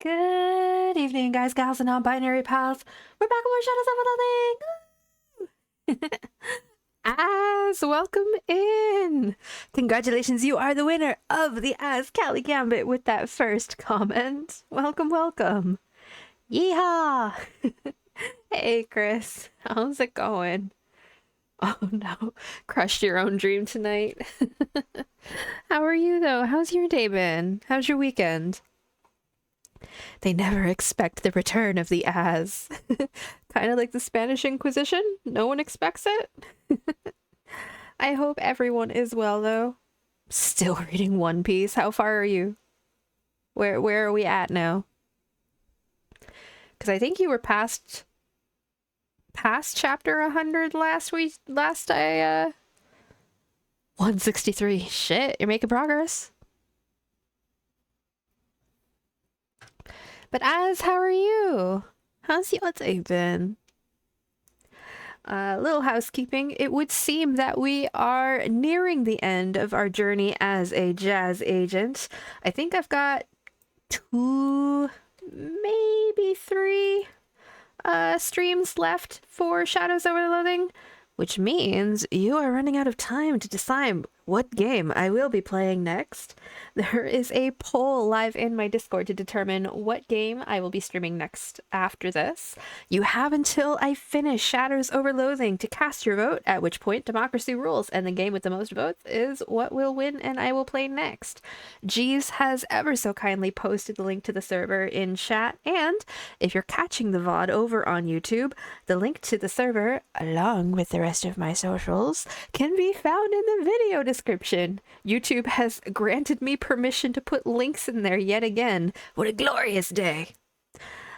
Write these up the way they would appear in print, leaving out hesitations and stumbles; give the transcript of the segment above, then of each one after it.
Good evening, guys, gals, and non-binary pals. We're back with more Shadows of Loathing. As welcome in. Congratulations, you are the winner of the As Callie Gambit with that first comment. Welcome, welcome. Yeehaw! Hey, Chris, how's it going? Oh no, crushed your own dream tonight. How are you though? How's your day been? How's your weekend? They never expect the return of the As. Kind of like the Spanish Inquisition. No one expects it. I hope everyone is well, though. Still reading One Piece. How far are you? Where are we at now? Because I think you were past chapter 100 last 163. Shit, you're making progress. But As, how are you? How's your day been? Little housekeeping. It would seem that we are nearing the end of our journey as a jazz agent. I think I've got 2, maybe 3 streams left for Shadows Over Loathing, which means you are running out of time to decide what game I will be playing next. There is a poll live in my Discord to determine what game I will be streaming next after this. You have until I finish Shadows Over Loathing to cast your vote, at which point democracy rules, and the game with the most votes is what will win and I will play next. Jeeves has ever so kindly posted the link to the server in chat, and if you're catching the VOD over on YouTube, the link to the server, along with the rest of my socials, can be found in the video description. YouTube has granted me permission to put links in there yet again. What a glorious day!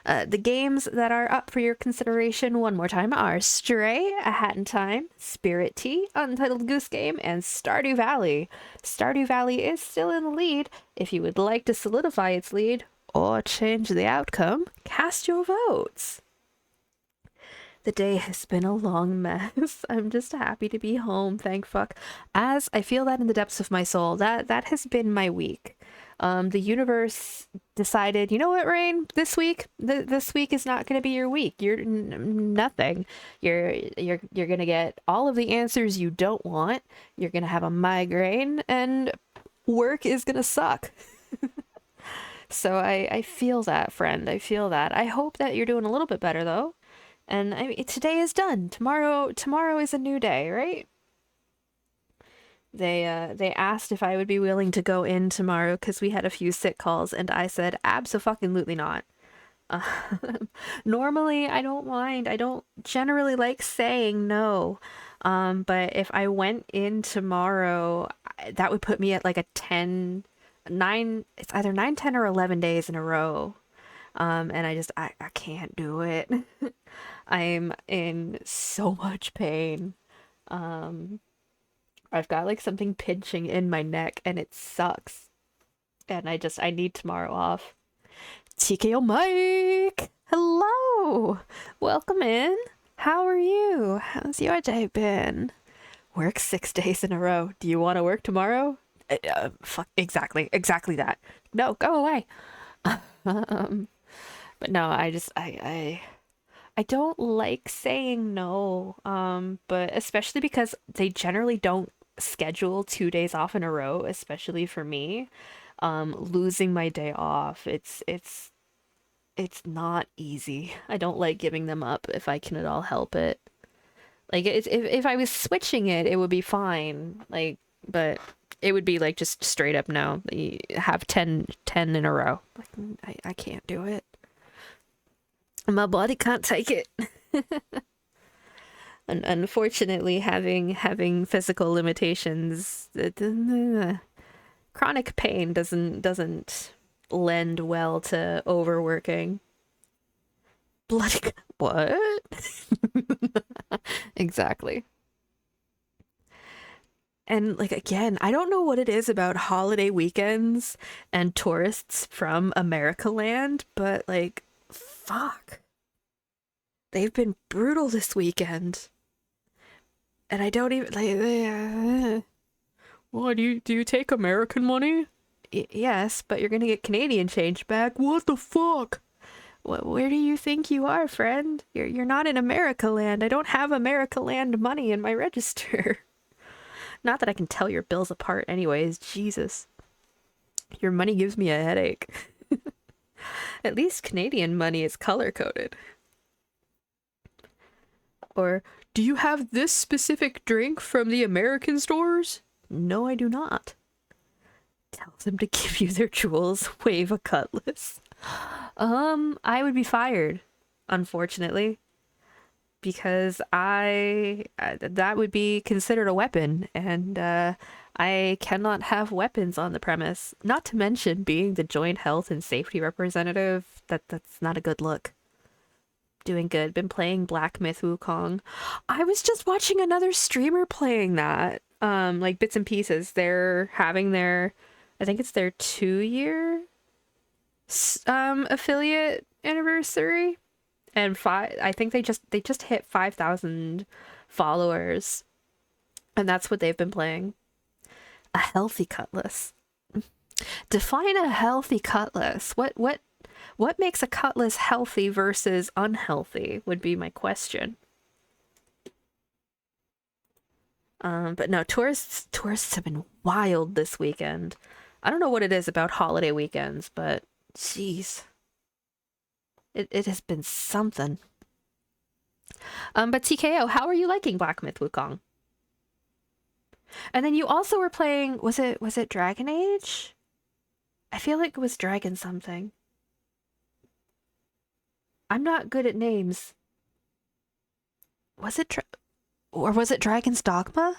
The games that are up for your consideration one more time are Stray, A Hat in Time, Spirit Tea, Untitled Goose Game, and Stardew Valley. Stardew Valley is still in the lead. If you would like to solidify its lead or change the outcome, cast your votes. The day has been a long mess. I'm just happy to be home, thank fuck. As I feel that in the depths of my soul, that has been my week. The universe decided, you know what, Raine? This week is not going to be your week. You're nothing. You're gonna get all of the answers you don't want. You're gonna have a migraine, and work is gonna suck. So I feel that, friend. I feel that. I hope that you're doing a little bit better though. And I mean, today is done. Tomorrow is a new day, right? They asked if I would be willing to go in tomorrow because we had a few sick calls, and I said abso-fucking-lutely not. Normally, I don't mind. I don't generally like saying no. But if I went in tomorrow, that would put me at like a 9, it's either 9, 10, or 11 days in a row. And I can't do it. I'm in so much pain. I've got like something pinching in my neck and it sucks. And I need tomorrow off. TKO Mike! Hello! Welcome in. How are you? How's your day been? Work 6 days in a row. Do you want to work tomorrow? Fuck, exactly that. No, go away. But no, I don't like saying no, but especially because they generally don't schedule 2 days off in a row, especially for me. Losing my day off, it's not easy. I don't like giving them up if I can at all help it. Like, if I was switching it, it would be fine. Like, but it would be like just straight up no. You have 10 in a row. Like, I can't do it. My body can't take it. And unfortunately, having physical limitations, chronic pain doesn't lend well to overworking. Bloody what? Exactly. And like again, I don't know what it is about holiday weekends and tourists from America land, but like fuck. They've been brutal this weekend. And I don't even like. What do you take American money? Yes, but you're gonna get Canadian change back. What the fuck? Where do you think you are, friend? You're not in America land. I don't have America land money in my register. Not that I can tell your bills apart anyways. Jesus. Your money gives me a headache. At least Canadian money is color-coded. Or, do you have this specific drink from the American stores? No, I do not. Tell them to give you their jewels. Wave a cutlass. I would be fired, unfortunately, because that would be considered a weapon, and I cannot have weapons on the premise. Not to mention being the joint health and safety representative. That's not a good look. Doing good. Been playing Black Myth Wukong. I was just watching another streamer playing that. Like bits and pieces. They're having their, I think it's their 2-year affiliate anniversary, and I think they just hit 5,000 followers, and that's what they've been playing. A healthy cutlass. Define a healthy cutlass. What makes a cutlass healthy versus unhealthy would be my question. But no, tourists have been wild this weekend. I don't know what it is about holiday weekends, but jeez. It has been something. But TKO, how are you liking Black Myth Wukong? And then you also were playing, was it Dragon Age? I feel like it was Dragon something. I'm not good at names. Was it or was it Dragon's Dogma?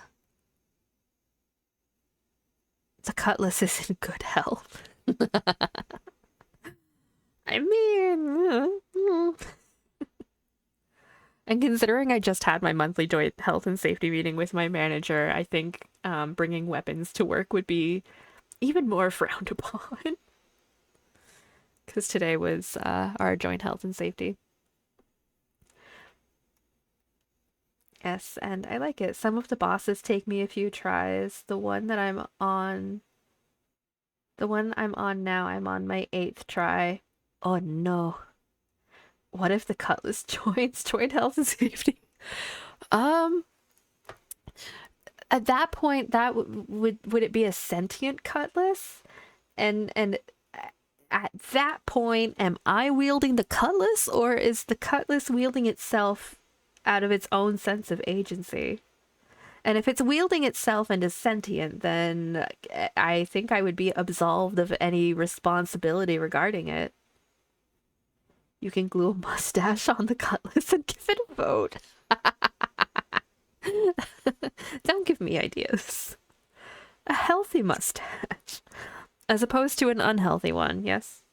The cutlass is in good health. I mean, and considering I just had my monthly joint health and safety meeting with my manager, I think bringing weapons to work would be even more frowned upon. Because today was our joint health and safety. Yes, and I like it. Some of the bosses take me a few tries. The one I'm on now, I'm on my 8th try. Oh no. What if the cutlass joins joint health and safety? Um, at that point, that would it be a sentient cutlass? And at that point, am I wielding the cutlass, or is the cutlass wielding itself out of its own sense of agency? And if it's wielding itself and is sentient, then I think I would be absolved of any responsibility regarding it. You can glue a mustache on the cutlass and give it a vote. Don't give me ideas. A healthy mustache, as opposed to an unhealthy one, yes?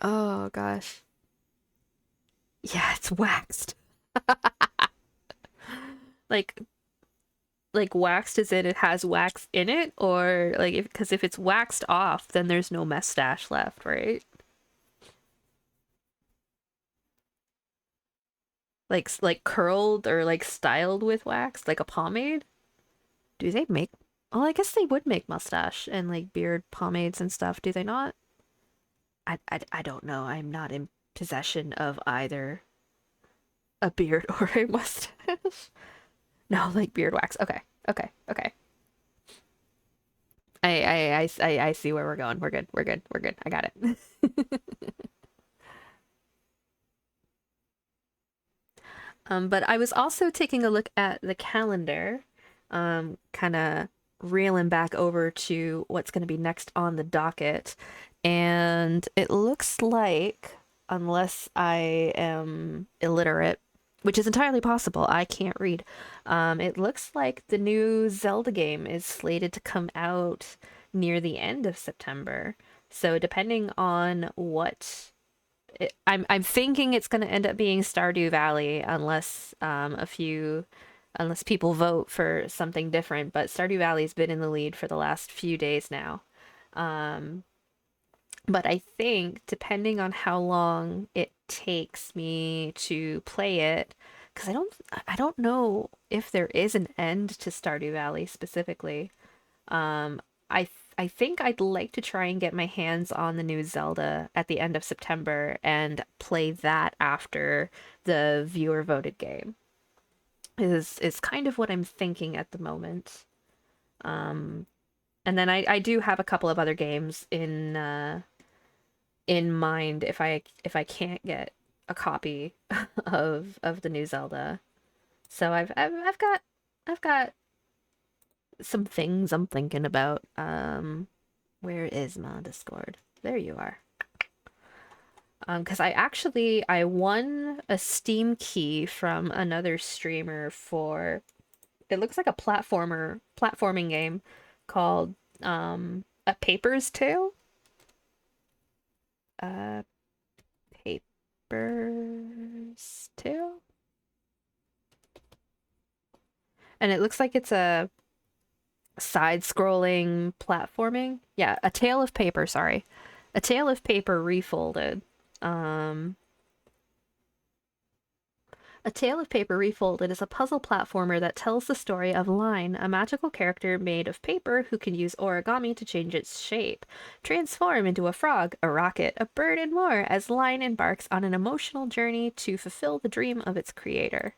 Oh gosh. Yeah, it's waxed. like waxed as in it has wax in it, or like because if it's waxed off, then there's no mustache left, right? Like curled or like styled with wax, like a pomade. Do they make? Oh, I guess they would make mustache and like beard pomades and stuff. Do they not? I don't know. I'm not in possession of either a beard or a mustache. No, like beard wax. Okay, okay, okay. I see where we're going. We're good. We're good. We're good. I got it. But I was also taking a look at the calendar, kind of reeling back over to what's going to be next on the docket, and it looks like, unless I am illiterate, which is entirely possible, I can't read. It looks like the new Zelda game is slated to come out near the end of September. So depending on what I'm thinking it's going to end up being Stardew Valley unless unless people vote for something different. But Stardew Valley's been in the lead for the last few days now. Um, but I think depending on how long it takes me to play it, because I don't know if there is an end to Stardew Valley specifically. I think I'd like to try and get my hands on the new Zelda at the end of September and play that after the viewer voted game. Is kind of what I'm thinking at the moment. Um, and then I do have a couple of other games in mind if I can't get a copy of the new Zelda. So I've got some things I'm thinking about. Where is my Discord? There you are. Because I won a Steam key from another streamer for, it looks like a platforming game called A Paper's Tale. Paper's Tale? And it looks like it's a side-scrolling platforming. Yeah, A Tale of Paper, sorry. A Tale of Paper Refolded. A Tale of Paper Refolded is a puzzle platformer that tells the story of Line, a magical character made of paper who can use origami to change its shape, transform into a frog, a rocket, a bird, and more as Line embarks on an emotional journey to fulfill the dream of its creator.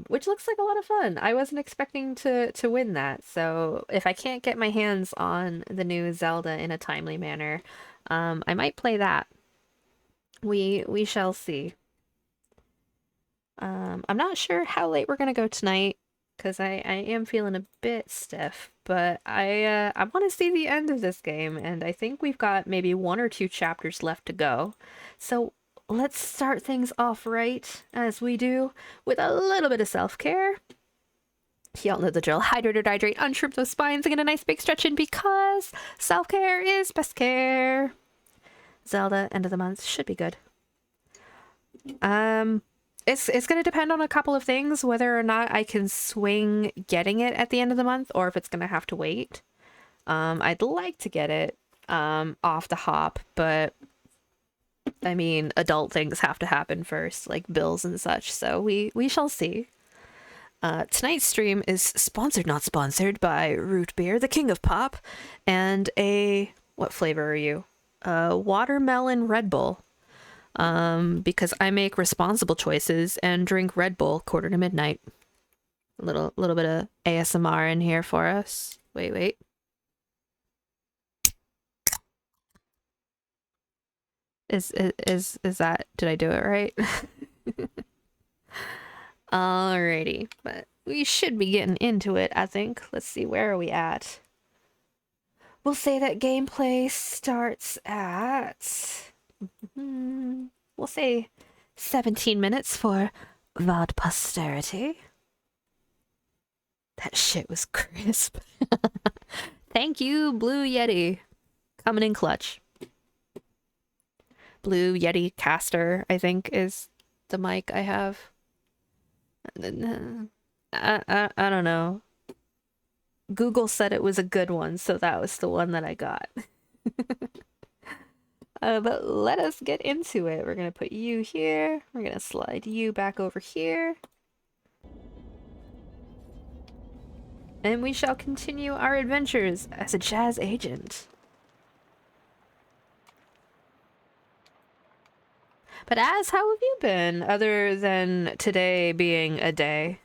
Which looks like a lot of fun. I wasn't expecting to win that, so if I can't get my hands on the new Zelda in a timely manner, I might play that. We shall see. I'm not sure how late we're gonna go tonight, because I am feeling a bit stiff, but I want to see the end of this game, and I think we've got maybe 1 or 2 chapters left to go. So let's start things off right, as we do, with a little bit of self-care. Y'all know the drill. Hydrate or hydrate, unshrimp those spines, and get a nice big stretch in, because self-care is best care. Zelda, end of the month, should be good. It's going to depend on a couple of things, whether or not I can swing getting it at the end of the month, or if it's going to have to wait. I'd like to get it off the hop, but I mean, adult things have to happen first, like bills and such, so we shall see. Tonight's stream is sponsored, not sponsored, by Root Beer, the king of pop, and what flavor are you? Watermelon Red Bull. Because I make responsible choices and drink Red Bull quarter to midnight. A little bit of ASMR in here for us. Wait. Is that, did I do it right? Alrighty, but we should be getting into it, I think. Let's see, where are we at? We'll say that gameplay starts at... we'll say 17 minutes for VOD posterity. That shit was crisp. Thank you, Blue Yeti. Coming in clutch. Blue Yeti Caster, I think, is the mic I have. I don't know. Google said it was a good one, so that was the one that I got. But let us get into it. We're gonna put you here. We're gonna slide you back over here. And we shall continue our adventures as a jazz agent. But how have you been, other than today being a day?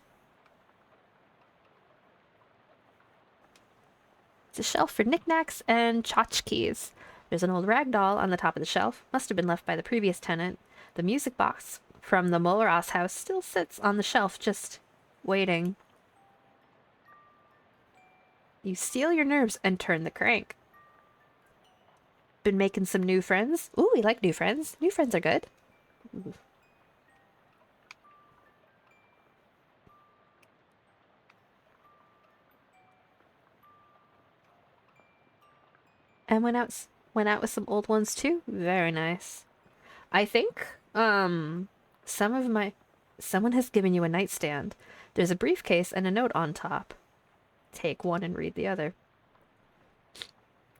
It's a shelf for knickknacks and tchotchkes. There's an old rag doll on the top of the shelf. Must have been left by the previous tenant. The music box from the Molras house still sits on the shelf, just waiting. You steel your nerves and turn the crank. Been making some new friends? Ooh, we like new friends. New friends are good. Ooh. And went out with some old ones too. Very nice. I think someone has given you a nightstand. There's a briefcase and a note on top. Take one and read the other.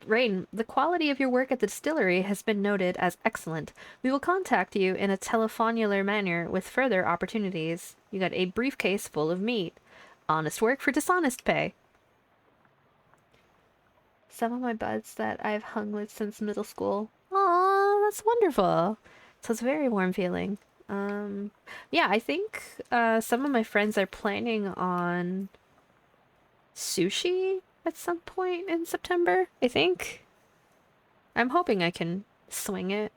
Raine, the quality of your work at the distillery has been noted as excellent. We will contact you in a telephonular manner with further opportunities. You got a briefcase full of meat. Honest work for dishonest pay. Some of my buds that I've hung with since middle school. Aw, that's wonderful. So it's a very warm feeling. Yeah, I think some of my friends are planning on sushi at some point in September, I think. I'm hoping I can swing it.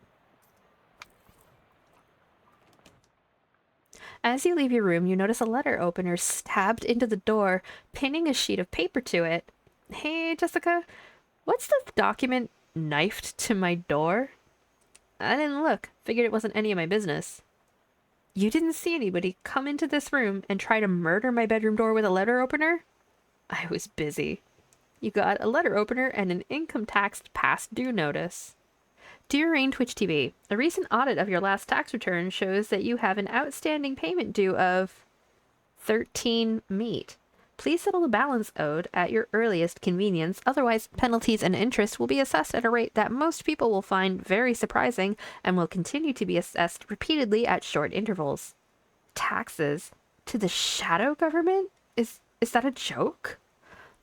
As you leave your room, you notice a letter opener stabbed into the door, pinning a sheet of paper to it. Hey, Jessica, what's the document knifed to my door? I didn't look. Figured it wasn't any of my business. You didn't see anybody come into this room and try to murder my bedroom door with a letter opener? I was busy. You got a letter opener and an income tax past due notice. Dear Raine Twitch TV, a recent audit of your last tax return shows that you have an outstanding payment due of 13 meat. Please settle the balance owed at your earliest convenience, otherwise penalties and interest will be assessed at a rate that most people will find very surprising and will continue to be assessed repeatedly at short intervals. Taxes? To the shadow government? Is that a joke?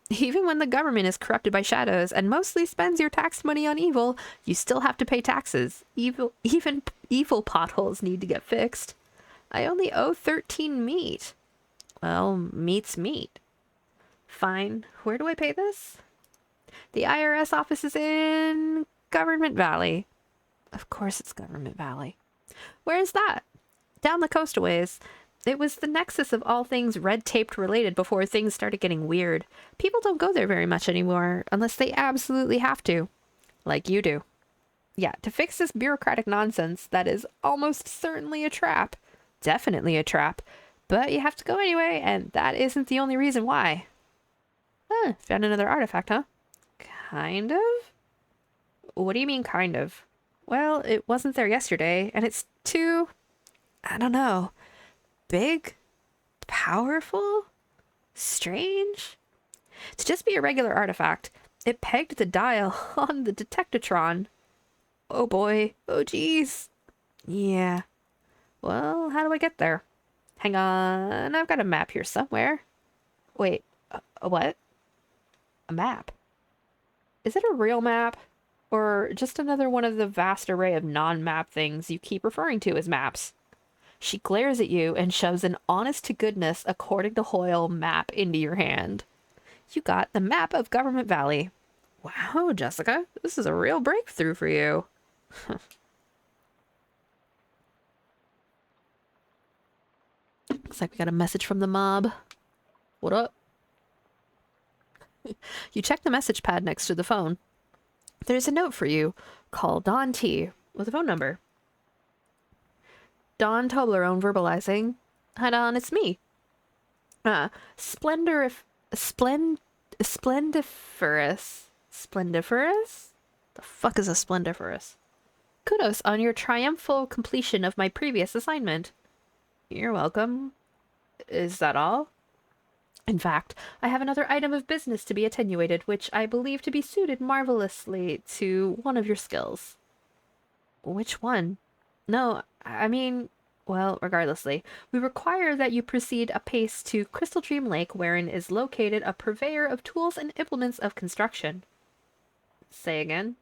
Even when the government is corrupted by shadows and mostly spends your tax money on evil, you still have to pay taxes. Even evil potholes need to get fixed. I only owe 13 meat. Well, meat's meat. Fine. Where do I pay this? The IRS office is in Government Valley. Of course it's Government Valley. Where is that? Down the coast a ways. It was the nexus of all things red taped related before things started getting weird. People don't go there very much anymore unless they absolutely have to. Like you do. Yeah, to fix this bureaucratic nonsense that is almost certainly a trap. Definitely a trap. But you have to go anyway, and that isn't the only reason why. Huh, found another artifact, huh? Kind of? What do you mean, kind of? Well, it wasn't there yesterday, and it's too... I don't know. Big? Powerful? Strange? To just be a regular artifact, it pegged the dial on the detectatron. Oh boy. Oh geez. Yeah. Well, how do I get there? Hang on, I've got a map here somewhere. Wait, a what? A map? Is it a real map? Or just another one of the vast array of non-map things you keep referring to as maps? She glares at you and shoves an honest-to-goodness, according to Hoyle, map into your hand. You got the map of Government Valley. Wow, Jessica, this is a real breakthrough for you. Looks like we got a message from the mob. What up? You check the message pad next to the phone. There's a note for you. Call Don T. with a phone number. Don Toblerone verbalizing. Hi Don, it's me. Splendiferous. Splendiferous? The fuck is a splendiferous? Kudos on your triumphal completion of my previous assignment. You're welcome. Is that all? In fact, I have another item of business to be attenuated, which I believe to be suited marvelously to one of your skills. Which one? No, I mean, well, regardlessly, we require that you proceed apace to Crystal Dream Lake, wherein is located a purveyor of tools and implements of construction. Say again?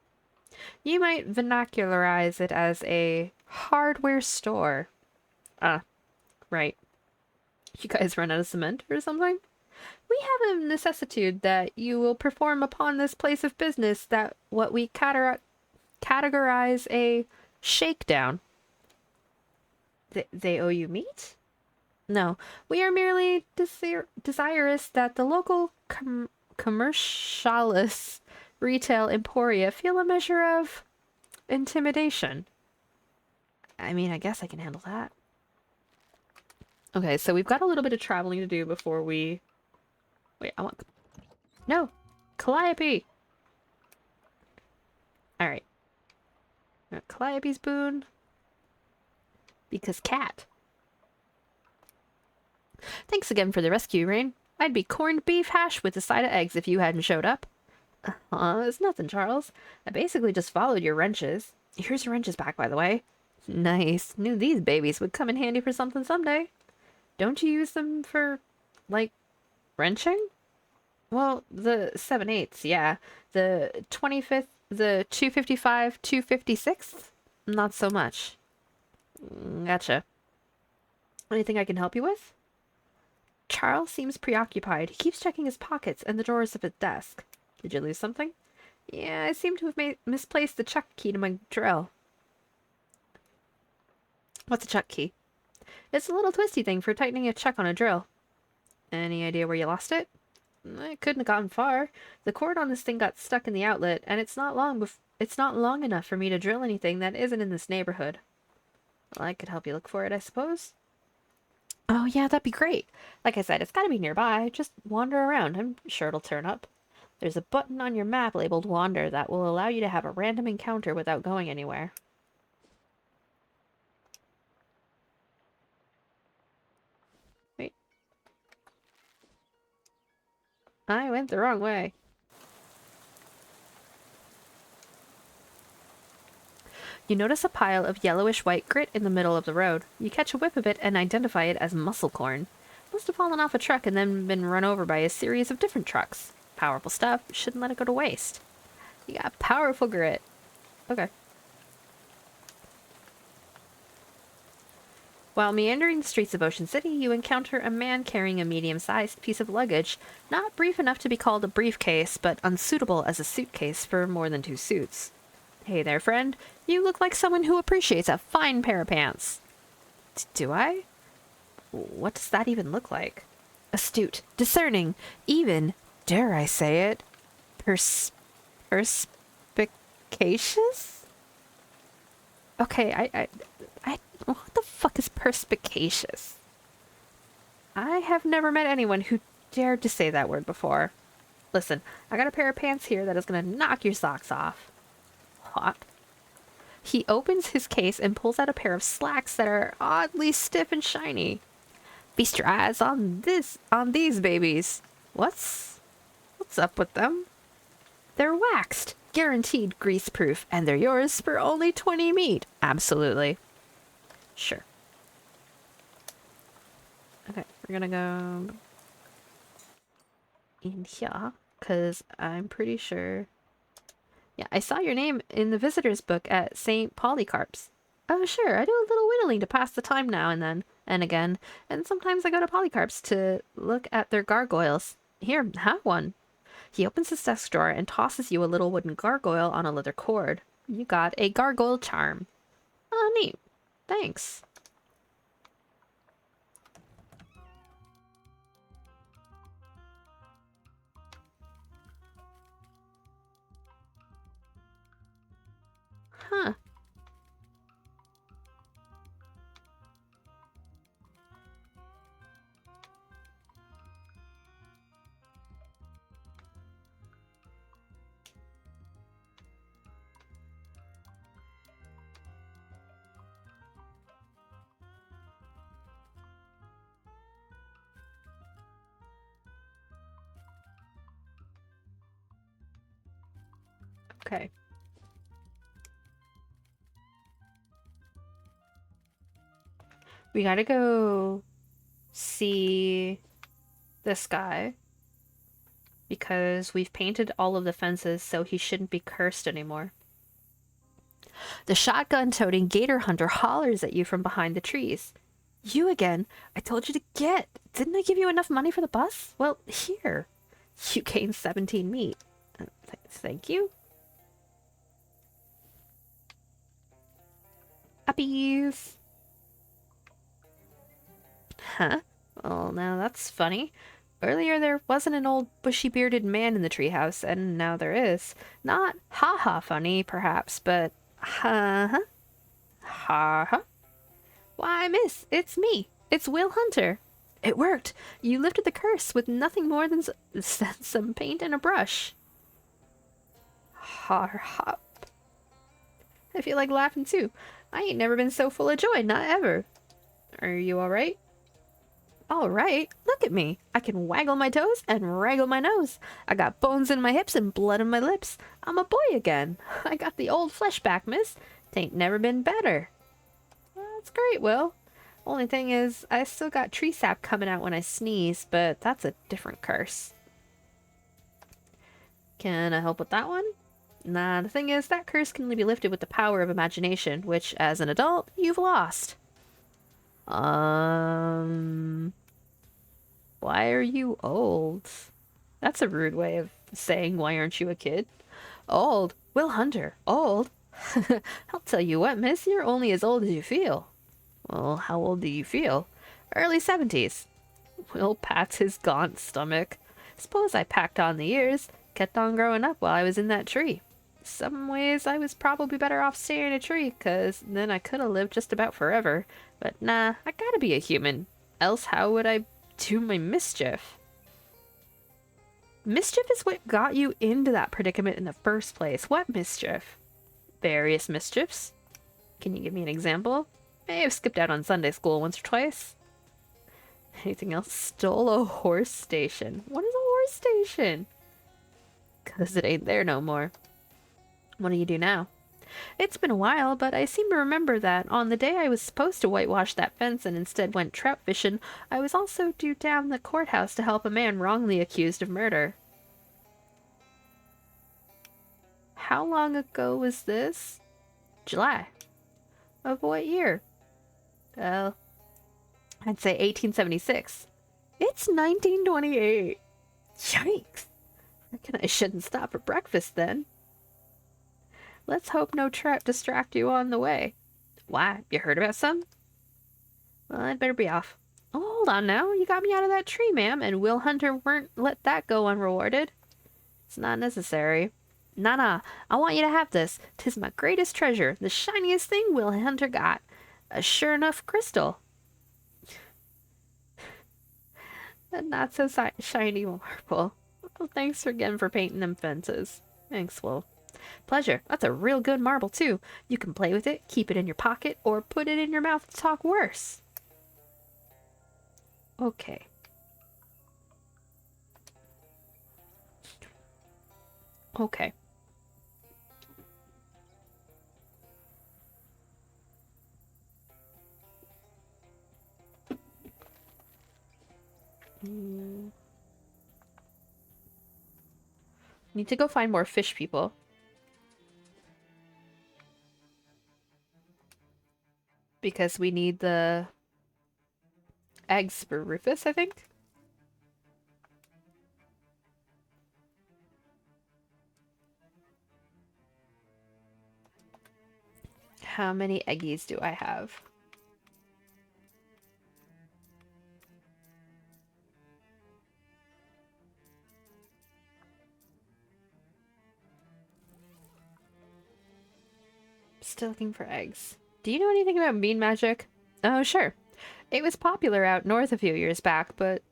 You might vernacularize it as a hardware store. Ah, right. You guys run out of cement or something? We have a necessitude that you will perform upon this place of business that what we categorize a shakedown. They owe you meat? No, we are merely desirous that the local commercialis retail emporia feel a measure of intimidation. I mean, I guess I can handle that. Okay, so we've got a little bit of traveling to do before we... Wait, I want... No! Calliope! Alright. Calliope's boon. Because cat. Thanks again for the rescue, Raine. I'd be corned beef hash with a side of eggs if you hadn't showed up. It's nothing, Charles. I basically just followed your wrenches. Here's your wrenches back, by the way. Nice. Knew these babies would come in handy for something someday. Don't you use them for, like, wrenching? Well, the 7/8, yeah. The 25th, the 255, 256th? Not so much. Gotcha. Anything I can help you with? Charles seems preoccupied. He keeps checking his pockets and the drawers of his desk. Did you lose something? Yeah, I seem to have misplaced the chuck key to my drill. What's a chuck key? It's a little twisty thing for tightening a chuck on a drill. Any idea where you lost it? I couldn't have gotten far. The cord on this thing got stuck in the outlet, and it's not long enough for me to drill anything that isn't in this neighborhood. Well, I could help you look for it, I suppose. Oh yeah, that'd be great. Like I said, it's gotta be nearby. Just wander around. I'm sure it'll turn up. There's a button on your map labeled Wander that will allow you to have a random encounter without going anywhere. Wait. I went the wrong way. You notice a pile of yellowish-white grit in the middle of the road. You catch a whiff of it and identify it as muscle corn. Must have fallen off a truck and then been run over by a series of different trucks. Powerful stuff. Shouldn't let it go to waste. You got powerful grit. Okay. While meandering the streets of Ocean City, you encounter a man carrying a medium-sized piece of luggage, not brief enough to be called a briefcase, but unsuitable as a suitcase for more than 2 suits. Hey there, friend. You look like someone who appreciates a fine pair of pants. Do I? What does that even look like? Astute, discerning, even, dare I say it, perspicacious? Okay, what the fuck is perspicacious? I have never met anyone who dared to say that word before. Listen, I got a pair of pants here that is gonna knock your socks off. What? He opens his case and pulls out a pair of slacks that are oddly stiff and shiny. Feast your eyes on these babies. What's up with them? They're waxed, guaranteed grease-proof, and they're yours for only 20 meat. Absolutely. Sure. Okay, we're gonna go in here, because I'm pretty sure... Yeah, I saw your name in the visitor's book at St. Polycarp's. Oh, sure, I do a little whittling to pass the time now and then, and again, and sometimes I go to Polycarp's to look at their gargoyles. Here, have one. He opens his desk drawer and tosses you a little wooden gargoyle on a leather cord. You got a gargoyle charm. Oh, neat. Thanks. Huh. Okay. We gotta go see this guy because we've painted all of the fences, so he shouldn't be cursed anymore. The shotgun-toting gator hunter hollers at you from behind the trees. You again? I told you to get. Didn't I give you enough money for the bus? Well, here. You gained 17 meat. Thank you. Uppies. Huh? Well, now that's funny. Earlier there wasn't an old bushy-bearded man in the treehouse, and now there is. Not ha-ha funny, perhaps, but ha-ha. Ha-ha. Why, miss, it's me. It's Will Hunter. It worked. You lifted the curse with nothing more than some paint and a brush. Har-hop. I feel like laughing too. I ain't never been so full of joy, not ever. Are you alright? All right, look at me. I can waggle my toes and wraggle my nose. I got bones in my hips and blood in my lips. I'm a boy again. I got the old flesh back, miss. Tain't never been better. Well, that's great, Will. Only thing is, I still got tree sap coming out when I sneeze, but that's a different curse. Can I help with that one? Nah, the thing is, that curse can only be lifted with the power of imagination, which, as an adult, you've lost. Why are you old? That's a rude way of saying, why aren't you a kid? Old? Will Hunter, old? I'll tell you what, miss, you're only as old as you feel. Well, how old do you feel? Early 70s. Will pats his gaunt stomach. Suppose I packed on the years, kept on growing up while I was in that tree. Some ways I was probably better off staying in a tree, 'cause then I could have lived just about forever. But nah, I gotta be a human. Else how would I do my mischief? Mischief is what got you into that predicament in the first place. What mischief? Various mischiefs. Can you give me an example? May have skipped out on Sunday school once or twice. Anything else? Stole a horse station. What is a horse station? 'Cause it ain't there no more. What do you do now? It's been a while, but I seem to remember that on the day I was supposed to whitewash that fence and instead went trout fishing, I was also due down the courthouse to help a man wrongly accused of murder. How long ago was this? July. Of what year? Well, I'd say 1876. It's 1928. Yikes. Reckon I shouldn't stop for breakfast then. Let's hope no trout distract you on the way. Why, you heard about some? Well, I'd better be off. Oh, hold on now. You got me out of that tree, ma'am, and Will Hunter weren't let that go unrewarded. It's not necessary. Nah, I want you to have this. 'Tis my greatest treasure, the shiniest thing Will Hunter got. A sure enough crystal. A not so shiny marble. Well, thanks again for painting them fences. Thanks, Will. Pleasure. That's a real good marble, too. You can play with it, keep it in your pocket, or put it in your mouth to talk worse. Okay. Okay. Need to go find more fish people. Because we need the eggs for Rufus, I think. How many eggies do I have? Still looking for eggs. Do you know anything about bean magic? Oh, sure. It was popular out north a few years back, but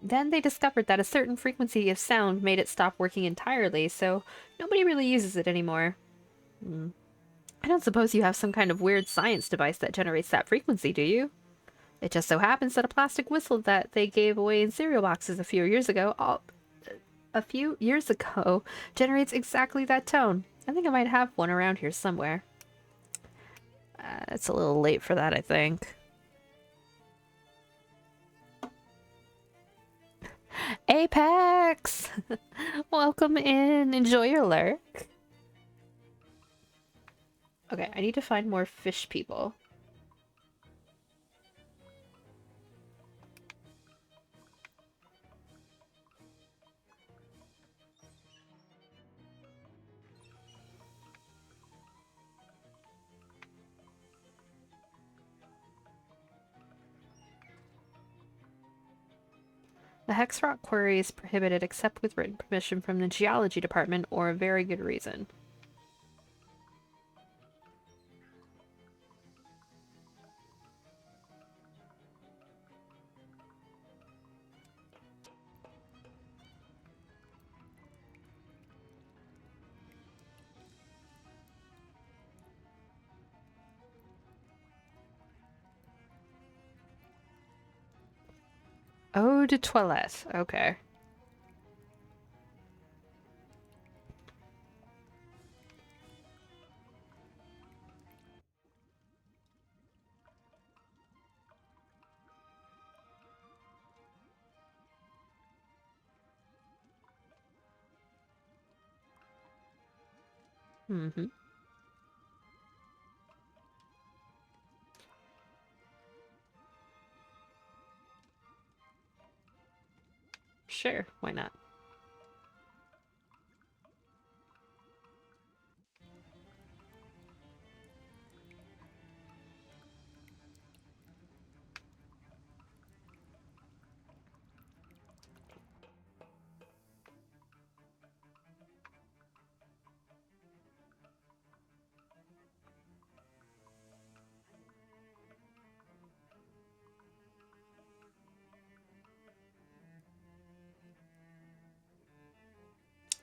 then they discovered that a certain frequency of sound made it stop working entirely, so nobody really uses it anymore. I don't suppose you have some kind of weird science device that generates that frequency, do you? It just so happens that a plastic whistle that they gave away in cereal boxes a few years ago, generates exactly that tone. I think I might have one around here somewhere. It's a little late for that, I think. Apex! Welcome in. Enjoy your lurk. Okay, I need to find more fish people. The hex rock quarry is prohibited except with written permission from the geology department or a very good reason. Eau de toilette. Okay. Mm-hmm. Sure, why not?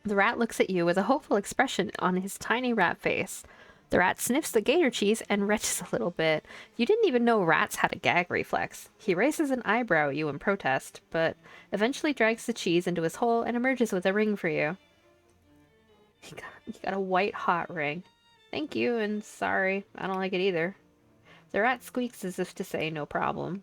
The rat looks at you with a hopeful expression on his tiny rat face. The rat sniffs the gator cheese and retches a little bit. You didn't even know rats had a gag reflex. He raises an eyebrow at you in protest, but eventually drags the cheese into his hole and emerges with a ring for you. You got a white hot ring. Thank you, and sorry, I don't like it either. The rat squeaks as if to say no problem.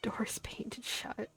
Doors painted shut.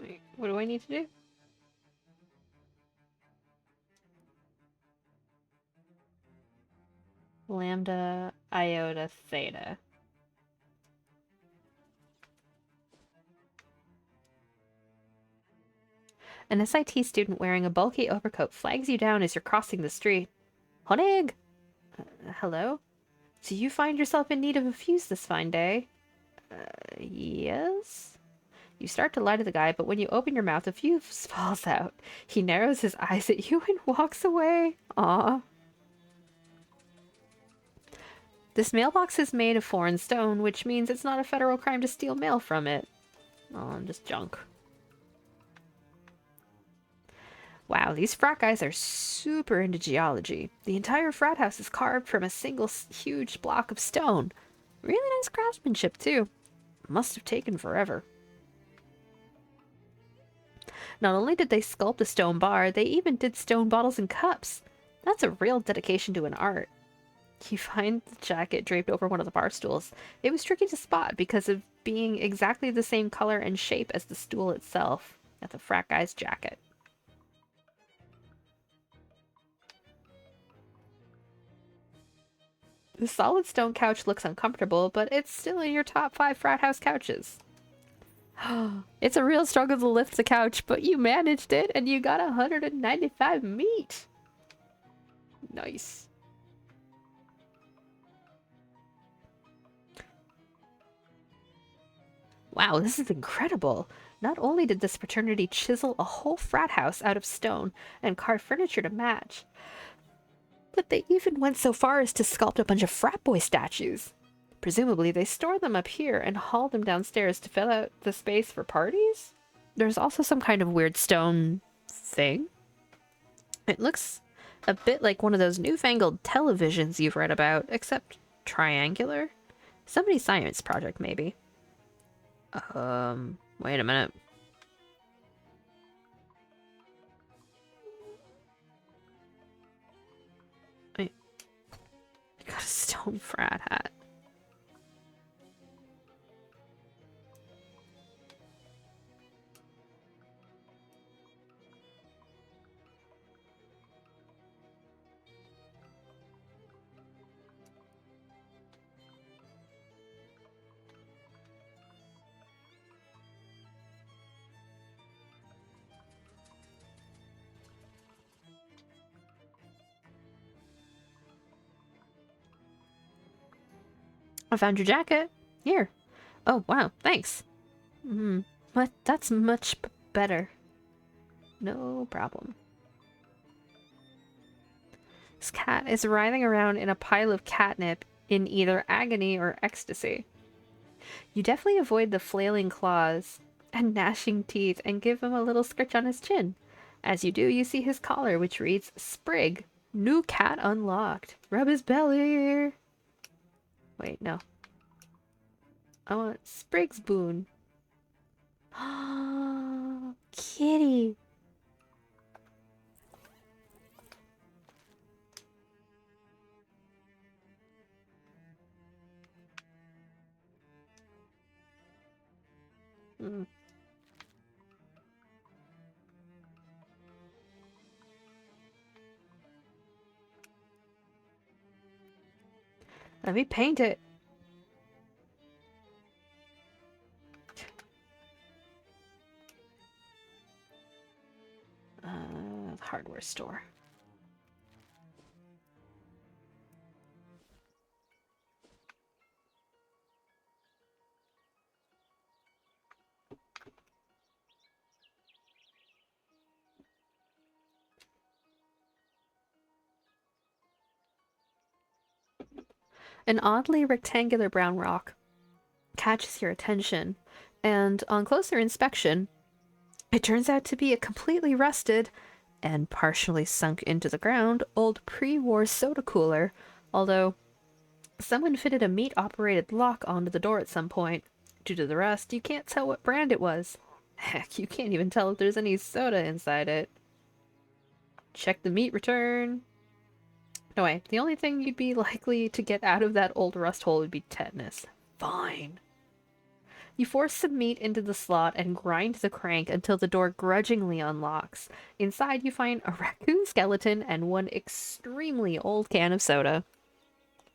Wait, what do I need to do? Lambda, iota, theta. An SIT student wearing a bulky overcoat flags you down as you're crossing the street. Honig! Hello? Do you find yourself in need of a fuse this fine day? Yes? You start to lie to the guy, but when you open your mouth, a fuse falls out. He narrows his eyes at you and walks away. Aw. This mailbox is made of foreign stone, which means it's not a federal crime to steal mail from it. Oh, just junk. Wow, these frat guys are super into geology. The entire frat house is carved from a single huge block of stone. Really nice craftsmanship, too. Must have taken forever. Not only did they sculpt a stone bar, they even did stone bottles and cups. That's a real dedication to an art. You find the jacket draped over one of the bar stools. It was tricky to spot because of being exactly the same color and shape as the stool itself. That's a frat guy's jacket. The solid stone couch looks uncomfortable, but it's still in your top 5 frat house couches. It's a real struggle to lift the couch, but you managed it and you got 195 meat. Nice. Wow, this is incredible. Not only did this fraternity chisel a whole frat house out of stone and carve furniture to match, but they even went so far as to sculpt a bunch of frat boy statues. Presumably, they store them up here and haul them downstairs to fill out the space for parties? There's also some kind of weird stone thing. It looks a bit like one of those newfangled televisions you've read about, except triangular. Somebody's science project, maybe. Wait a minute. Wait. I got a stone frat hat. I found your jacket. Here. Oh, wow. Thanks. But that's much better. No problem. This cat is writhing around in a pile of catnip in either agony or ecstasy. You deftly avoid the flailing claws and gnashing teeth and give him a little scratch on his chin. As you do, you see his collar, which reads Sprig. New cat unlocked. Rub his belly. Wait, no. I want Sprig's boon. Oh, kitty. Mm. Let me paint it. Hardware store. An oddly rectangular brown rock catches your attention, and on closer inspection, it turns out to be a completely rusted and partially sunk into the ground old pre-war soda cooler, although someone fitted a meat-operated lock onto the door at some point. Due to the rust, you can't tell what brand it was. Heck, you can't even tell if there's any soda inside it. Check the meat return. No way, the only thing you'd be likely to get out of that old rust hole would be tetanus. Fine. You force some meat into the slot and grind the crank until the door grudgingly unlocks. Inside you find a raccoon skeleton and one extremely old can of soda.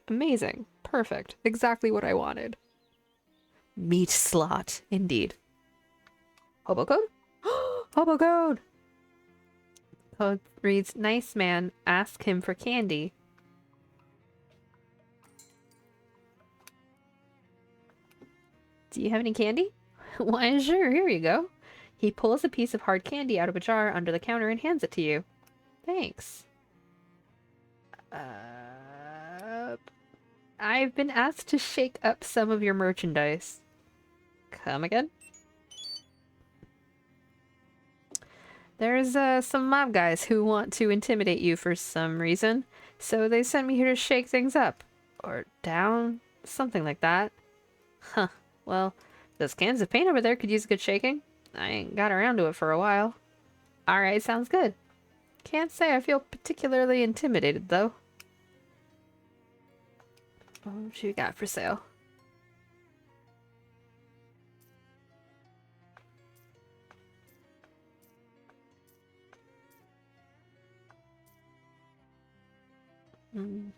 Amazing. Perfect. Exactly what I wanted. Meat slot, indeed. Hobo code? Hobo code! Code reads, nice man, ask him for candy. Do you have any candy? Why, sure, here you go. He pulls a piece of hard candy out of a jar under the counter and hands it to you. Thanks. I've been asked to shake up some of your merchandise. Come again? There's some mob guys who want to intimidate you for some reason, so they sent me here to shake things up. Or down? Something like that. Huh. Well, those cans of paint over there could use a good shaking. I ain't got around to it for a while. Alright, sounds good. Can't say I feel particularly intimidated, though. What you got for sale? Hmm.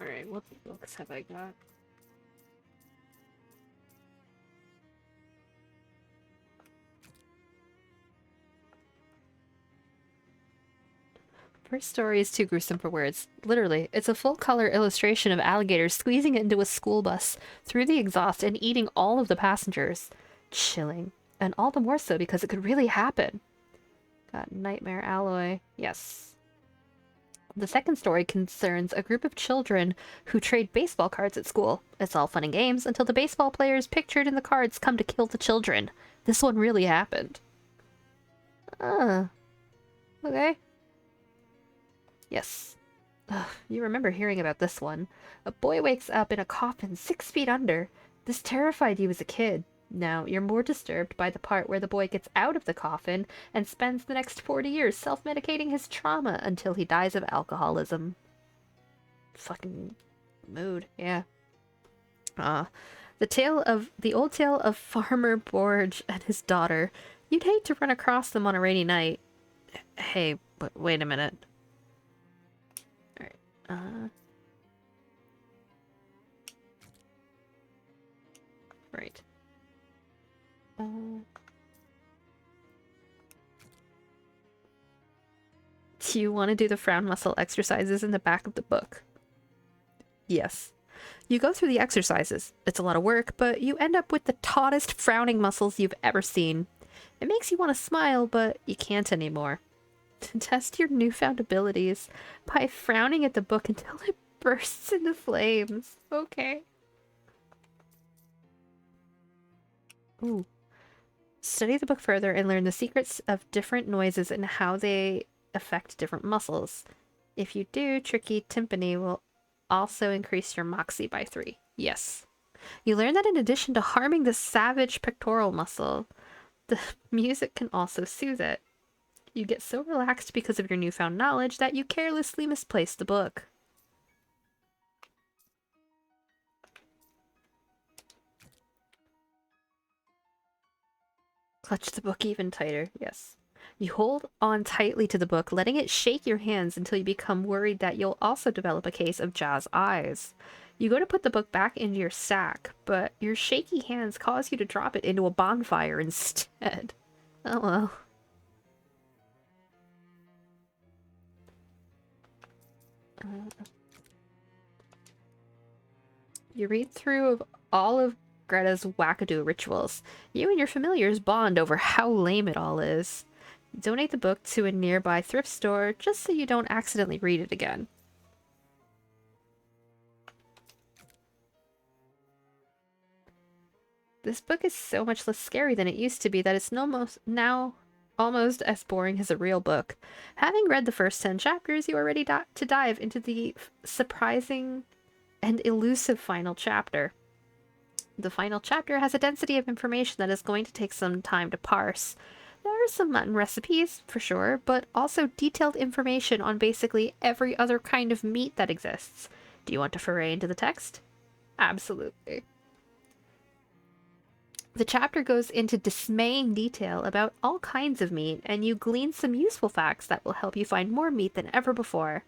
Alright, what books have I got? First story is too gruesome for words. Literally, it's a full-color illustration of alligators squeezing into a school bus through the exhaust and eating all of the passengers. Chilling. And all the more so because it could really happen. Got Nightmare Alloy. Yes. The second story concerns a group of children who trade baseball cards at school. It's all fun and games until the baseball players pictured in the cards come to kill the children. This one really happened. Okay. Yes. Ugh, you remember hearing about this one. A boy wakes up in a coffin 6 feet under. This terrified you as a kid. Now, you're more disturbed by the part where the boy gets out of the coffin and spends the next 40 years self-medicating his trauma until he dies of alcoholism. Fucking mood, yeah. The old tale of Farmer Borge and his daughter. You'd hate to run across them on a rainy night. Hey, but wait a minute. Right. Do you want to do the frown muscle exercises in the back of the book? Yes. You go through the exercises. It's a lot of work, but you end up with the tautest frowning muscles you've ever seen. It makes you want to smile, but you can't anymore. Test your newfound abilities by frowning at the book until it bursts into flames. Okay. Ooh. Study the book further and learn the secrets of different noises and how they affect different muscles. If you do, tricky timpani will also increase your moxie by 3. Yes. You learn that in addition to harming the savage pectoral muscle, the music can also soothe it. You get so relaxed because of your newfound knowledge that you carelessly misplace the book. Clutch the book even tighter, yes. You hold on tightly to the book, letting it shake your hands until you become worried that you'll also develop a case of jazz eyes. You go to put the book back into your sack, but your shaky hands cause you to drop it into a bonfire instead. Oh well. You read through of all of Greta's wackadoo rituals. You and your familiars bond over how lame it all is. Donate the book to a nearby thrift store just so you don't accidentally read it again. This book is so much less scary than it used to be that it's now almost as boring as a real book. Having read the first 10 chapters, you are ready to dive into the surprising and elusive final chapter. The final chapter has a density of information that is going to take some time to parse. There are some mutton recipes, for sure, but also detailed information on basically every other kind of meat that exists. Do you want to foray into the text? Absolutely. The chapter goes into dismaying detail about all kinds of meat, and you glean some useful facts that will help you find more meat than ever before.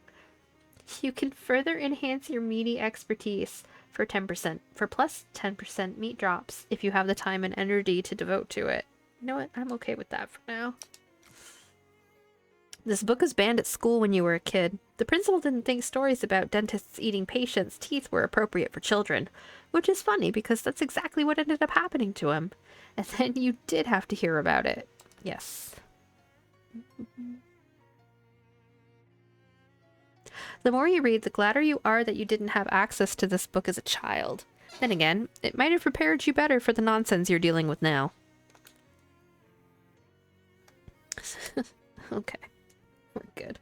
You can further enhance your meaty expertise for plus 10% meat drops if you have the time and energy to devote to it. You know what? I'm okay with that for now. This book was banned at school when you were a kid. The principal didn't think stories about dentists eating patients' teeth were appropriate for children, which is funny because that's exactly what ended up happening to him. And then you did have to hear about it. Yes. The more you read, the gladder you are that you didn't have access to this book as a child. Then again, it might have prepared you better for the nonsense you're dealing with now. Okay. We're good.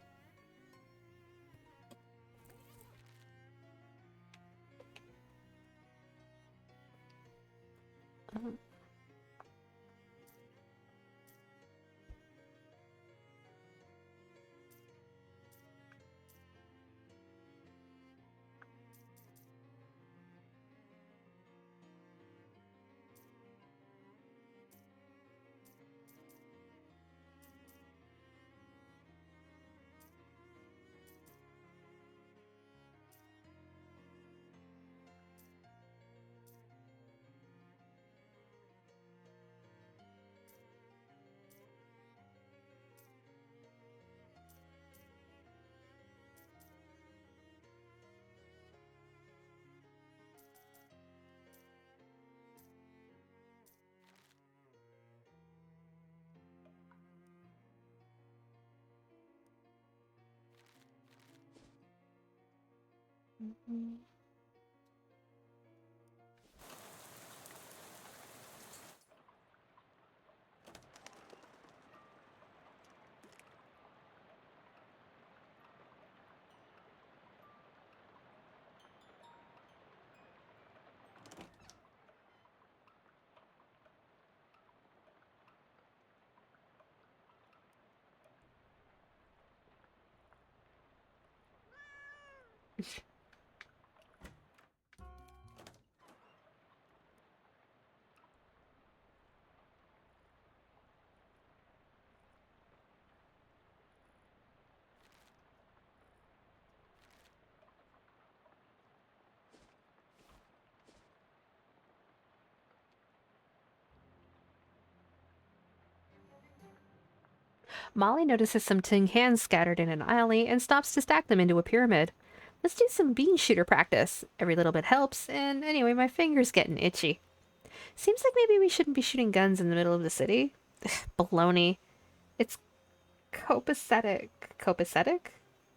Molly notices some tin cans scattered in an alley and stops to stack them into a pyramid. Let's do some bean shooter practice. Every little bit helps, and anyway, my finger's getting itchy. Seems like maybe we shouldn't be shooting guns in the middle of the city. Baloney. It's copacetic. Copacetic?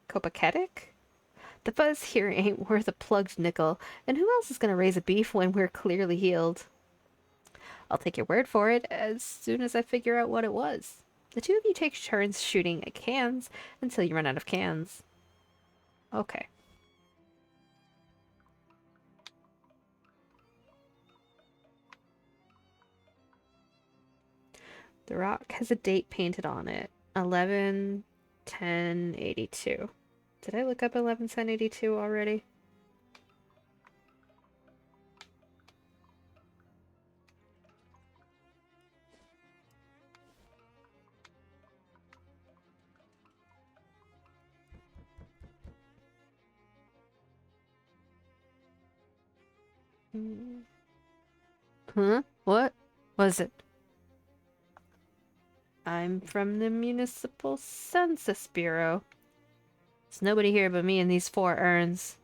Copacetic? The buzz here ain't worth a plugged nickel, and who else is gonna raise a beef when we're clearly healed? I'll take your word for it as soon as I figure out what it was. The two of you take turns shooting at cans until you run out of cans. Okay. The rock has a date painted on it. 11/10/82. Did I look up 11/10/82 already? Huh? What was it? I'm from the Municipal Census Bureau. There's nobody here but me and these 4 urns.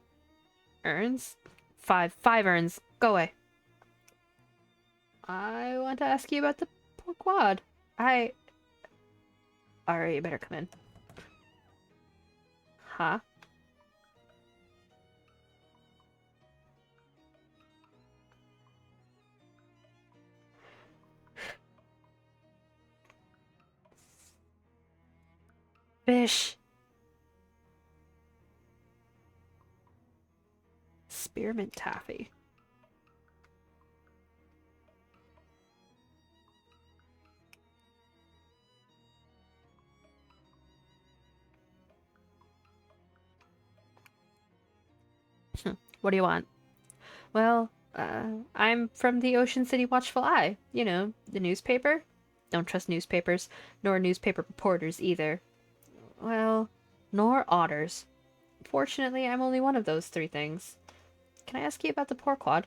Urns? 5 urns. Go away. I want to ask you about the poor quad. Alright, you better come in. Huh? Fish. Spearmint taffy. What do you want? Well, I'm from the Ocean City Watchful Eye. You know, the newspaper? Don't trust newspapers, nor newspaper reporters either. Well, nor otters. Fortunately, I'm only one of those 3 things. Can I ask you about the porquad?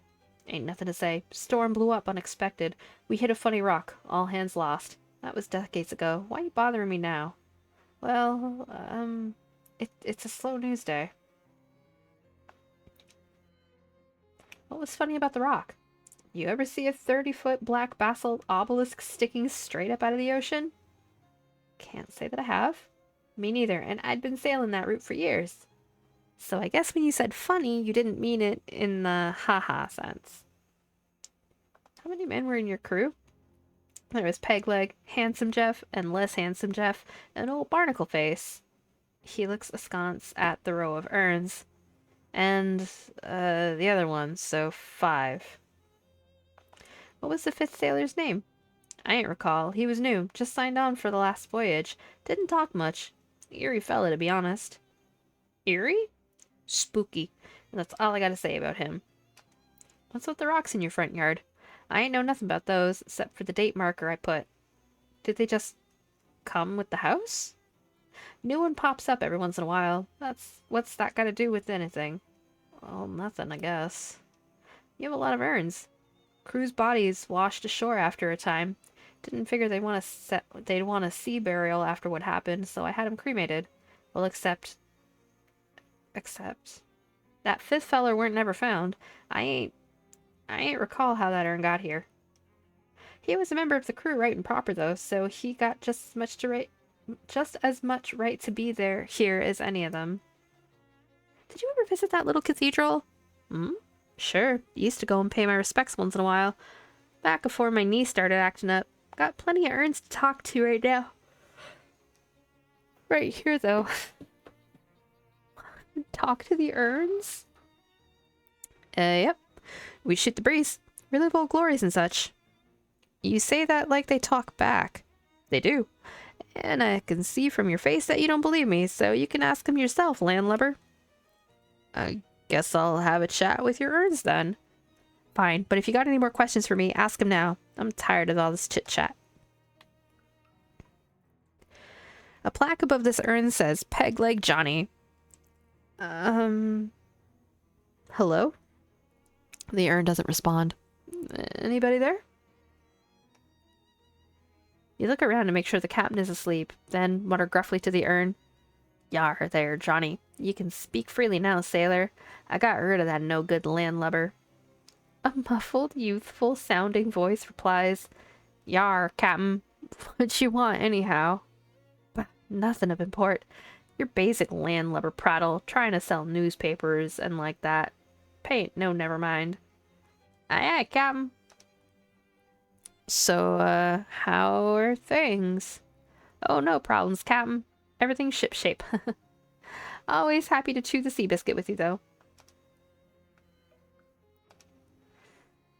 Ain't nothing to say. Storm blew up unexpected. We hit a funny rock. All hands lost. That was decades ago. Why you bothering me now? Well, it's a slow news day. What was funny about the rock? You ever see a 30-foot black basalt obelisk sticking straight up out of the ocean? Can't say that I have. Me neither, and I'd been sailing that route for years. So I guess when you said funny, you didn't mean it in the haha sense. How many men were in your crew? There was Pegleg, Handsome Jeff, and Less Handsome Jeff, and old Barnacle Face. He looks askance at the row of urns. And, the other one, so 5. What was the 5th sailor's name? I ain't recall. He was new, just signed on for the last voyage. Didn't talk much. Eerie fella, to be honest. Eerie? Spooky. And that's all I gotta say about him. What's with the rocks in your front yard? I ain't know nothing about those, except for the date marker I put. Did they just come with the house? New one pops up every once in a while. What's that got to do with anything? Well, nothing, I guess. You have a lot of urns. Crew's bodies washed ashore after a time. Didn't figure they'd want a sea burial after what happened, so I had 'em cremated. Well, except that 5th feller weren't never found. I ain't recall how that urn got here. He was a member of the crew, right and proper though, so he got just as much right to be here as any of them. did you ever visit that little cathedral? Hmm? Sure. Used to go and pay my respects once in a while. Back before my niece started acting up. Got plenty of urns to talk to right now. Right here, though. Talk to the urns? Yep. We shoot the breeze. Relive old glories and such. You say that like they talk back. They do. And I can see from your face that you don't believe me, so you can ask them yourself, landlubber. I guess I'll have a chat with your urns then. Fine, but if you got any more questions for me, ask them now. I'm tired of all this chit-chat. A plaque above this urn says, Peg Leg Johnny. Hello? The urn doesn't respond. Anybody there? You look around to make sure the captain is asleep, then mutter gruffly to the urn. Yar there, Johnny. You can speak freely now, sailor. I got rid of that no-good landlubber. A muffled, youthful-sounding voice replies, Yar, captain. What you want, anyhow? Nothing of import. Your basic landlubber prattle, trying to sell newspapers and like that. Paint, no, never mind. Aye, aye, captain. So, how are things? Oh, no problems, captain. Everything's shipshape. Always happy to chew the sea biscuit with you, though.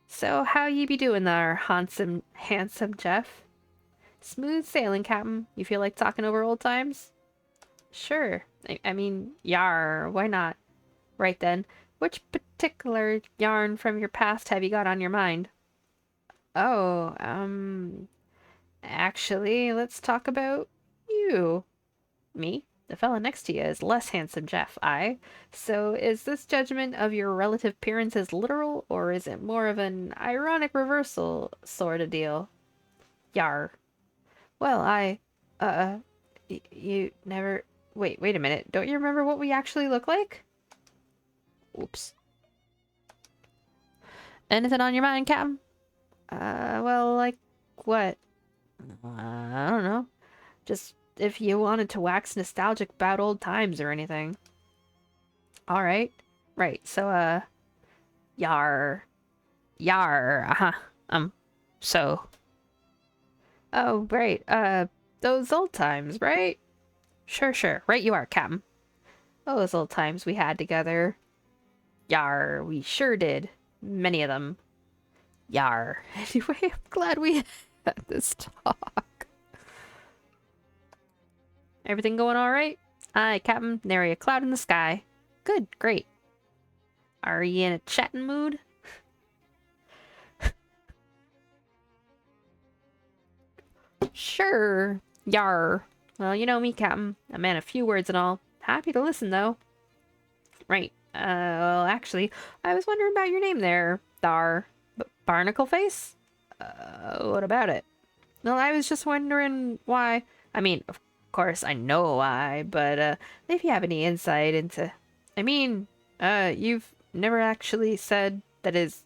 So, how ye be doing there, handsome Jeff? Smooth sailing, captain. You feel like talking over old times? Sure. I mean, yar, why not? Right then, which particular yarn from your past have you got on your mind? Oh, actually, let's talk about you. Me? The fella next to you is less handsome Jeff, aye. So is this judgment of your relative appearance literal, or is it more of an ironic reversal sort of deal? Yar. Well, you never... Wait a minute. Don't you remember what we actually look like? Oops. Anything on your mind, Captain? Well, like what? I don't know. Just if you wanted to wax nostalgic about old times or anything. Alright. Right, so, yar. Yar, so. Oh, right, those old times, right? Sure. Right you are, Captain. Those old times we had together. Yar, we sure did. Many of them. Yar. Anyway, I'm glad we had this talk. Everything going alright? Aye, Captain. Nary a cloud in the sky. Good, great. Are ye in a chatting mood? Sure. Yar. Well, you know me, Captain. A man of few words and all. Happy to listen, though. Right. Well, actually, I was wondering about your name there, Dar. Barnacle Face? What about it? Well, I was just wondering why. I mean, of course, I know why, but, if you have any insight into... I mean, you've never actually said, that is,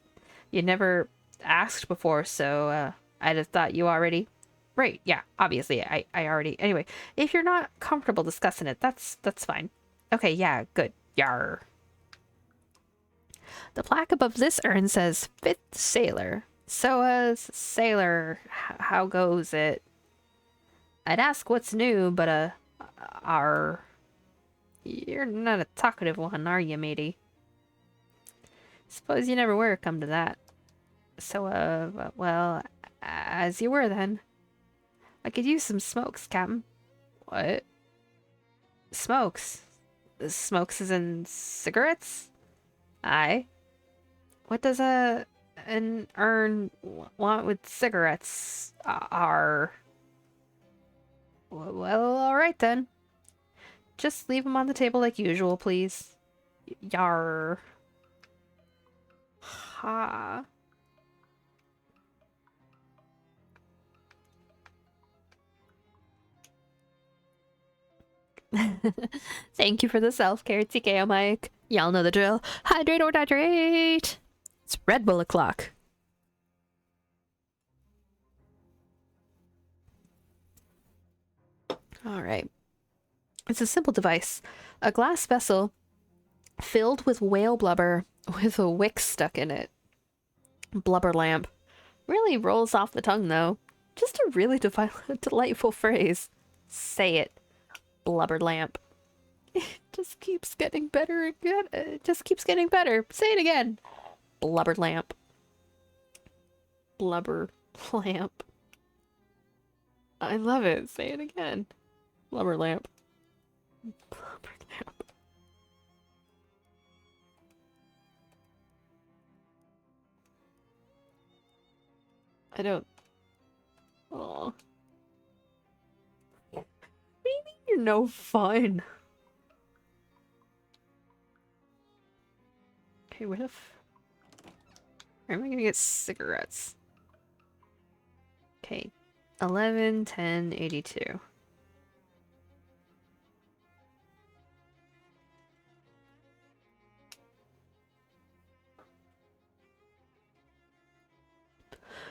you never asked before, so, I'd have thought you already... Right, yeah, obviously, I already... Anyway, if you're not comfortable discussing it, that's fine. Okay, yeah, good. Yar. The plaque above this urn says, 5th Sailor. So, sailor, how goes it? I'd ask what's new, but, you're not a talkative one, are you, matey? Suppose you never were, come to that. So, well, as you were then. I could use some smokes, Captain. What? Smokes. Smokes as in cigarettes? Aye. What does an urn want with cigarettes? Well, alright then. Just leave them on the table like usual, please. Yar. Ha. Thank you for the self-care, TKO Mike. Y'all know the drill. Hydrate or dihydrate. It's Red Bull o'clock. Alright. It's a simple device. A glass vessel filled with whale blubber with a wick stuck in it. Blubber lamp. Really rolls off the tongue, though. Just a really delightful phrase. Say it. Blubber lamp. It just keeps getting better again. It just keeps getting better. Say it again. Blubber lamp. Blubber lamp. I love it. Say it again. Blubber lamp. Blubber lamp. I don't... Aw. Maybe you're no fun. Okay, what if... Where am I gonna get cigarettes? Okay. 11, 10, 82.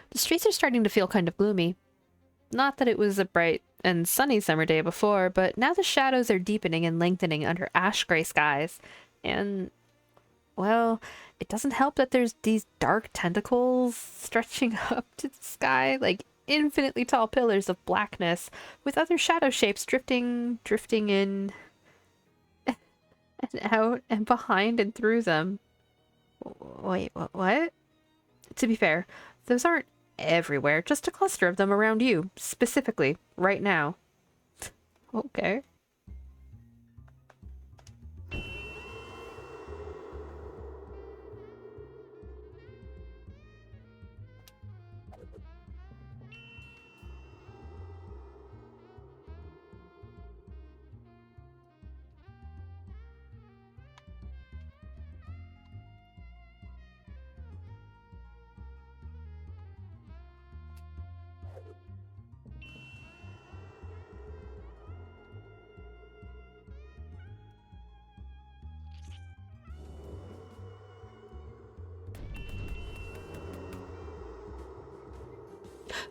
The streets are starting to feel kind of gloomy. Not that it was a bright and sunny summer day before, but now the shadows are deepening and lengthening under ash-gray skies. And, well, it doesn't help that there's these dark tentacles stretching up to the sky, like infinitely tall pillars of blackness, with other shadow shapes drifting in and out and behind and through them. Wait, what? To be fair, those aren't everywhere, just a cluster of them around you, specifically, right now. Okay.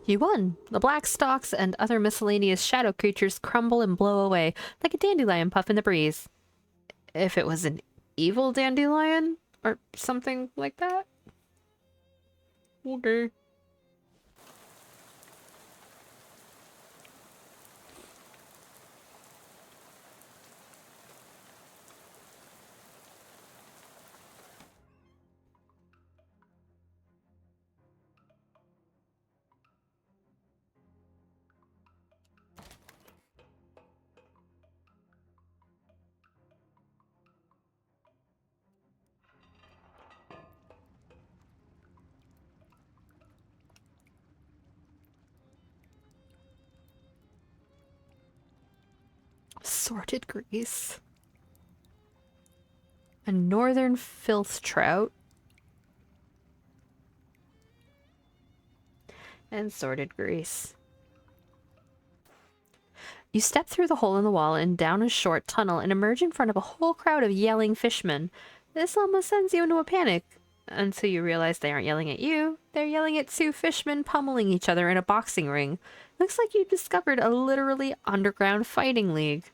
You won! The black stalks and other miscellaneous shadow creatures crumble and blow away, like a dandelion puff in the breeze. If it was an evil dandelion? Or something like that? Okay. Sorted grease. A northern filth trout. And sorted grease. You step through the hole in the wall and down a short tunnel and emerge in front of a whole crowd of yelling fishmen. This almost sends you into a panic, until you realize they aren't yelling at you. They're yelling at two fishmen pummeling each other in a boxing ring. Looks like you've discovered a literally underground fighting league.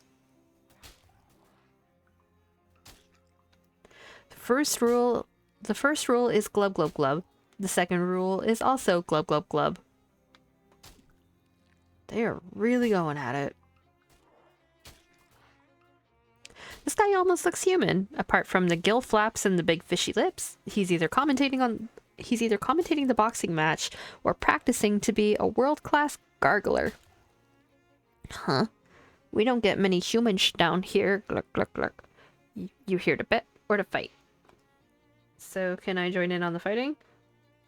The first rule is glub glub glub. The second rule is also glub glub glub. They are really going at it. This guy almost looks human, apart from the gill flaps and the big fishy lips. He's either commentating the boxing match or practicing to be a world-class gargler. Huh? We don't get many humans down here. Gluck, gluck, gluck. You here to bet or to fight? So can I join in on the fighting?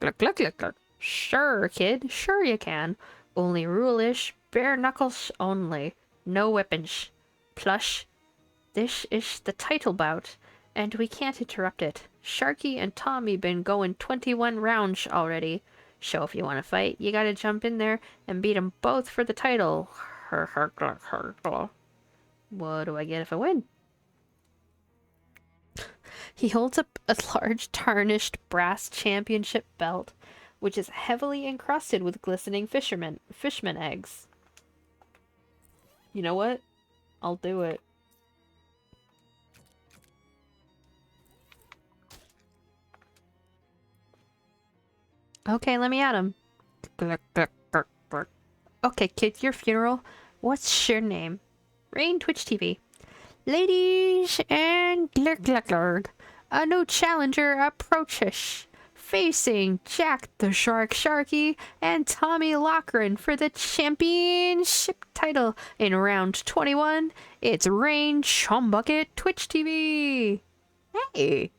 Gluck, gluck, gluck, gluck. Sure, kid. Sure you can. Only rule-ish, bare knuckles only. No weapons. Plush. This is the title bout, and we can't interrupt it. Sharky and Tommy been going 21 rounds already. So if you want to fight, you gotta jump in there and beat them both for the title. What do I get if I win? He holds up a large tarnished brass championship belt, which is heavily encrusted with glistening fishman eggs. You know what? I'll do it. Okay, let me at him. Okay, kid, your funeral. What's your name? Raine Twitch TV. Ladies and glurg, a new challenger approaches. Facing Jack the Shark Sharky and Tommy Loughran for the championship title in round 21, it's Raine Chumbucket Twitch TV. Hey!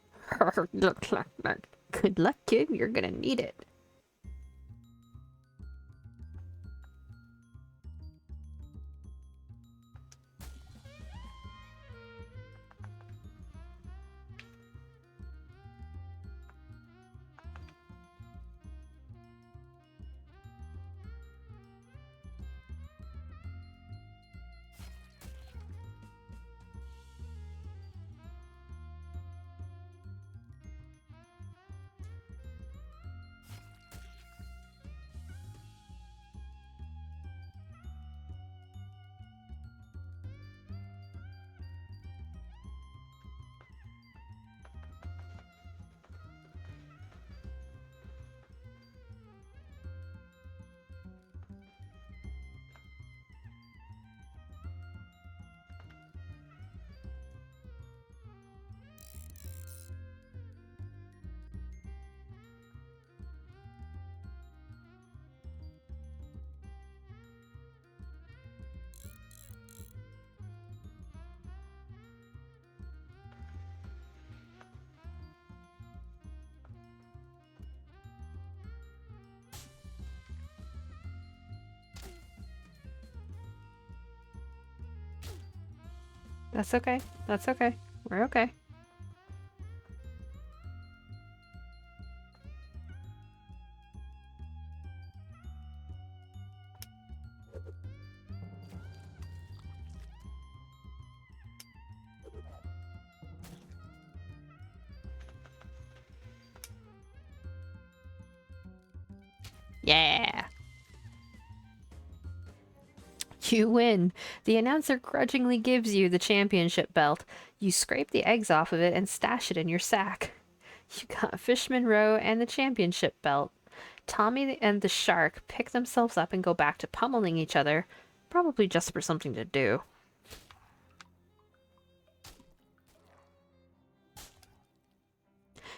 Good luck, kid. You're gonna need it. That's okay. That's okay. We're okay. Yeah! You win. The announcer grudgingly gives you the championship belt. You scrape the eggs off of it and stash it in your sack. You got Fishman Row and the championship belt. Tommy and the shark pick themselves up and go back to pummeling each other, probably just for something to do.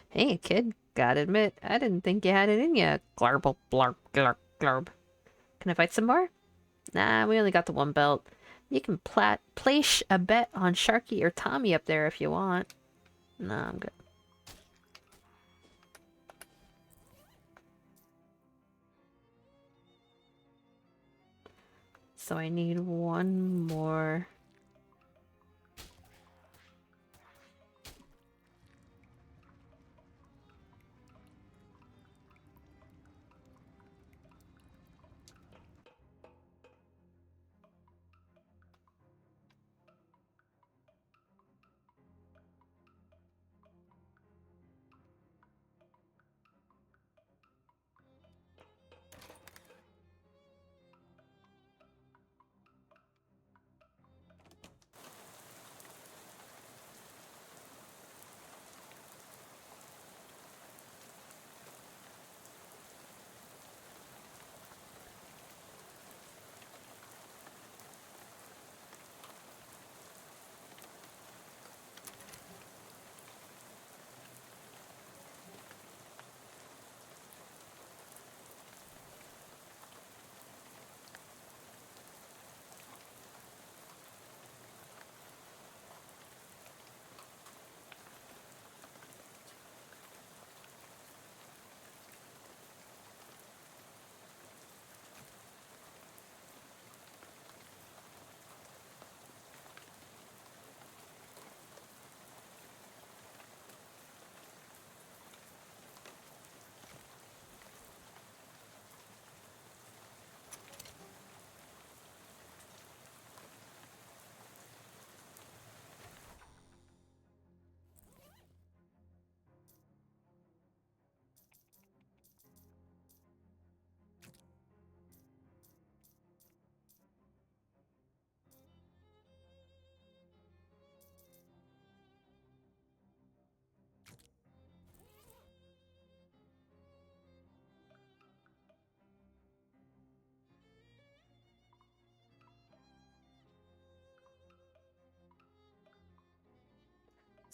Hey, kid, gotta admit, I didn't think you had it in ya. Glarble, blarb, glarb, glarb. Can I fight some more? Nah, we only got the one belt. You can place a bet on Sharky or Tommy up there if you want. Nah, I'm good. So I need one more.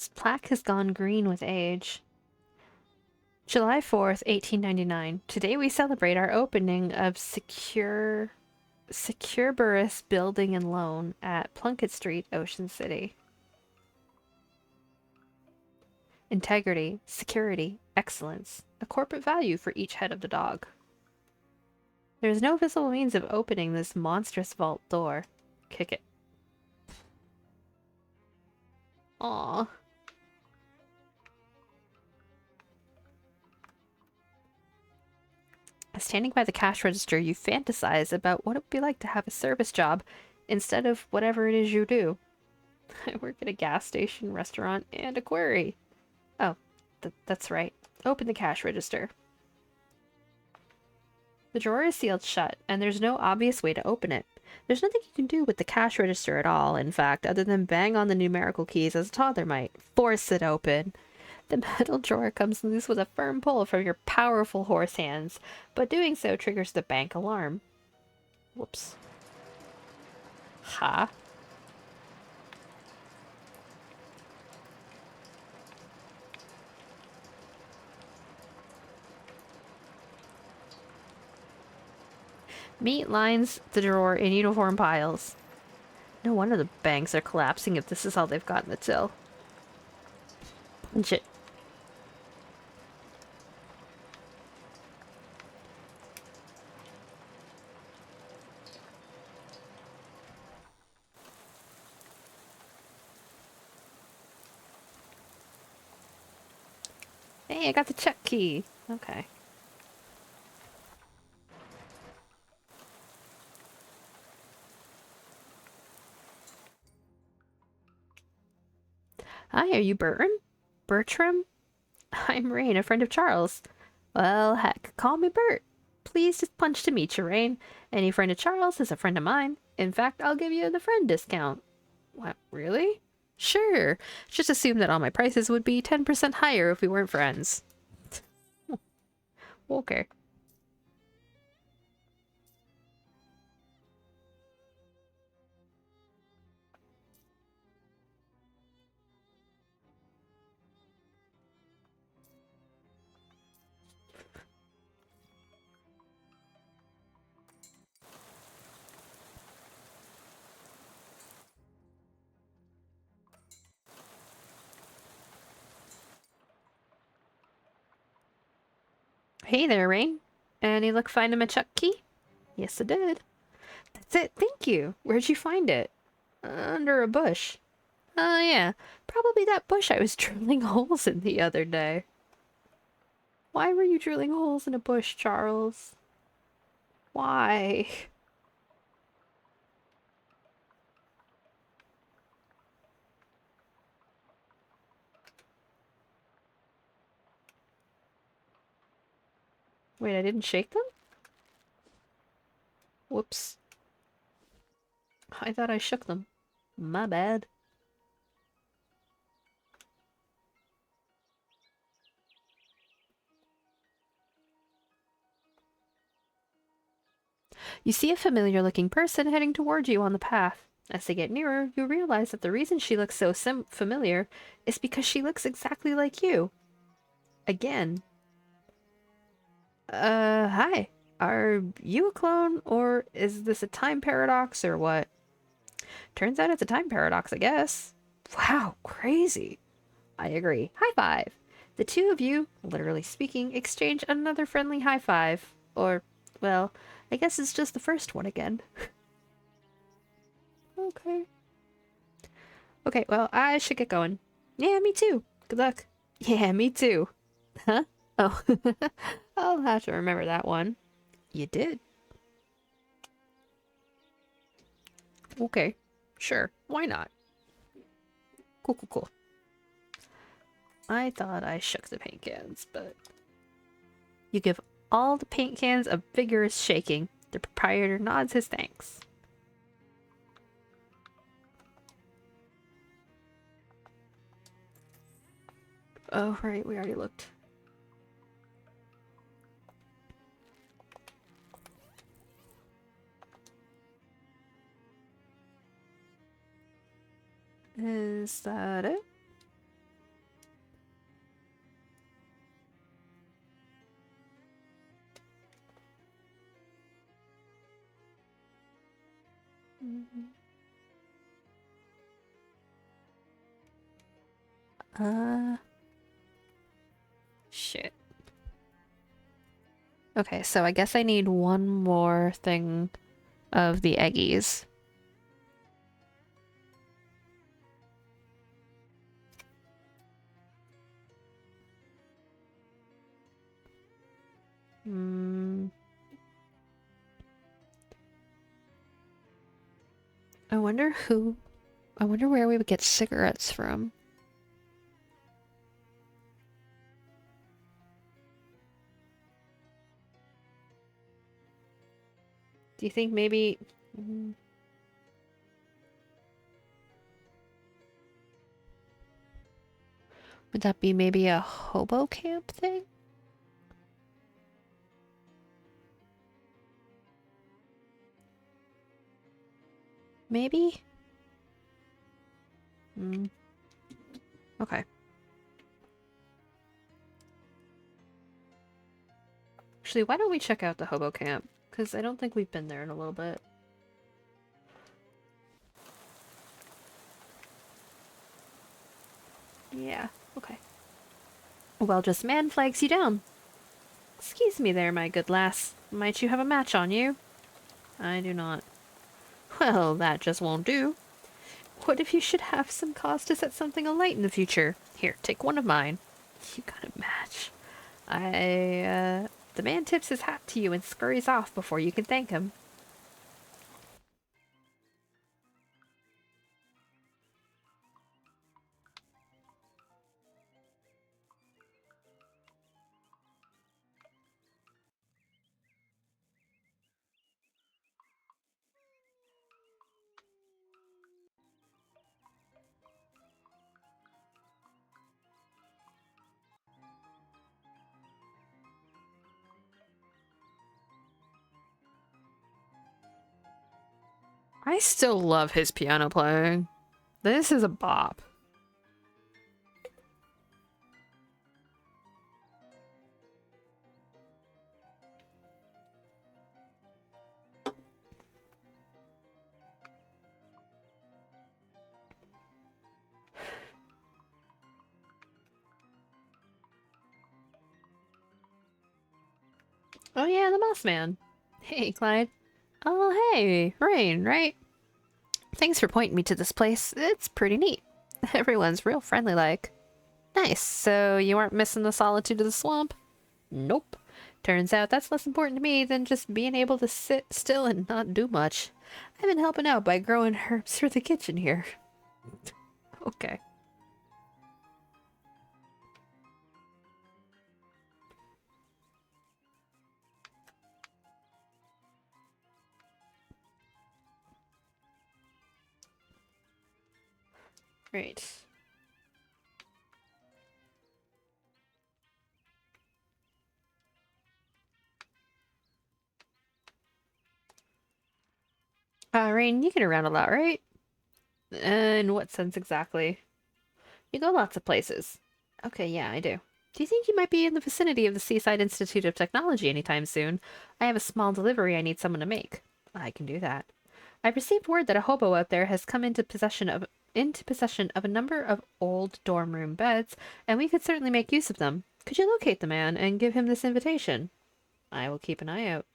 This plaque has gone green with age. July 4th, 1899. Today we celebrate our opening of Secureburus Building and Loan at Plunkett Street, Ocean City. Integrity, security, excellence. A corporate value for each head of the dog. There is no visible means of opening this monstrous vault door. Kick it. Aww. Standing by the cash register, you fantasize about what it would be like to have a service job instead of whatever it is you do. I work at a gas station, restaurant, and a quarry. Oh, that's right. Open the cash register. The drawer is sealed shut, and there's no obvious way to open it. There's nothing you can do with the cash register at all, in fact, other than bang on the numerical keys as a toddler might. Force it open. The metal drawer comes loose with a firm pull from your powerful horse hands, but doing so triggers the bank alarm. Whoops. Ha. Meat lines the drawer in uniform piles. No wonder the banks are collapsing if this is all they've got in the till. Punch it. Hey, I got the check key. Okay. Hi, are you Bertram? I'm Raine, a friend of Charles. Well, heck, call me Bert. Please just punch to meet you, Raine. Any friend of Charles is a friend of mine. In fact, I'll give you the friend discount. What, really? Sure. Just assume that all my prices would be 10% higher if we weren't friends. Okay. Hey there, Raine. Any luck finding my chuck key? Yes, I did. That's it, thank you. Where'd you find it? Under a bush. Oh, yeah. Probably that bush I was drilling holes in the other day. Why were you drilling holes in a bush, Charles? Why? Wait, I didn't shake them? Whoops. I thought I shook them. My bad. You see a familiar-looking person heading towards you on the path. As they get nearer, you realize that the reason she looks so familiar is because she looks exactly like you. Again. Hi. Are you a clone, or is this a time paradox, or what? Turns out it's a time paradox, I guess. Wow, crazy. I agree. High five. The two of you, literally speaking, exchange another friendly high five. Or, well, I guess it's just the first one again. Okay. Okay, well, I should get going. Yeah, me too. Good luck. Yeah, me too. Huh? Oh. I'll have to remember that one. You did. Okay. Sure. Why not? Cool, cool, cool. I thought I shook the paint cans, but... You give all the paint cans a vigorous shaking. The proprietor nods his thanks. Oh, right, we already looked. Is that it? Shit. Okay, so I guess I need one more thing of the eggies. I wonder where we would get cigarettes from. Do you think maybe... Would that be maybe a hobo camp thing? Maybe? Okay. Actually, why don't we check out the hobo camp? Because I don't think we've been there in a little bit. Yeah, okay. Well, just man flags you down. Excuse me there, my good lass. Might you have a match on you? I do not. Well, that just won't do. What if you should have some cause to set something alight in the future? Here, take one of mine. You got a match. The man tips his hat to you and scurries off before you can thank him. I still love his piano playing. This is a bop. Oh yeah, the Moss Man. Hey, Clyde. Oh hey, Raine, right? Thanks for pointing me to this place. It's pretty neat. Everyone's real friendly like. Nice, so you aren't missing the solitude of the swamp? Nope. Turns out that's less important to me than just being able to sit still and not do much. I've been helping out by growing herbs for the kitchen here. Okay. Great. Raine, you get around a lot, right? In what sense exactly? You go lots of places. Okay, yeah, I do. Do you think you might be in the vicinity of the Seaside Institute of Technology anytime soon? I have a small delivery I need someone to make. I can do that. I've received word that a hobo out there has come into possession of a number of old dorm room beds, and we could certainly make use of them. Could you locate the man and give him this invitation? I will keep an eye out.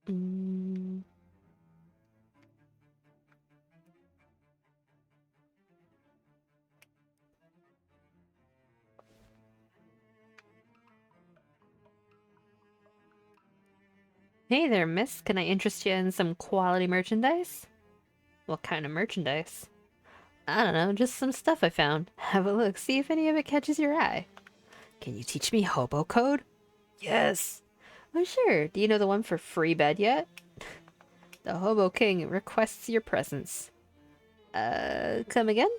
Mm. Hey there, miss. Can I interest you in some quality merchandise? What kind of merchandise? I don't know, just some stuff I found. Have a look, see if any of it catches your eye. Can you teach me hobo code? Yes. Oh, sure. Do you know the one for free bed yet? The Hobo King requests your presence. Come again?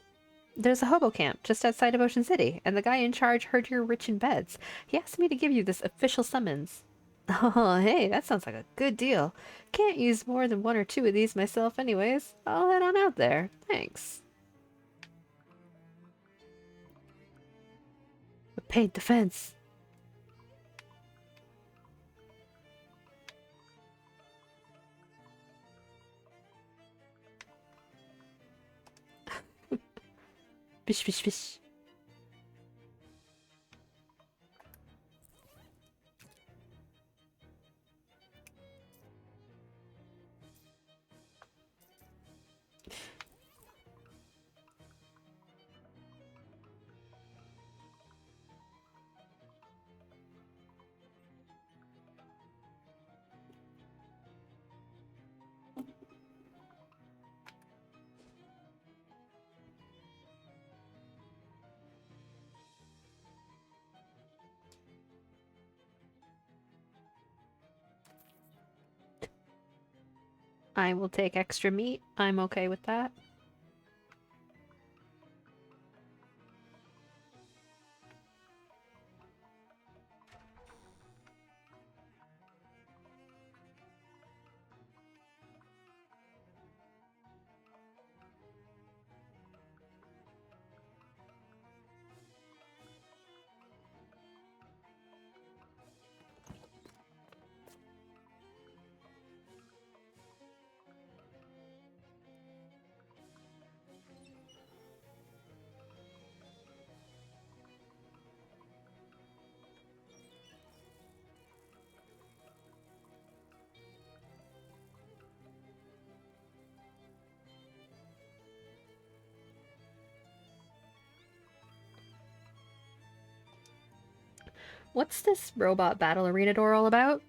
There's a hobo camp just outside of Ocean City, and the guy in charge heard you're rich in beds. He asked me to give you this official summons. Oh, hey, that sounds like a good deal. Can't use more than one or two of these myself anyways. I'll head on out there. Thanks. A paid defense. Bish, bish, bish. I will take extra meat. I'm okay with that. What's this robot battle arena door all about?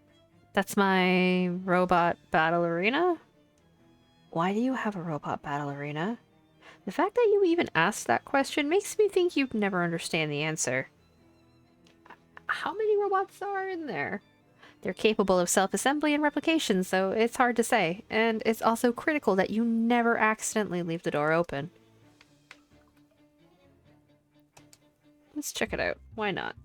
That's my robot battle arena? Why do you have a robot battle arena? The fact that you even asked that question makes me think you'd never understand the answer. How many robots are in there? They're capable of self-assembly and replication, so it's hard to say. And it's also critical that you never accidentally leave the door open. Let's check it out. Why not?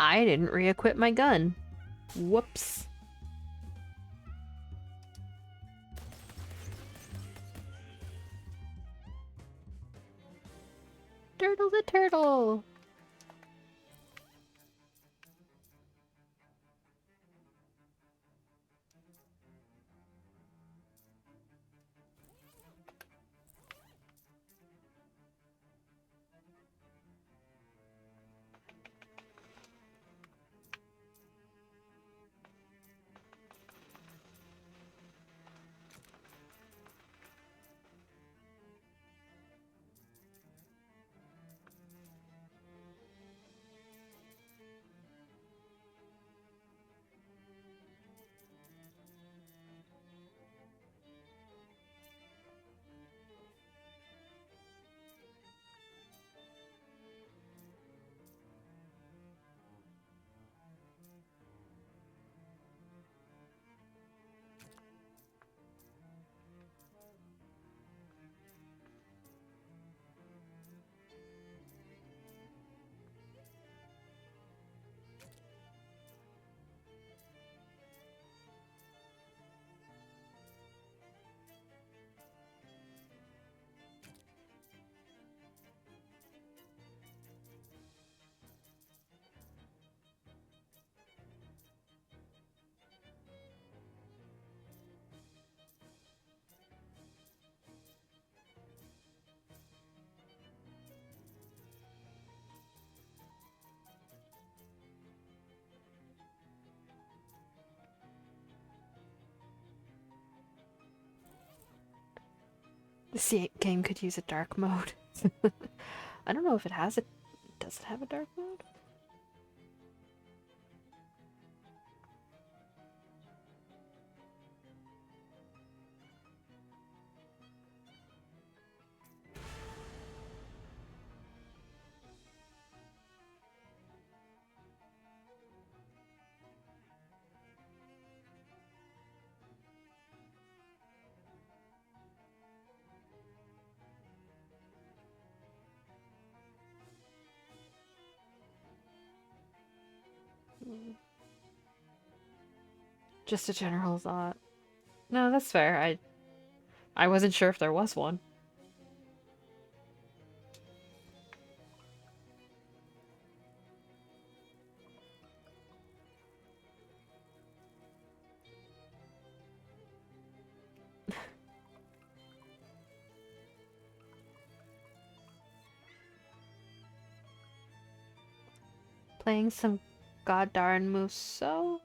I didn't re-equip my gun. Whoops. Turtle the turtle! This game could use a dark mode. I don't know if it has it. Does it have a dark mode? Just a general thought. No, that's fair. I wasn't sure if there was one. Playing some goddarn Muso?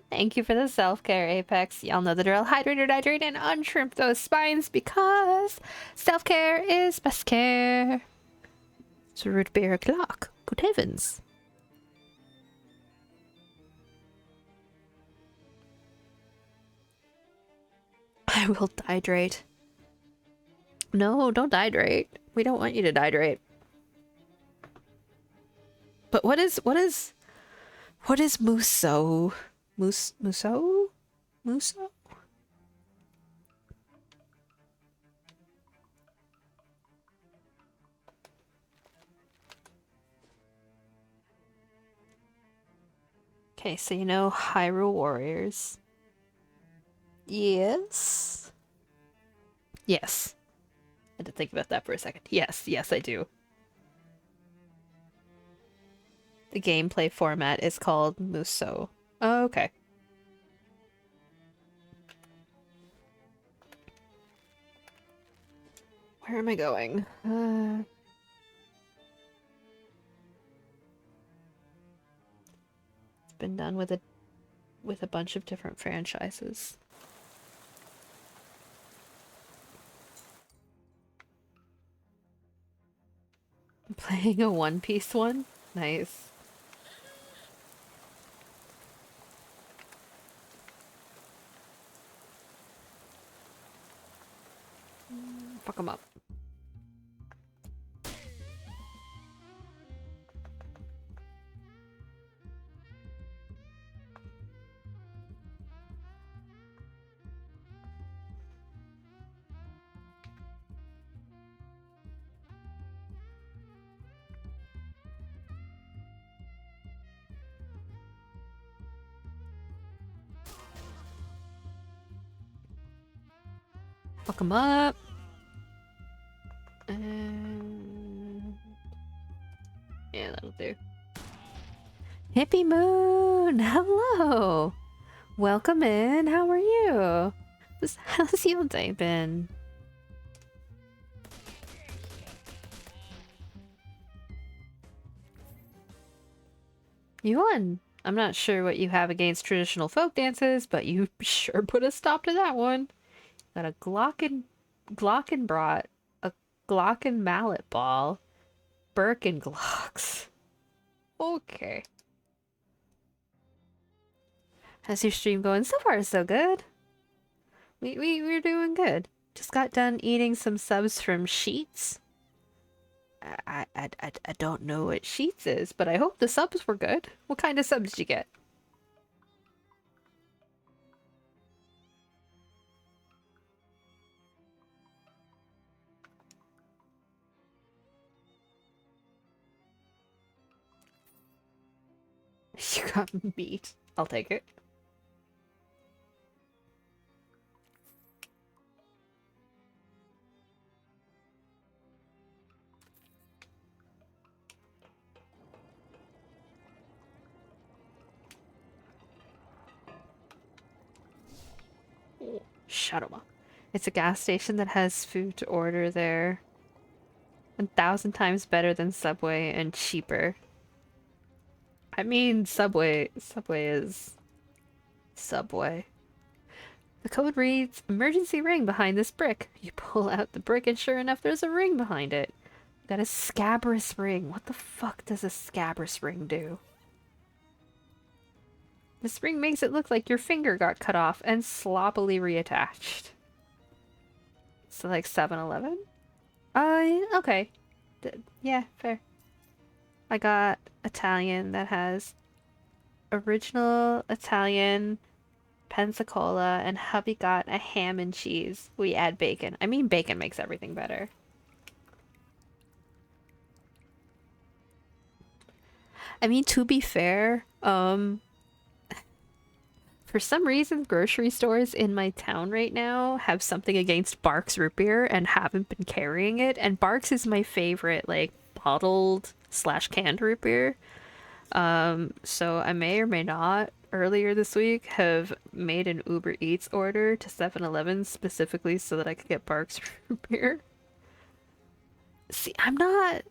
Thank you for the self-care, Apex. Y'all know the drill. Hydrate or dihydrate and untrimp those spines because self-care is best care. It's a root beer o'clock. Good heavens. I will dihydrate. No, don't dihydrate. We don't want you to dihydrate. But what is Muso? Muso? Muso? Okay, so you know Hyrule Warriors. Yes. Yes. I had to think about that for a second. Yes, yes, I do. The gameplay format is called Muso. Oh, okay. Where am I going? It's been done with a bunch of different franchises. I'm playing a One Piece one? Nice. Fuck 'em up. Fuck 'em up. Yeah, that'll do. Hippie Moon! Hello! Welcome in. How are you? How's your day been? You won. I'm not sure what you have against traditional folk dances, but you sure put a stop to that one. Got a Glockenbrat, a Glocken mallet ball, Birkenglocks. Okay. How's your stream going? So far, so good. We're doing good. Just got done eating some subs from Sheets. I don't know what Sheets is, but I hope the subs were good. What kind of subs did you get? You got meat. I'll take it. Shuttle. It's a gas station that has food to order there. 1,000 times better than Subway and cheaper. I mean, Subway is Subway. The code reads, emergency ring behind this brick. You pull out the brick and sure enough there's a ring behind it. Got a scabrous ring. What the fuck does a scabrous ring do? This ring makes it look like your finger got cut off and sloppily reattached. So like 7-Eleven? Okay. Yeah, fair. I got Italian that has original Italian Pensacola, and hubby got a ham and cheese. We add bacon. I mean, bacon makes everything better. I mean, to be fair, For some reason, grocery stores in my town right now have something against Barks root beer and haven't been carrying it. And Barks is my favorite, like, bottled slash canned root beer. So I may or may not earlier this week have made an Uber Eats order to 7-Eleven specifically so that I could get Barks root beer. See, I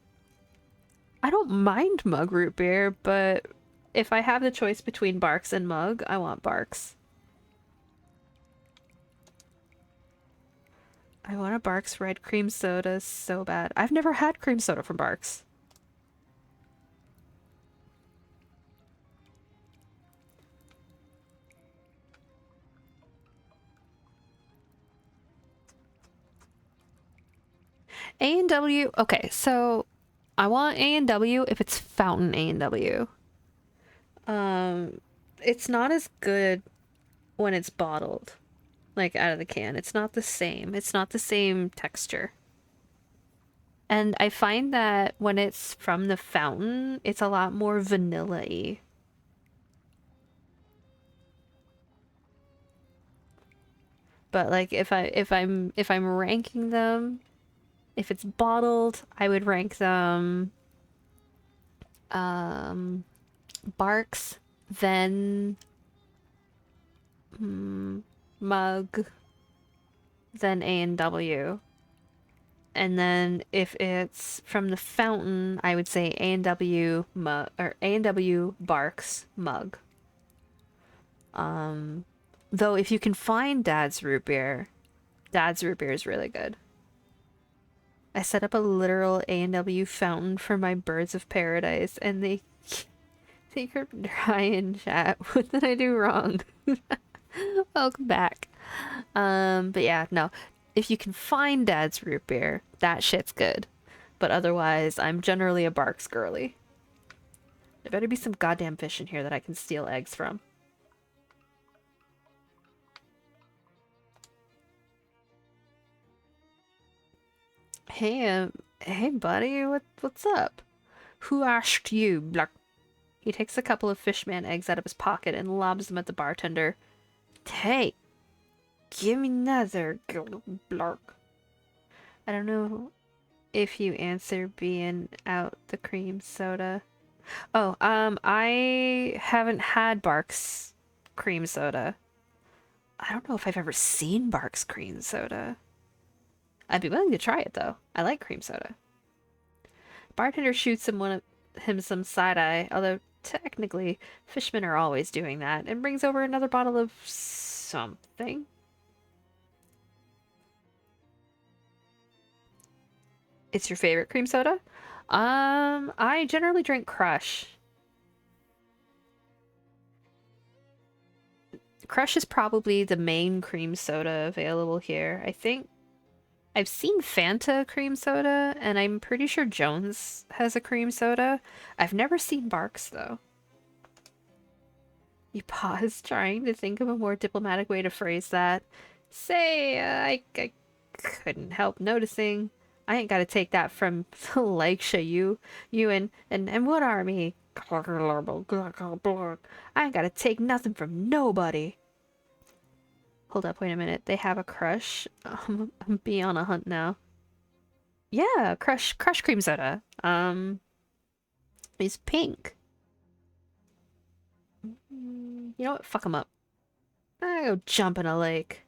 don't mind mug root beer, but if I have the choice between Barks and mug, I want Barks. I want a Barks red cream soda so bad. I've never had cream soda from Barks. A&W, okay, so I want A&W if it's fountain A&W. It's not as good when it's bottled, like out of the can. It's not the same. It's not the same texture. And I find that when it's from the fountain, it's a lot more vanilla-y. But like if I'm ranking them, if it's bottled, I would rank them Barks, then mug, then A&W. And then if it's from the fountain, I would say A&W mug or A&W Barks mug. Though if you can find Dad's root beer is really good. I set up a literal A&W fountain for my birds of paradise, and they are dry in chat. What did I do wrong? Welcome back. But yeah, no. If you can find Dad's root beer, that shit's good. But otherwise, I'm generally a Barks girly. There better be some goddamn fish in here that I can steal eggs from. Hey, buddy, what's up? Who asked you, Blark? He takes a couple of fishman eggs out of his pocket and lobs them at the bartender. Hey, give me another, Blark. I don't know if you answer being out the cream soda. Oh, I haven't had Barks cream soda. I don't know if I've ever seen Barks cream soda. I'd be willing to try it though. I like cream soda. Bartender shoots him some side eye, although technically fishmen are always doing that, and brings over another bottle of something. It's your favorite cream soda? I generally drink Crush. Crush is probably the main cream soda available here. I think I've seen Fanta cream soda, and I'm pretty sure Jones has a cream soda. I've never seen Barks, though. You pause, trying to think of a more diplomatic way to phrase that. Say, I couldn't help noticing. I ain't gotta take that from Lakesha, you and what army? I ain't gotta take nothing from nobody. Hold up, wait a minute. They have a crush? I'm be on a hunt now. Yeah, crush cream soda. He's pink. You know what? Fuck him up. I go jump in a lake.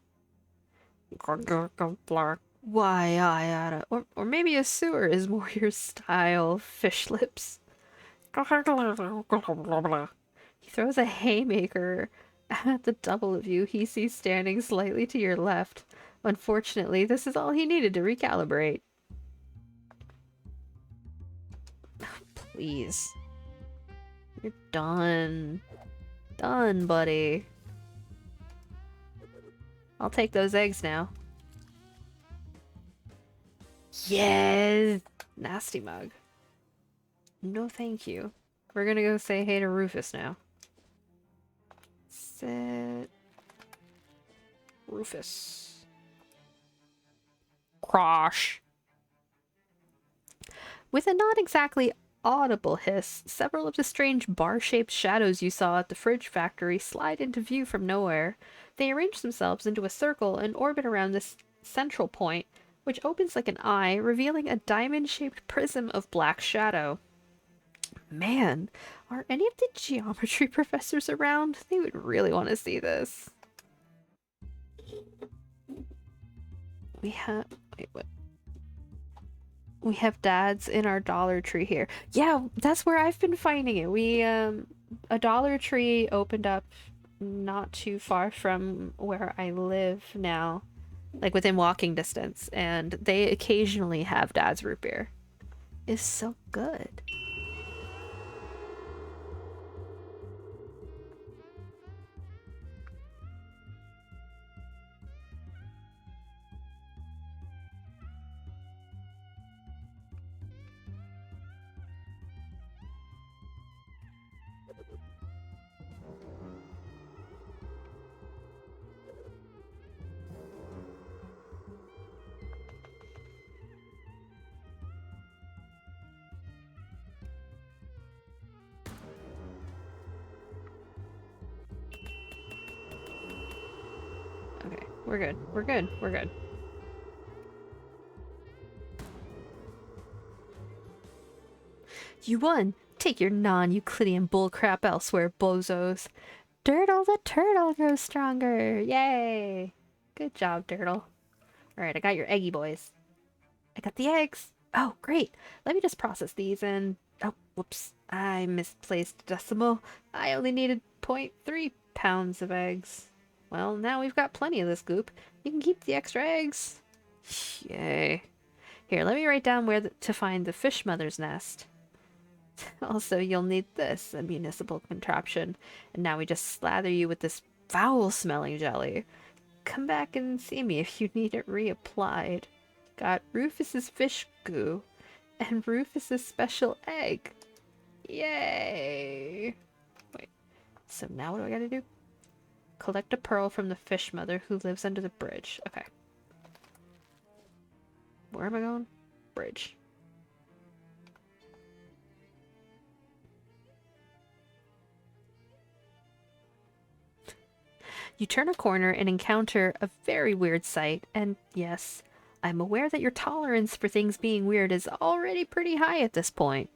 Why I oughta, or maybe a sewer is more your style. Fish lips. He throws a haymaker at the double of you he sees standing slightly to your left. Unfortunately, this is all he needed to recalibrate. Please. You're done. Done, buddy. I'll take those eggs now. Yes! Nasty mug. No thank you. We're gonna go say hey to Rufus now. Sit. Rufus. Crash. With a not exactly audible hiss, several of the strange bar-shaped shadows you saw at the fridge factory slide into view from nowhere. They arrange themselves into a circle and orbit around this central point, which opens like an eye, revealing a diamond-shaped prism of black shadow. Man, are any of the geometry professors around? They would really want to see this. We have... Wait, what? We have dads in our Dollar Tree here. Yeah, that's where I've been finding it. A Dollar Tree opened up not too far from where I live now, like within walking distance, and they occasionally have dad's root beer. It's so good. Okay, we're good. We're good. We're good. You won! Take your non-Euclidean bullcrap elsewhere, bozos. Dirtle the turtle grows stronger! Yay! Good job, Dirtle. Alright, I got your eggy boys. I got the eggs! Oh, great! Let me just process these and... Oh, whoops. I misplaced a decimal. I only needed 0.3 pounds of eggs. Well, now we've got plenty of this goop. You can keep the extra eggs. Yay. Here, let me write down where to find the fish mother's nest. Also, you'll need this, a municipal contraption. And now we just slather you with this foul-smelling jelly. Come back and see me if you need it reapplied. Got Rufus's fish goo and Rufus's special egg. Yay! Wait, so now what do I gotta do? Collect a pearl from the fish mother who lives under the bridge. Okay. Where am I going? Bridge. You turn a corner and encounter a very weird sight, and yes, I'm aware that your tolerance for things being weird is already pretty high at this point.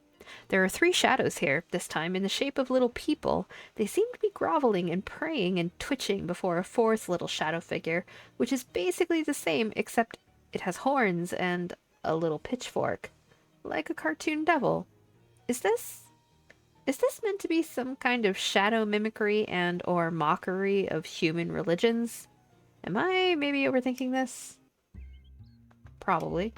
There are 3 shadows here, this time in the shape of little people. They seem to be groveling and praying and twitching before a 4th little shadow figure, which is basically the same except it has horns and a little pitchfork. Like a cartoon devil. Is this meant to be some kind of shadow mimicry and or mockery of human religions? Am I maybe overthinking this? Probably.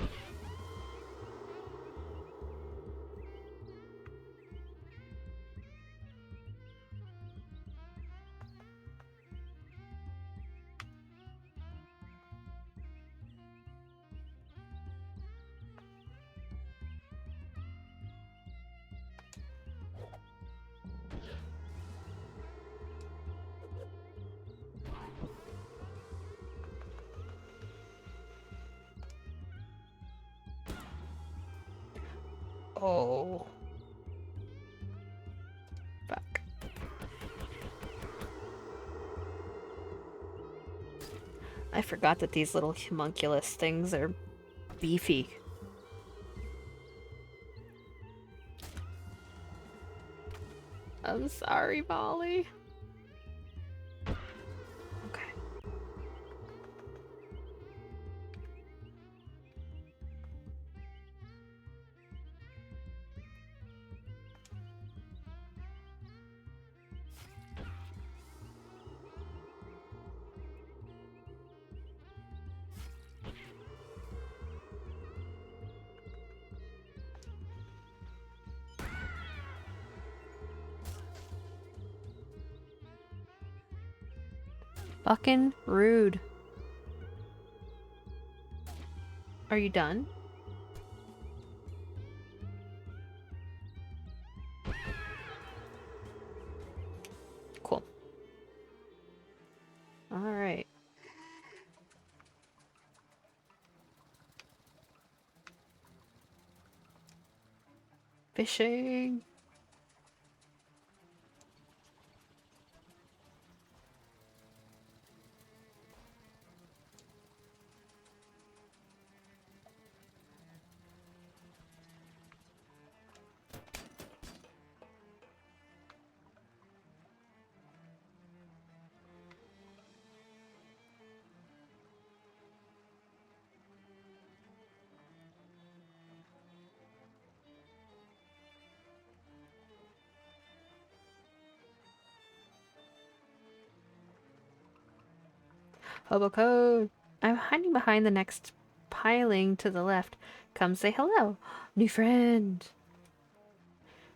Oh. Fuck. I forgot that these little homunculus things are beefy. I'm sorry, Molly. Okay. Fucking rude. Are you done? Cool. Alright. Fishing. Hobo code. I'm hiding behind the next piling to the left. Come say hello. New friend.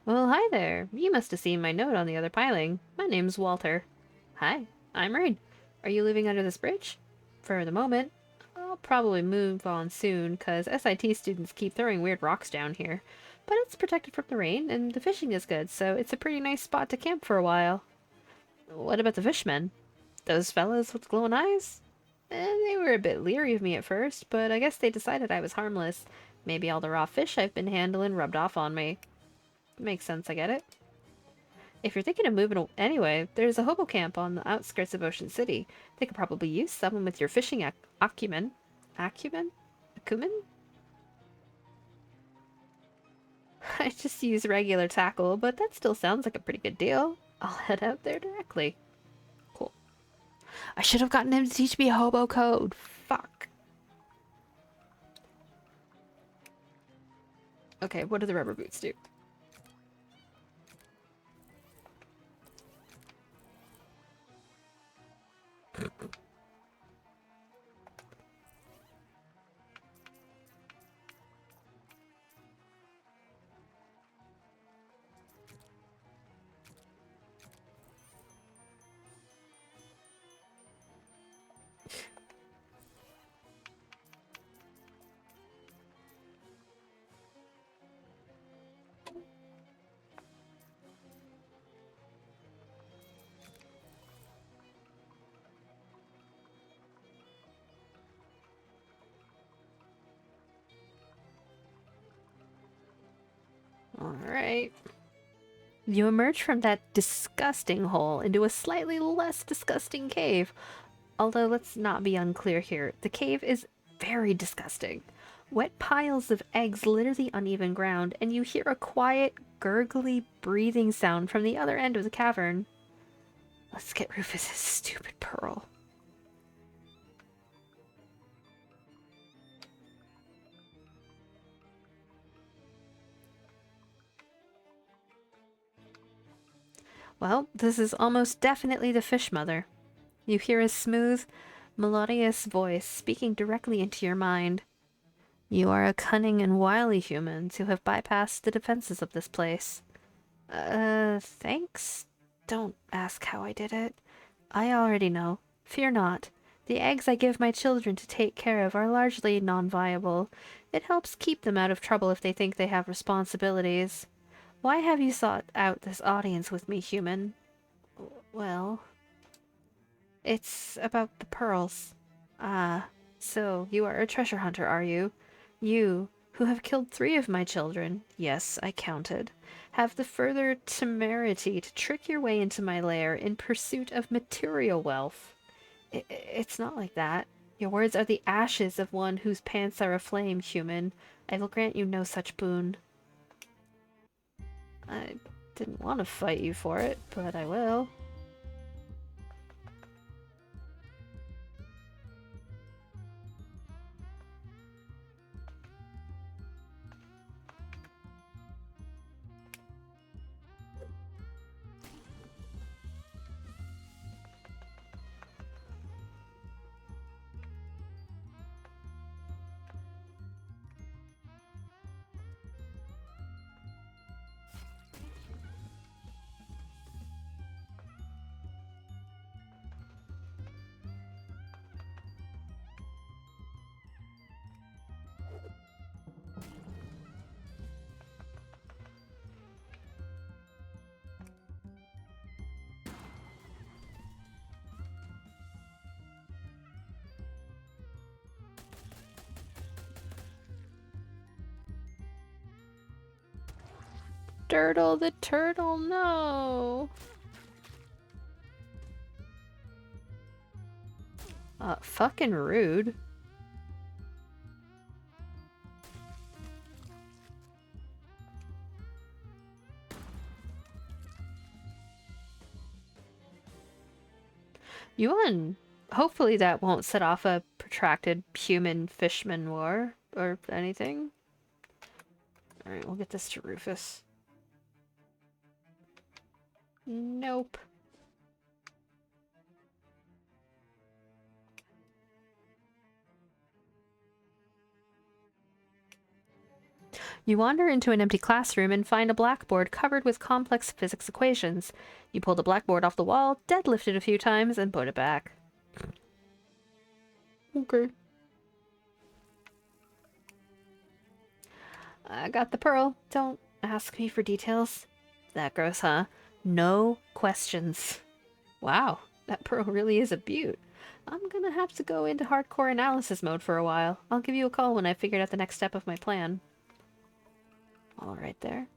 Well, hi there. You must have seen my note on the other piling. My name's Walter. Hi, I'm Raine. Are you living under this bridge? For the moment. I'll probably move on soon, because SIT students keep throwing weird rocks down here. But it's protected from the rain, and the fishing is good, so it's a pretty nice spot to camp for a while. What about the fishmen? Those fellas with glowing eyes? They were a bit leery of me at first, but I guess they decided I was harmless. Maybe all the raw fish I've been handling rubbed off on me. Makes sense, I get it. If you're thinking of moving anyway, there's a hobo camp on the outskirts of Ocean City. They could probably use someone with your fishing acumen. Acumen? Acumen? I just use regular tackle, but that still sounds like a pretty good deal. I'll head out there directly. Cool. I should have gotten him to teach me hobo code. Fuck. Okay, what do the rubber boots do? Alright. You emerge from that disgusting hole into a slightly less disgusting cave. Although let's not be unclear here. The cave is very disgusting. Wet piles of eggs litter the uneven ground, and you hear a quiet, gurgly breathing sound from the other end of the cavern. Let's get Rufus's stupid pearl. Well, this is almost definitely the fish mother. You hear a smooth, melodious voice speaking directly into your mind. You are a cunning and wily human to have bypassed the defenses of this place. Thanks? Don't ask how I did it. I already know. Fear not. The eggs I give my children to take care of are largely non-viable. It helps keep them out of trouble if they think they have responsibilities. Why have you sought out this audience with me, human? Well, it's about the pearls. Ah, so you are a treasure hunter, are you? You, who have killed 3 of my children, yes, I counted, have the further temerity to trick your way into my lair in pursuit of material wealth. It's not like that. Your words are the ashes of one whose pants are aflame, human. I will grant you no such boon. I didn't want to fight you for it, but I will. Dirtle the turtle, no! Fucking rude. Yuan, hopefully that won't set off a protracted human-fishman war or anything. Alright, we'll get this to Rufus. Nope. You wander into an empty classroom and find a blackboard covered with complex physics equations. You pull the blackboard off the wall, deadlift it a few times, and put it back. Okay. I got the pearl. Don't ask me for details. That gross, huh? No questions. Wow, that pearl really is a beaut. I'm gonna have to go into hardcore analysis mode for a while. I'll give you a call when I've figured out the next step of my plan. All right there.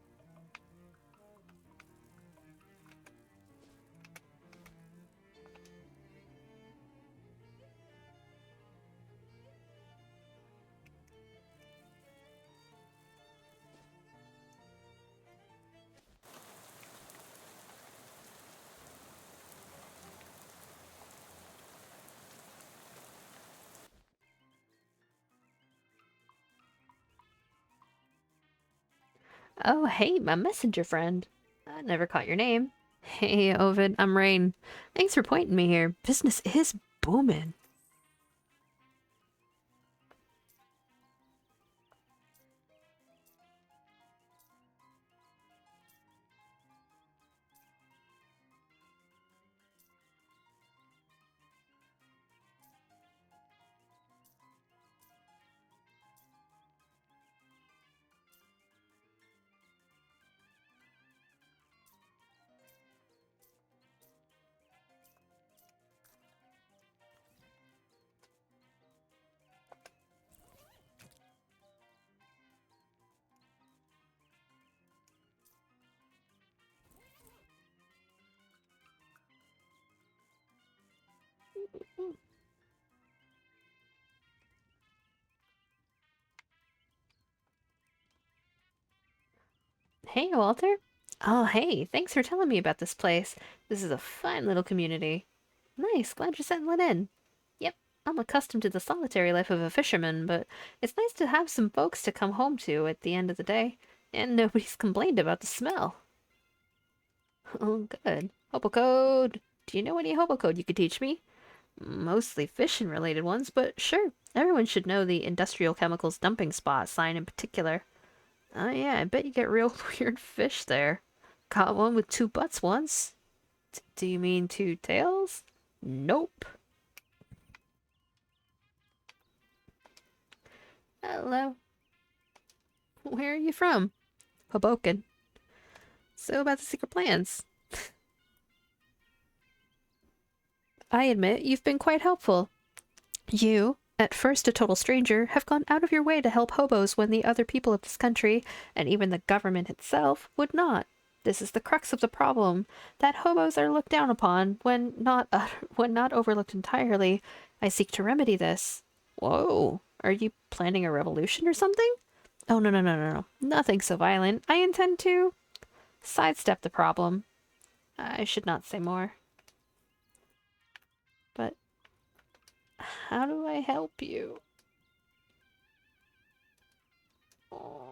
Oh, hey, my messenger friend. I never caught your name. Hey, Ovid, I'm Raine. Thanks for pointing me here. Business is booming. Hey, Walter. Oh, hey, thanks for telling me about this place. This is a fine little community. Nice, glad you're settling in. Yep, I'm accustomed to the solitary life of a fisherman, but it's nice to have some folks to come home to at the end of the day. And nobody's complained about the smell. Oh, good. Hobo code. Do you know any hobo code you could teach me? Mostly fishing-related ones, but sure. Everyone should know the industrial chemicals dumping spot sign in particular. Oh yeah, I bet you get real weird fish there. Caught one with two butts once. Do you mean two tails? Nope. Hello. Where are you from? Hoboken. So about the secret plans. I admit you've been quite helpful. You, at first a total stranger, have gone out of your way to help hobos when the other people of this country, and even the government itself, would not. This is the crux of the problem, that hobos are looked down upon when not overlooked entirely. I seek to remedy this. Whoa, are you planning a revolution or something? Oh, no. Nothing so violent. I intend to sidestep the problem. I should not say more. But how do I help you? Oh.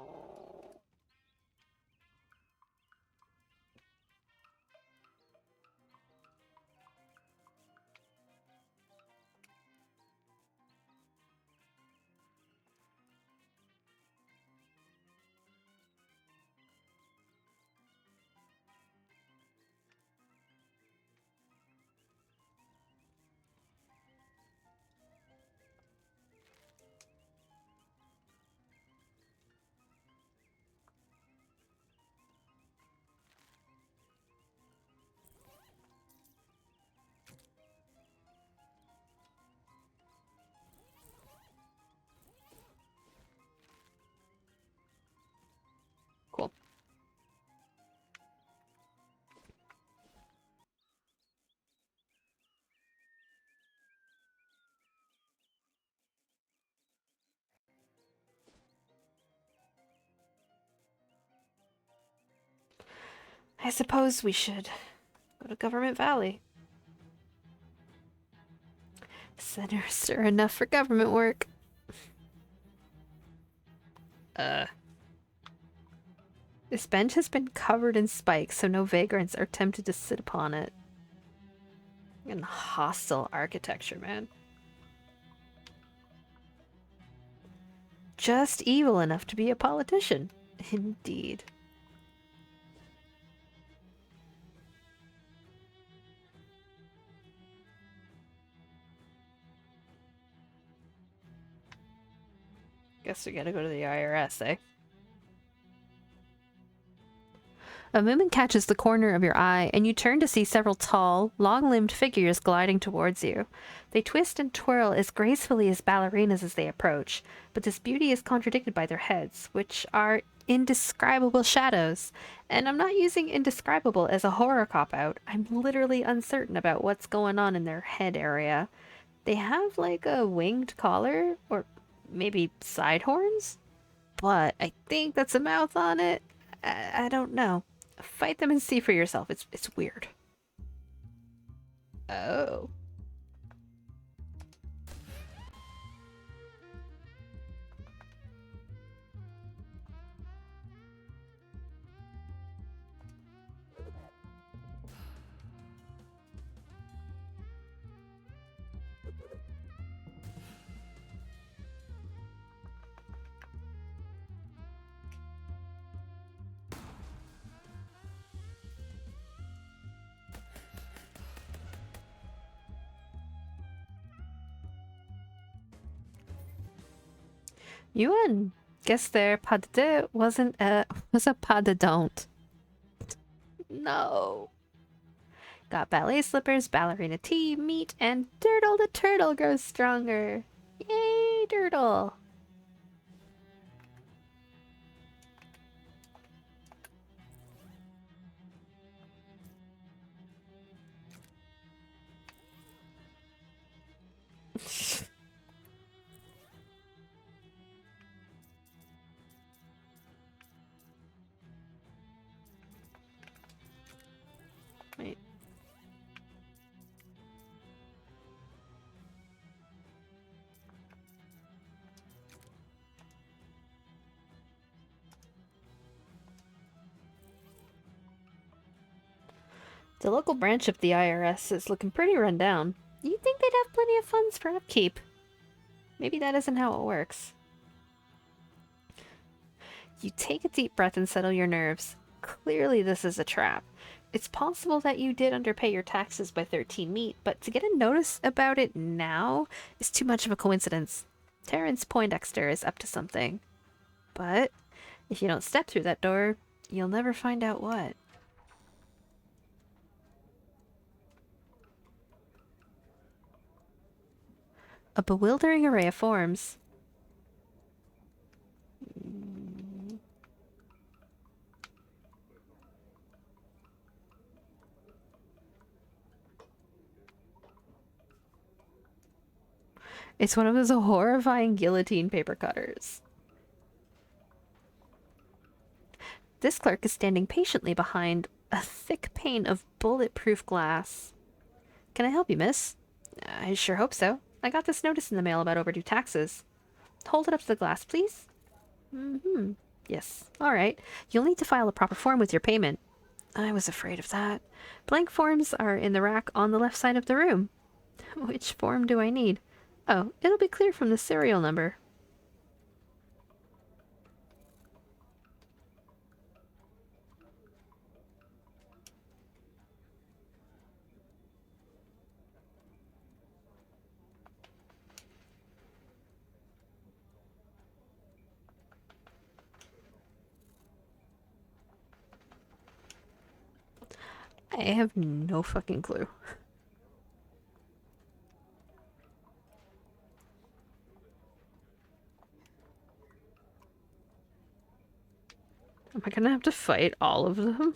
I suppose we should go to Government Valley. Sinister enough for government work. This bench has been covered in spikes, so no vagrants are tempted to sit upon it. And hostile architecture, man. Just evil enough to be a politician. Indeed. Guess we gotta go to the IRS, eh? A movement catches the corner of your eye, and you turn to see several tall, long-limbed figures gliding towards you. They twist and twirl as gracefully as ballerinas as they approach, but this beauty is contradicted by their heads, which are indescribable shadows. And I'm not using indescribable as a horror cop-out. I'm literally uncertain about what's going on in their head area. They have like a winged collar, or maybe side horns? But I think that's a mouth on it. I don't know. Fight them and see for yourself. It's weird. Oh. Yuan. Guess their pas de deux was a pas de don't. No. Got ballet slippers, ballerina tee, meat, and Turtle the turtle grows stronger. Yay, Turtle. Wait. The local branch of the IRS is looking pretty run down. You'd think they'd have plenty of funds for upkeep. Maybe that isn't how it works. You take a deep breath and settle your nerves. Clearly this is a trap. It's possible that you did underpay your taxes by 13 meat, but to get a notice about it now is too much of a coincidence. Terrence Poindexter is up to something. But if you don't step through that door, you'll never find out what. A bewildering array of forms. It's one of those horrifying guillotine paper cutters. This clerk is standing patiently behind a thick pane of bulletproof glass. Can I help you, miss? I sure hope so. I got this notice in the mail about overdue taxes. Hold it up to the glass, please. Mm-hmm. Yes. All right. You'll need to file a proper form with your payment. I was afraid of that. Blank forms are in the rack on the left side of the room. Which form do I need? Oh, it'll be clear from the serial number. I have no fucking clue. Am I gonna have to fight all of them?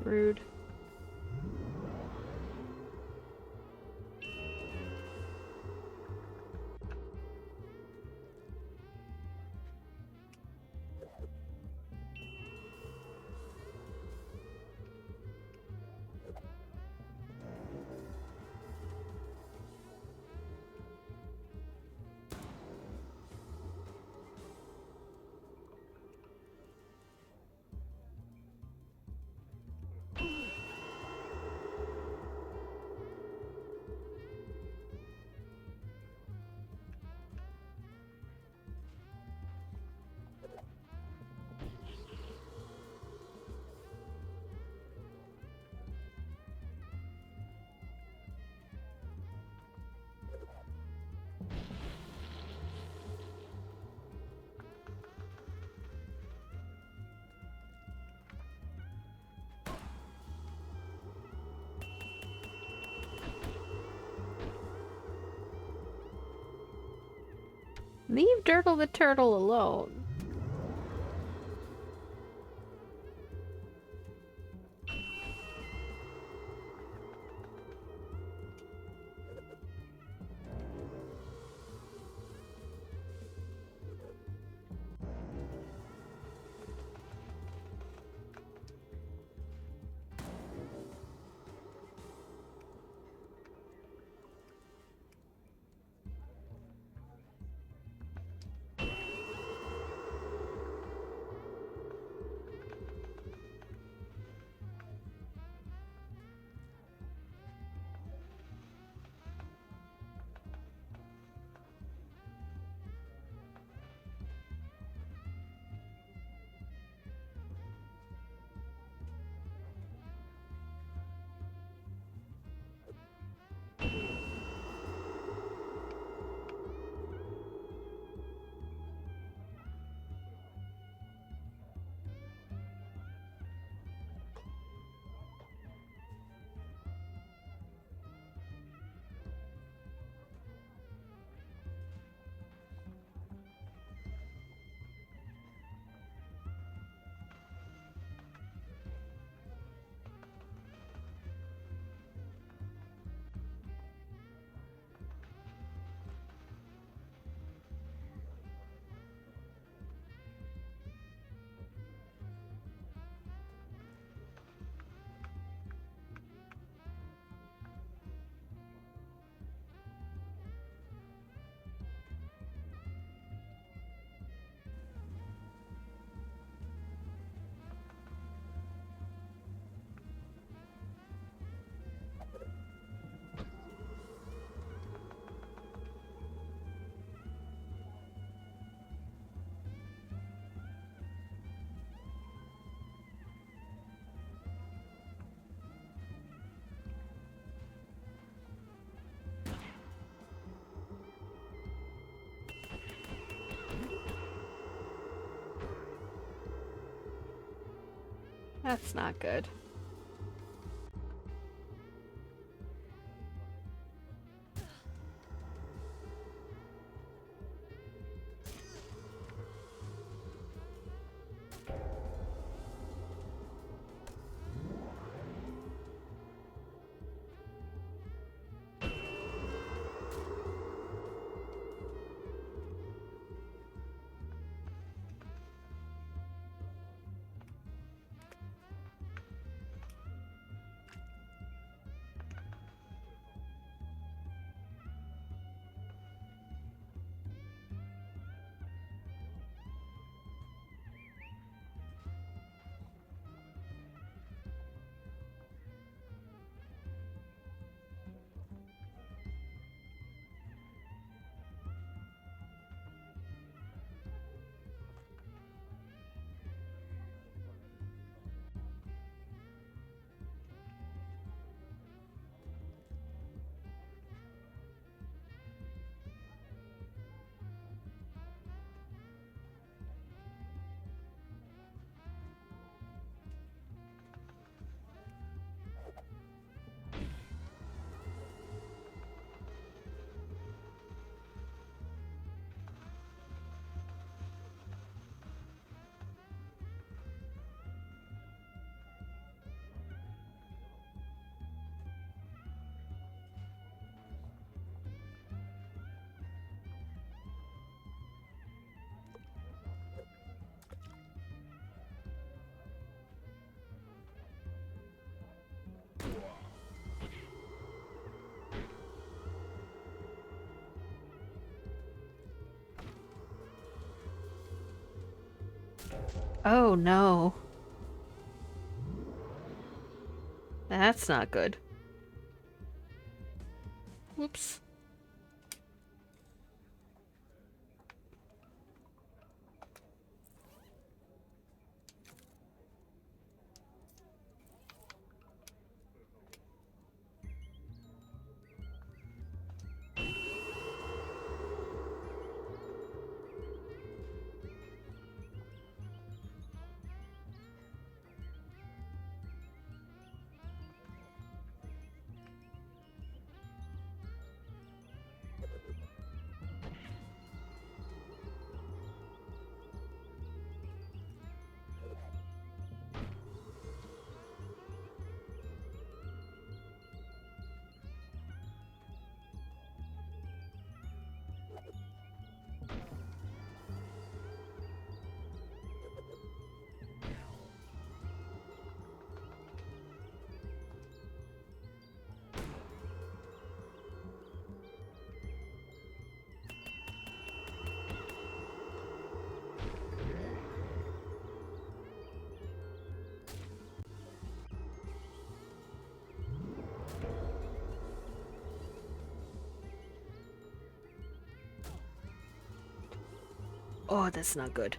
Rude. Leave Dirtle the turtle alone. That's not good. Oh no. That's not good. Whoops. Oh, that's not good.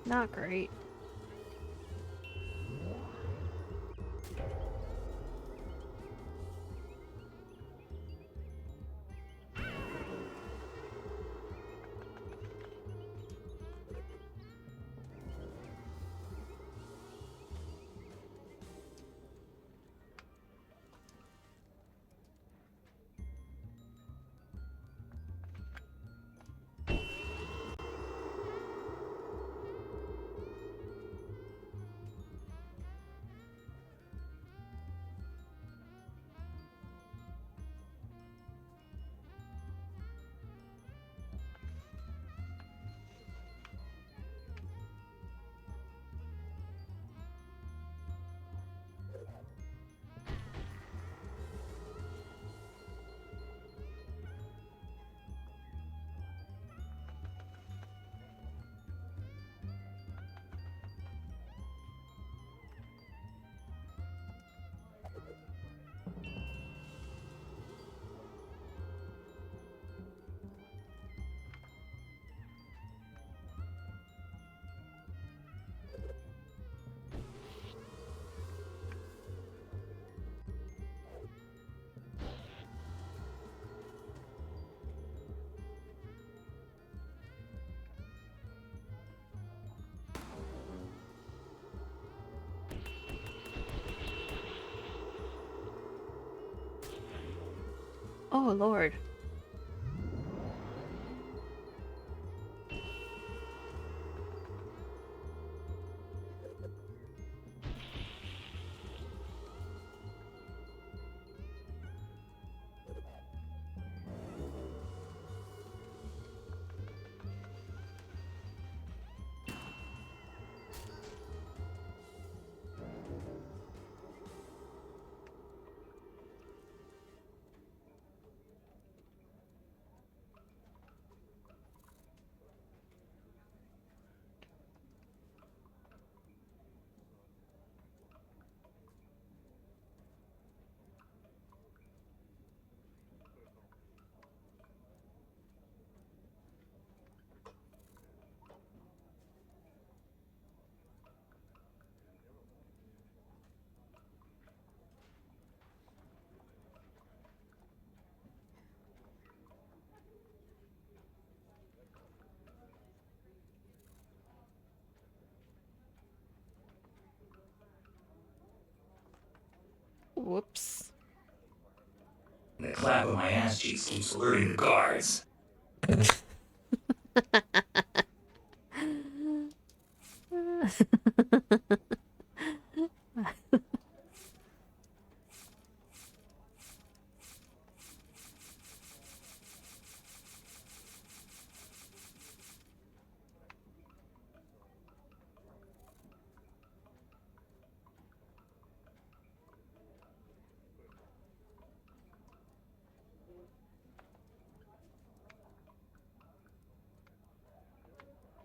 Not great. Oh, Lord. Whoops. The clap of my ass cheeks keeps alerting the guards.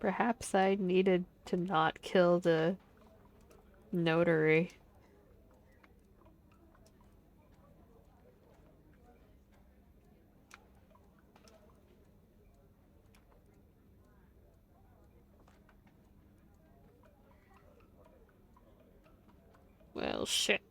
Perhaps I needed to not kill the notary. Well, shit.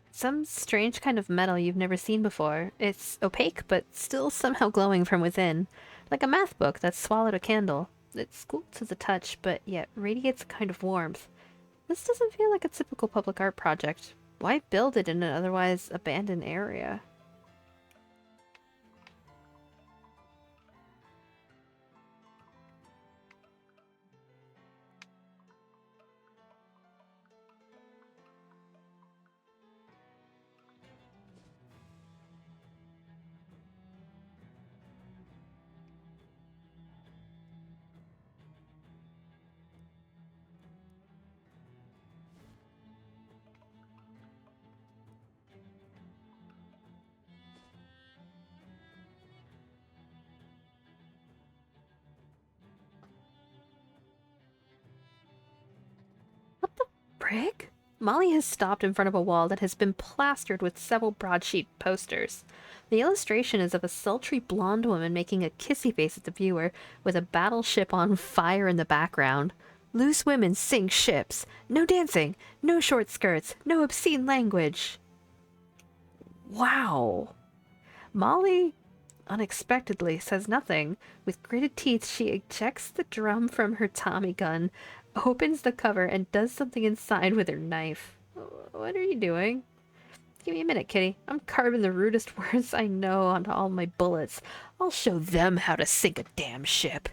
Some strange kind of metal you've never seen before. It's opaque, but still somehow glowing from within. Like a math book that's swallowed a candle. It's cool to the touch, but yet radiates a kind of warmth. This doesn't feel like a typical public art project. Why build it in an otherwise abandoned area? Brick? Molly has stopped in front of a wall that has been plastered with several broadsheet posters. The illustration is of a sultry blonde woman making a kissy face at the viewer, with a battleship on fire in the background. Loose women sink ships. No dancing. No short skirts. No obscene language. Wow. Molly unexpectedly says nothing. With gritted teeth, she ejects the drum from her Tommy gun, opens the cover, and does something inside with her knife. What are you doing? Give me a minute, kitty. I'm carving the rudest words I know onto all my bullets. I'll show them how to sink a damn ship.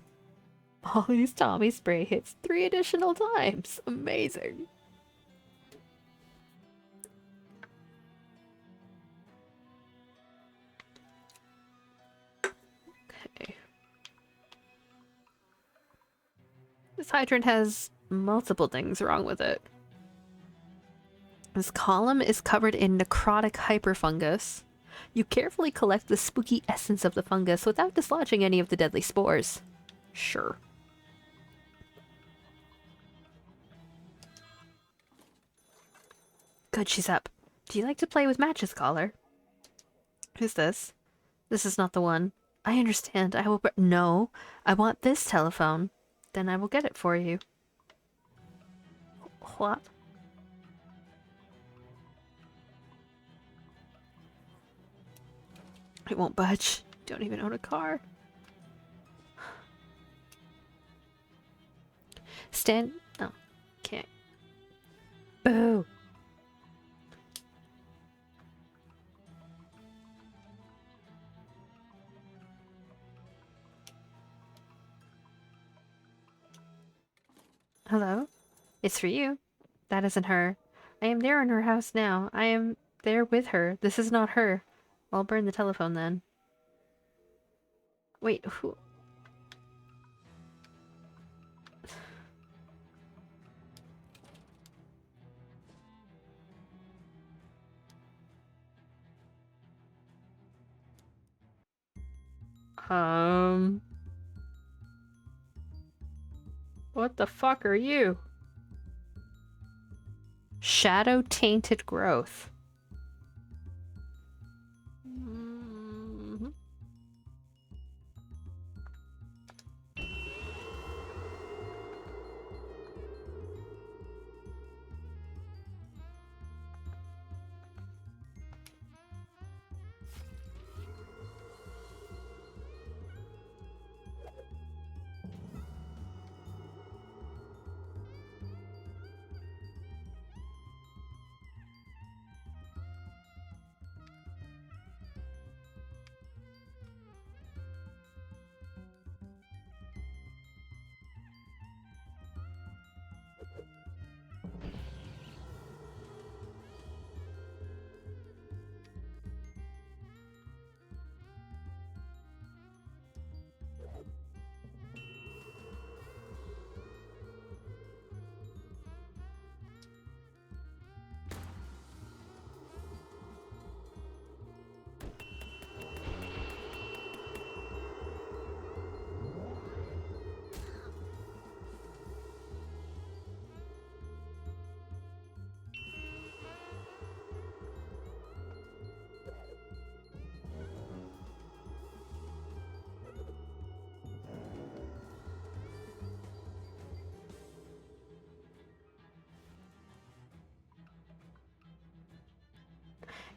Molly's Tommy spray hits 3 additional times. Amazing. Okay. This hydrant has multiple things wrong with it. This column is covered in necrotic hyperfungus. You carefully collect the spooky essence of the fungus without dislodging any of the deadly spores. Sure. Good, she's up. Do you like to play with matches, caller? Who's this? This is not the one. I understand. I will... No, I want this telephone. Then I will get it for you. What? It won't budge. Don't even own a car. Stand... Oh, can't. Boo! Hello? It's for you. That isn't her. I am there in her house now. I am there with her. This is not her. I'll burn the telephone then. Wait, who? What the fuck are you? Shadow tainted growth.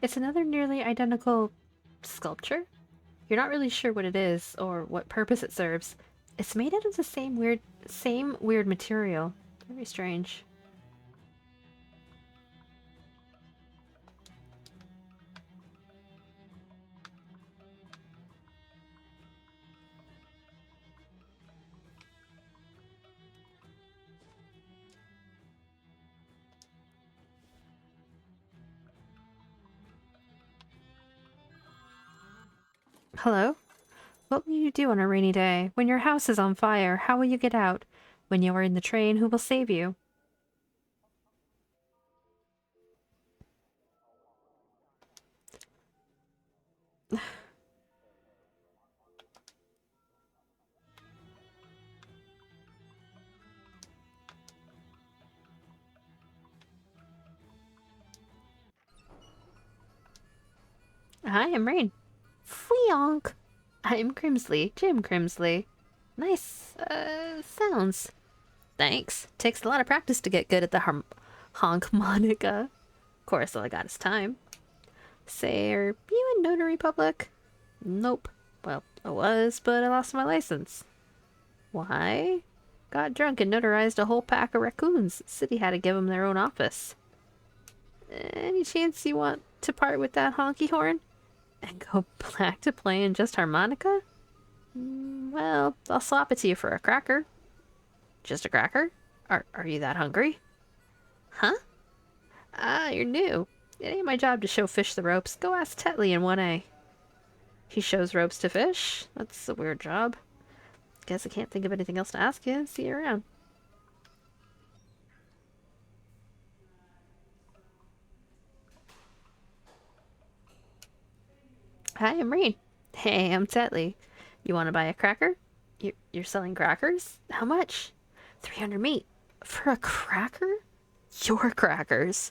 It's another nearly identical sculpture. You're not really sure what it is or what purpose it serves. It's made out of the same weird material. Very strange. Hello? What will you do on a rainy day? When your house is on fire, how will you get out? When you are in the train, who will save you? Hi, I'm Raine. Fleonk! I'm Crimsley, Jim Crimsley. Nice, sounds. Thanks. Takes a lot of practice to get good at the harmonica. Of course, all I got is time. Say, are you in Notary Public? Nope. Well, I was, but I lost my license. Why? Got drunk and notarized a whole pack of raccoons. City had to give them their own office. Any chance you want to part with that honky horn? And go back to playing just harmonica? Well, I'll swap it to you for a cracker. Just a cracker? Are you that hungry? Huh? Ah, you're new. It ain't my job to show fish the ropes. Go ask Tetley in 1A. He shows ropes to fish? That's a weird job. Guess I can't think of anything else to ask you. See you around. Hi, I'm Raine. Hey, I'm Tetley. You want to buy a cracker? You're selling crackers? How much? 300 meat. For a cracker? Your crackers.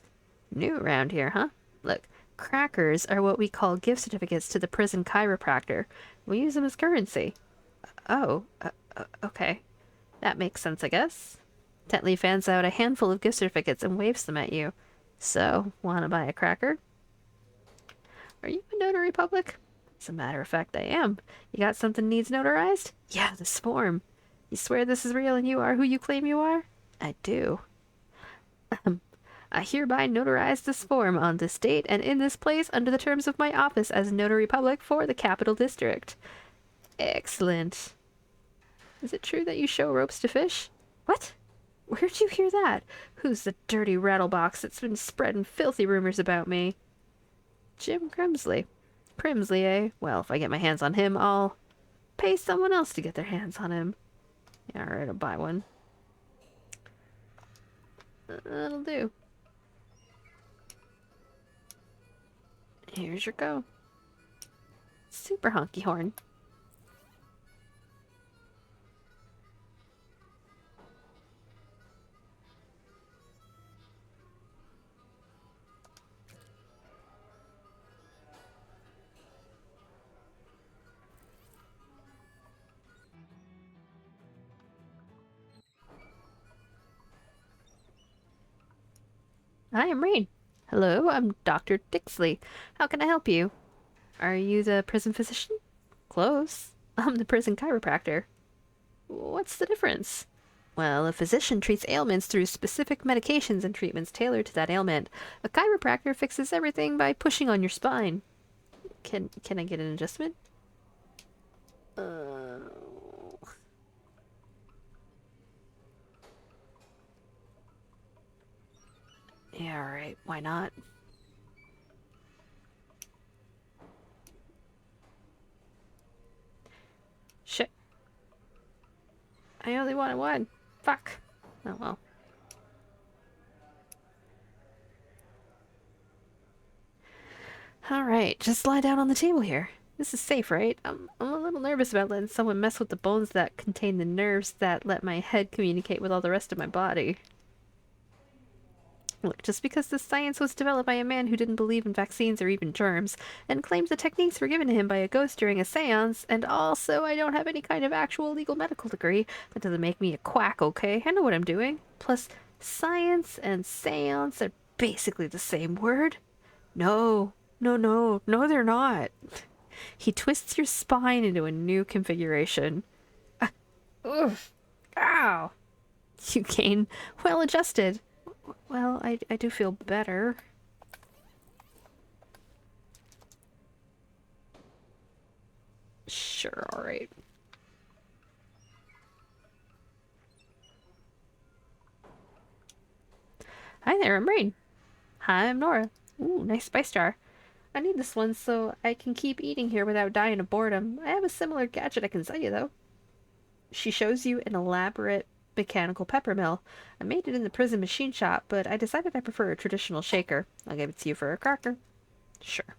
New around here, huh? Look, crackers are what we call gift certificates to the prison chiropractor. We use them as currency. Oh, okay. That makes sense, I guess. Tetley fans out a handful of gift certificates and waves them at you. So, wanna buy a cracker? Are you a notary public? As a matter of fact, I am. You got something needs notarized? Yeah, this form. You swear this is real and you are who you claim you are? I do. I hereby notarize this form on this date and in this place under the terms of my office as notary public for the Capital District. Excellent. Is it true that you show ropes to fish? What? Where'd you hear that? Who's the dirty rattlebox that's been spreading filthy rumors about me? Jim Crimsley. Crimsley, eh? Well, if I get my hands on him, I'll pay someone else to get their hands on him. Yeah, alright, I'll buy one. That'll do. Here's your go. Super honky horn. Hi, I'm Raine. Hello, I'm Dr. Dixley. How can I help you? Are you the prison physician? Close. I'm the prison chiropractor. What's the difference? Well, a physician treats ailments through specific medications and treatments tailored to that ailment. A chiropractor fixes everything by pushing on your spine. Can I get an adjustment? Uh, yeah, alright, why not? Shit. I only wanted one. Fuck. Oh well. Alright, just lie down on the table here. This is safe, right? I'm a little nervous about letting someone mess with the bones that contain the nerves that let my head communicate with all the rest of my body. Look, just because this science was developed by a man who didn't believe in vaccines or even germs, and claims the techniques were given to him by a ghost during a seance, and also I don't have any kind of actual legal medical degree, that doesn't make me a quack, okay? I know what I'm doing. Plus, science and seance are basically the same word. No, no, they're not. He twists your spine into a new configuration. Ugh. Ow. You gain well adjusted. Well, I do feel better. Sure, alright. Hi there, I'm Raine. Hi, I'm Nora. Ooh, nice spice jar. I need this one so I can keep eating here without dying of boredom. I have a similar gadget I can sell you, though. She shows you an elaborate mechanical pepper mill. I made it in the prison machine shop, but I decided I prefer a traditional shaker. I'll give it to you for a cracker. Sure.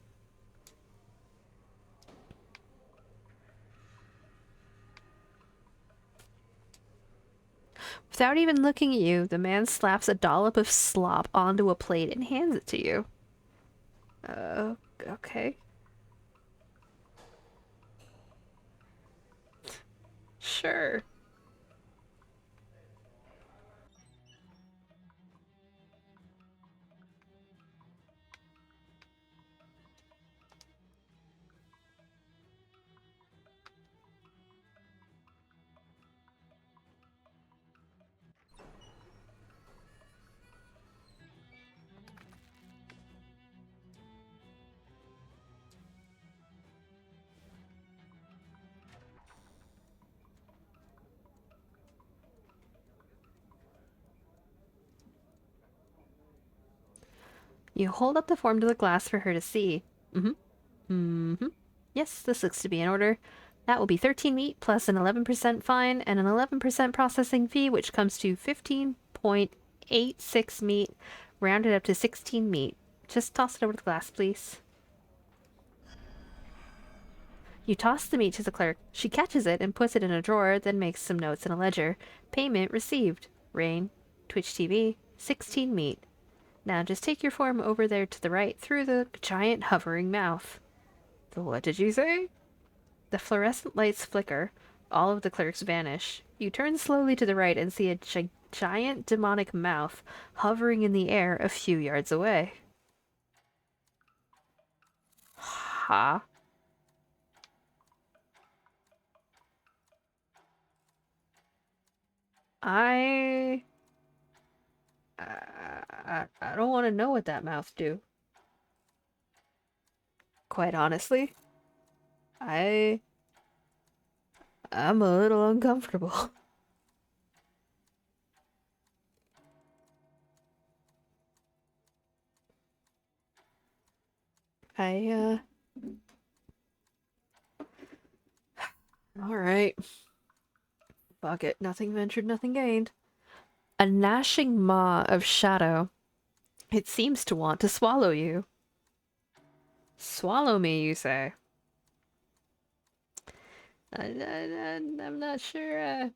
Without even looking at you, the man slaps a dollop of slop onto a plate and hands it to you. Okay. Sure. You hold up the form to the glass for her to see. Yes, this looks to be in order. That will be 13 meat plus an 11% fine and an 11% processing fee, which comes to 15.86 meat, rounded up to 16 meat. Just toss it over the glass, please. You toss the meat to the clerk. She catches it and puts it in a drawer, then makes some notes in a ledger. Payment received. Raine, Twitch TV, 16 meat. Now just take your form over there to the right through the giant hovering mouth. What did you say? The fluorescent lights flicker. All of the clerks vanish. You turn slowly to the right and see a giant demonic mouth hovering in the air a few yards away. Ha. I... I don't want to know what that mouth do. Quite honestly, I... I'm a little uncomfortable. I, Alright. Fuck it. Nothing ventured, nothing gained. A gnashing maw of shadow. It seems to want to swallow you. Swallow me, you say? I'm not sure,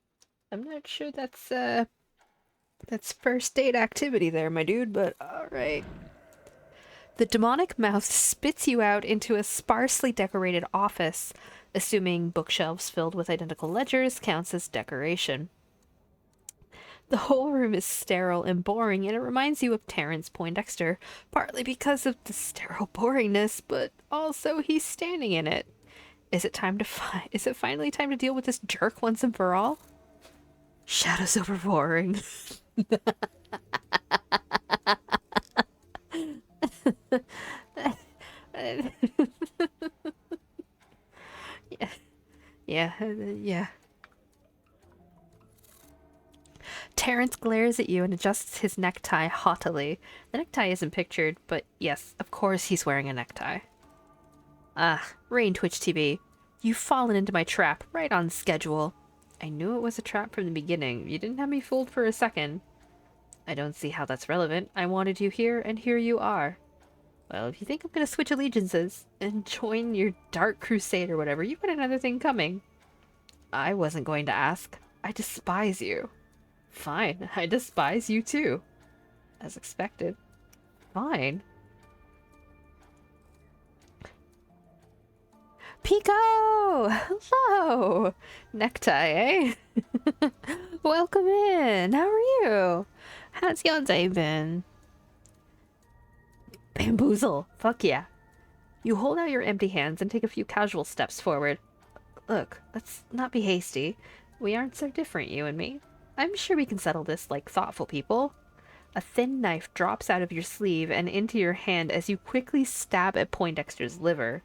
I'm not sure that's first date activity there, my dude, but alright. The demonic mouth spits you out into a sparsely decorated office, assuming bookshelves filled with identical ledgers counts as decoration. The whole room is sterile and boring, and it reminds you of Terrence Poindexter, partly because of the sterile boringness, but also he's standing in it. Is it finally time to deal with this jerk once and for all? Shadows over roaring. Yeah, yeah. Terrence glares at you and adjusts his necktie haughtily. The necktie isn't pictured, but yes, of course he's wearing a necktie. Ah, Raine Twitch TV. You've fallen into my trap right on schedule. I knew it was a trap from the beginning. You didn't have me fooled for a second. I don't see how that's relevant. I wanted you here, and here you are. Well, if you think I'm gonna switch allegiances and join your Dark Crusade or whatever, you've got another thing coming. I wasn't going to ask. I despise you. Fine, I despise you too. As expected. Fine. Pico! Hello! Necktie, eh? Welcome in. How are you? How's your day been? Bamboozle. Fuck yeah. You hold out your empty hands and take a few casual steps forward. Look, let's not be hasty. We aren't so different, you and me. I'm sure we can settle this like thoughtful people. A thin knife drops out of your sleeve and into your hand as you quickly stab at Poindexter's liver.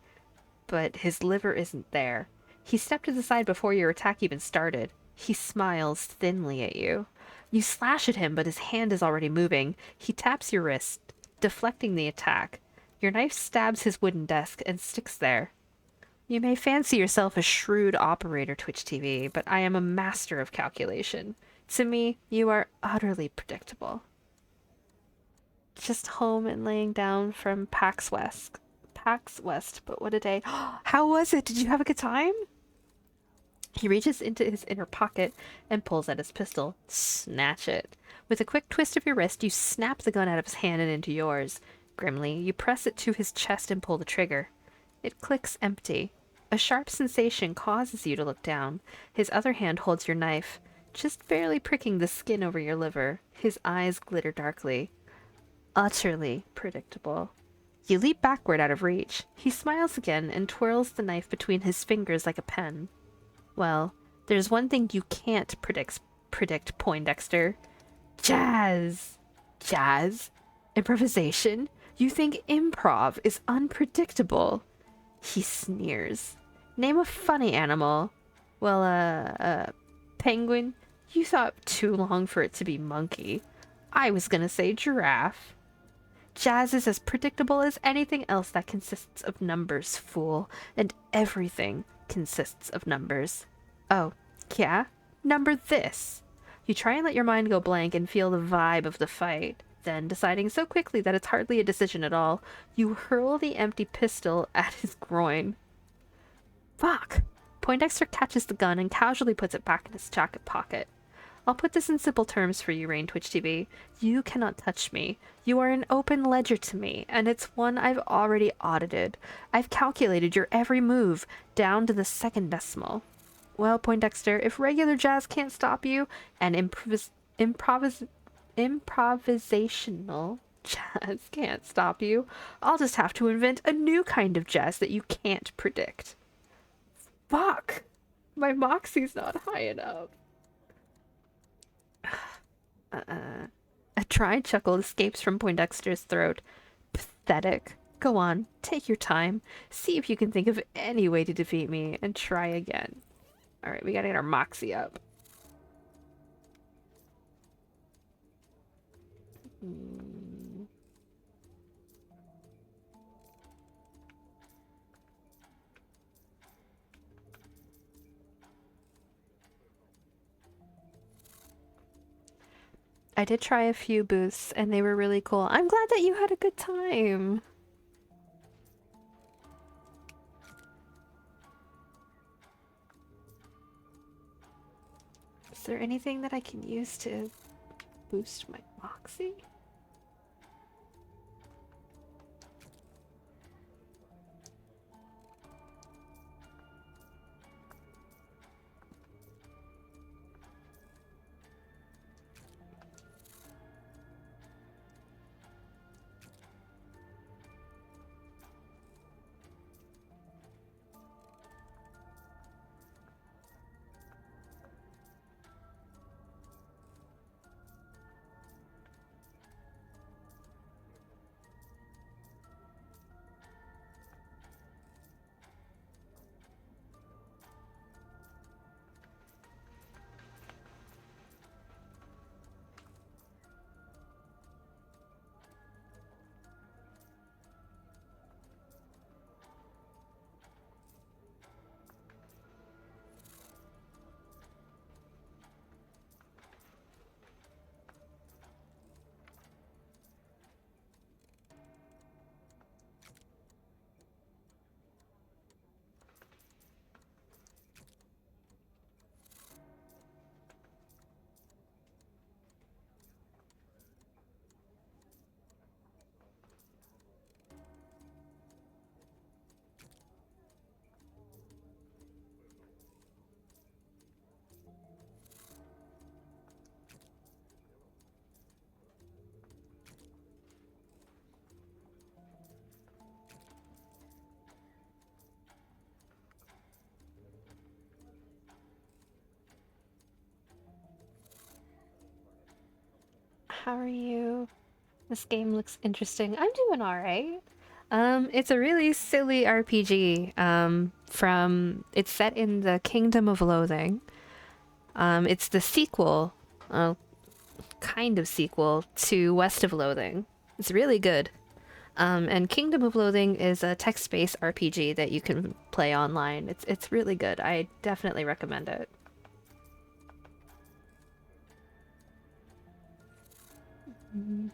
But his liver isn't there. He stepped to the side before your attack even started. He smiles thinly at you. You slash at him, but his hand is already moving. He taps your wrist, deflecting the attack. Your knife stabs his wooden desk and sticks there. You may fancy yourself a shrewd operator, Twitch TV, but I am a master of calculation. To me, you are utterly predictable. Just home and laying down from PAX West. PAX West, but what a day. How was it? Did you have a good time? He reaches into his inner pocket and pulls out his pistol. Snatch it. With a quick twist of your wrist, you snap the gun out of his hand and into yours. Grimly, you press it to his chest and pull the trigger. It clicks empty. A sharp sensation causes you to look down. His other hand holds your knife, just barely pricking the skin over your liver. His eyes glitter darkly. Utterly predictable. You leap backward out of reach. He smiles again and twirls the knife between his fingers like a pen. Well, there's one thing you can't predict, Poindexter. Jazz. Jazz? Improvisation? You think improv is unpredictable? He sneers. Name a funny animal. Well, penguin? You thought too long for it to be monkey. I was gonna say giraffe. Jazz is as predictable as anything else that consists of numbers, fool. And everything consists of numbers. Oh, yeah? Number this. You try and let your mind go blank and feel the vibe of the fight. Then, deciding so quickly that it's hardly a decision at all, you hurl the empty pistol at his groin. Fuck! Poindexter catches the gun and casually puts it back in his jacket pocket. I'll put this in simple terms for you, Raine Twitch TV. You cannot touch me. You are an open ledger to me, and it's one I've already audited. I've calculated your every move, down to the second decimal. Well, Poindexter, if regular jazz can't stop you, and improvisational jazz can't stop you, I'll just have to invent a new kind of jazz that you can't predict. Fuck! My moxie's not high enough. A dry chuckle escapes from Poindexter's throat. Pathetic. Go on, take your time. See if you can think of any way to defeat me, and try again. Alright, we gotta get our moxie up. I did try a few booths and they were really cool. I'm glad that you had a good time. Is there anything that I can use to boost my moxie? How are you? This game looks interesting. I'm doing all right. It's a really silly RPG. It's set in the Kingdom of Loathing. It's the sequel, uh, kind of sequel to West of Loathing. It's really good. And Kingdom of Loathing is a text-based RPG that you can play online. It's really good. I definitely recommend it. Mhm.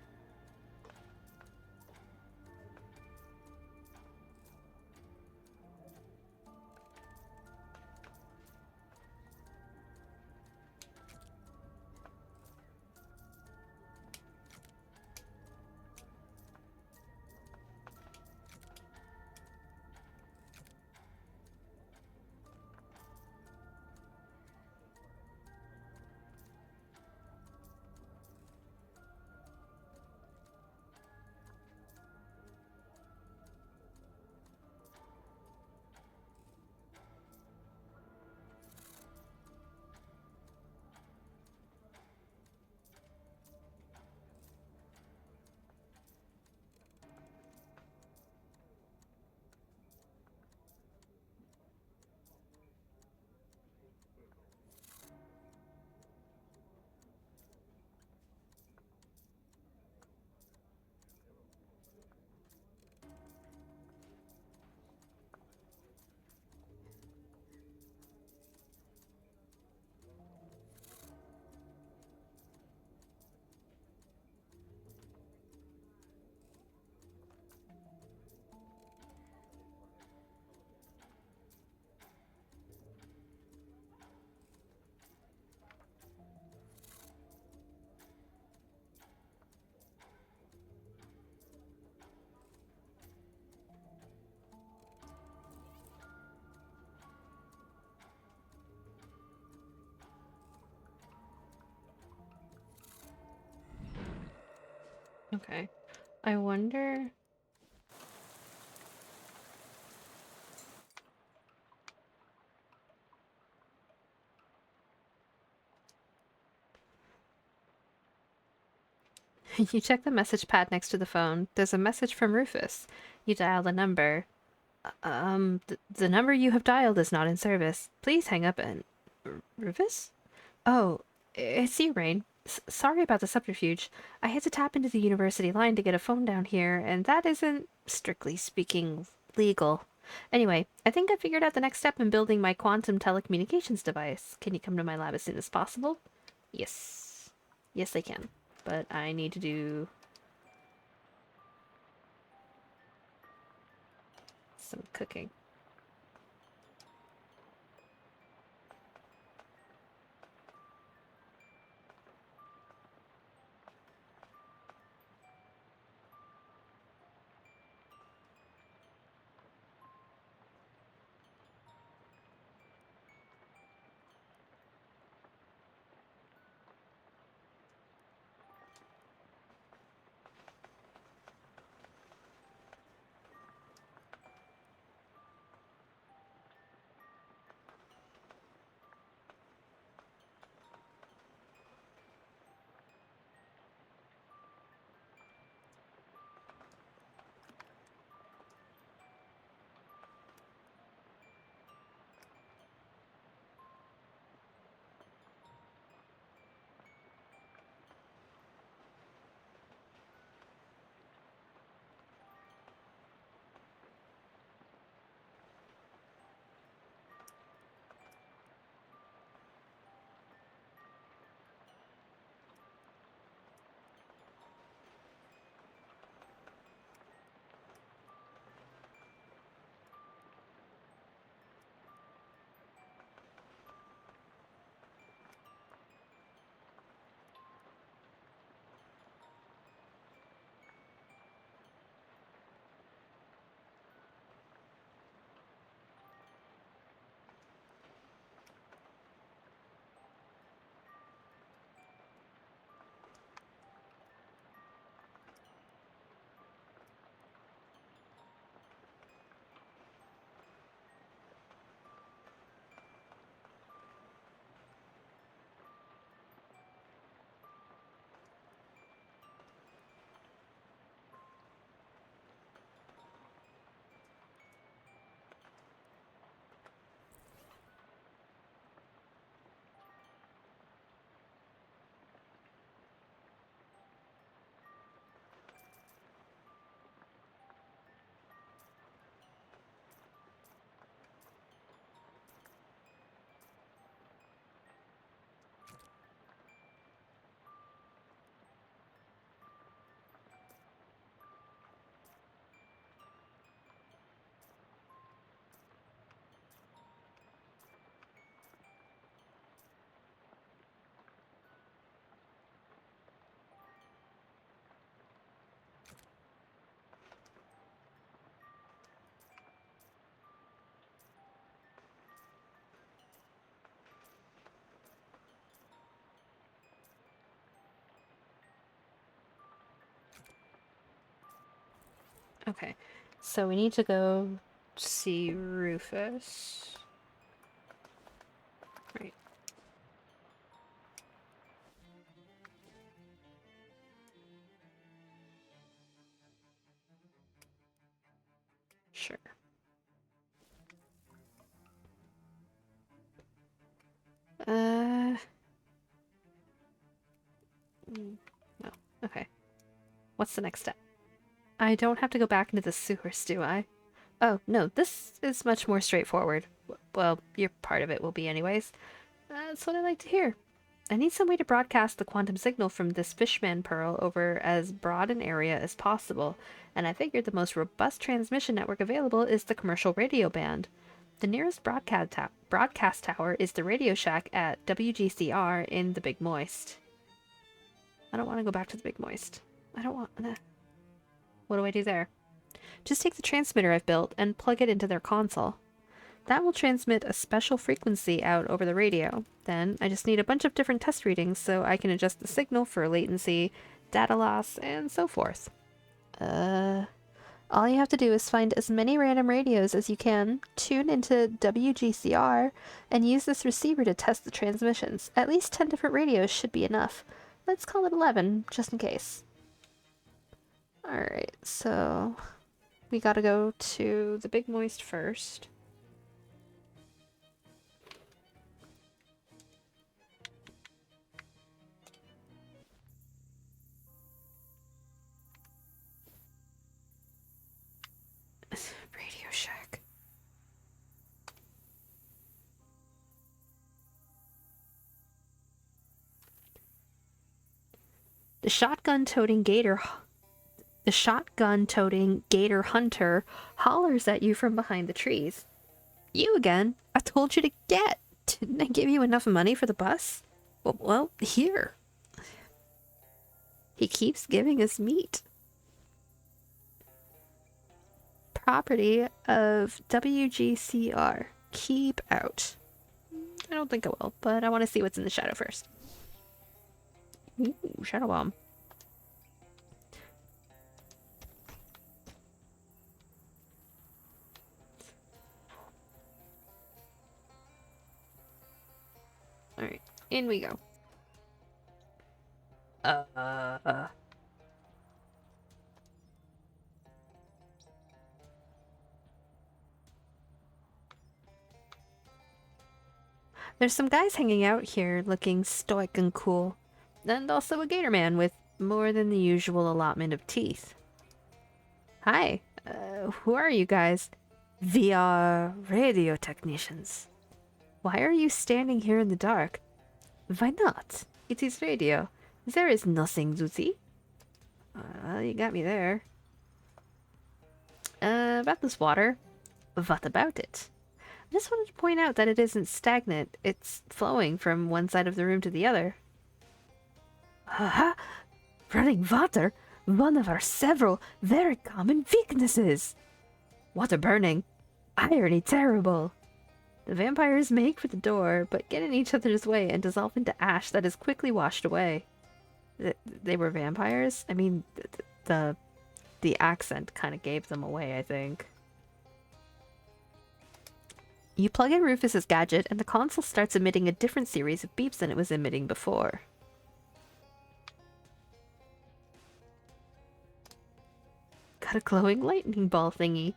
Okay. I wonder. You check the message pad next to the phone. There's a message from Rufus. You dial the number. The number you have dialed is not in service. Please hang up and. Rufus? Oh, it's you, Raine. Sorry about the subterfuge. I had to tap into the university line to get a phone down here, and that isn't, strictly speaking, legal. Anyway, I think I figured out the next step in building my quantum telecommunications device. Can you come to my lab as soon as possible? Yes. Yes, I can. But I need to do some cooking. Okay. So we need to go see Rufus. Right. Sure. Uh... No. Okay. What's the next step? I don't have to go back into the sewers, do I? Oh, no, this is much more straightforward. Well, your part of it will be anyways. That's what I like to hear. I need some way to broadcast the quantum signal from this fishman pearl over as broad an area as possible, and I figured the most robust transmission network available is the commercial radio band. The nearest broadcast tower is the Radio Shack at WGCR in the Big Moist. I don't want to go back to the Big Moist. I don't want... What do I do there? Just take the transmitter I've built and plug it into their console. That will transmit a special frequency out over the radio. Then I just need a bunch of different test readings so I can adjust the signal for latency, data loss, and so forth. All you have to do is find as many random radios as you can, tune into WGCR, and use this receiver to test the transmissions. At least 10 different radios should be enough. Let's call it 11, just in case. Alright, so we gotta go to the Big Moist first. Radio Shack. The shotgun-toting gator hunter hollers at you from behind the trees. You again? I told you to get. Didn't I give you enough money for the bus? Well, here. He keeps giving us meat. Property of WGCR. Keep out. I don't think I will, but I want to see what's in the shadow first. Ooh, shadow bomb. Alright, in we go. There's some guys hanging out here looking stoic and cool. And also a gator man with more than the usual allotment of teeth. Hi, who are you guys? We are radio technicians. Why are you standing here in the dark? Why not? It is radio. There is nothing to see. You got me there. About this water. What about it? I just wanted to point out that it isn't stagnant. It's flowing from one side of the room to the other. Haha! Running water? One of our several very common weaknesses! Water burning. Irony terrible. The vampires make for the door, but get in each other's way and dissolve into ash that is quickly washed away. They were vampires? I mean, the accent kind of gave them away, I think. You plug in Rufus's gadget, and the console starts emitting a different series of beeps than it was emitting before. Got a glowing lightning ball thingy.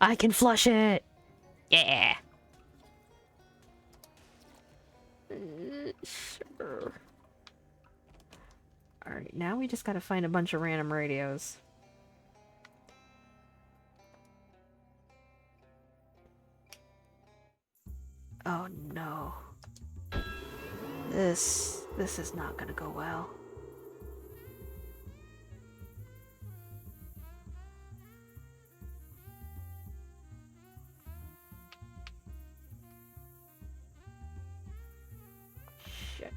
I can flush it! Yeah! Sure. Alright, now we just gotta find a bunch of random radios. Oh no. This is not gonna go well. Shit.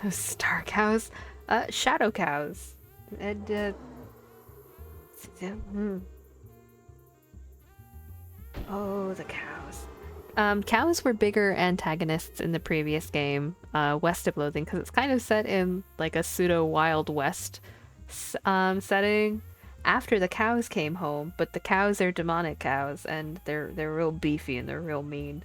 Those star cows. Shadow cows. And, hmm. Oh, the cows. Cows were bigger antagonists in the previous game, West of Loathing, because it's kind of set in like a pseudo Wild West setting after the cows came home, but the cows are demonic cows, and they're real beefy and they're real mean.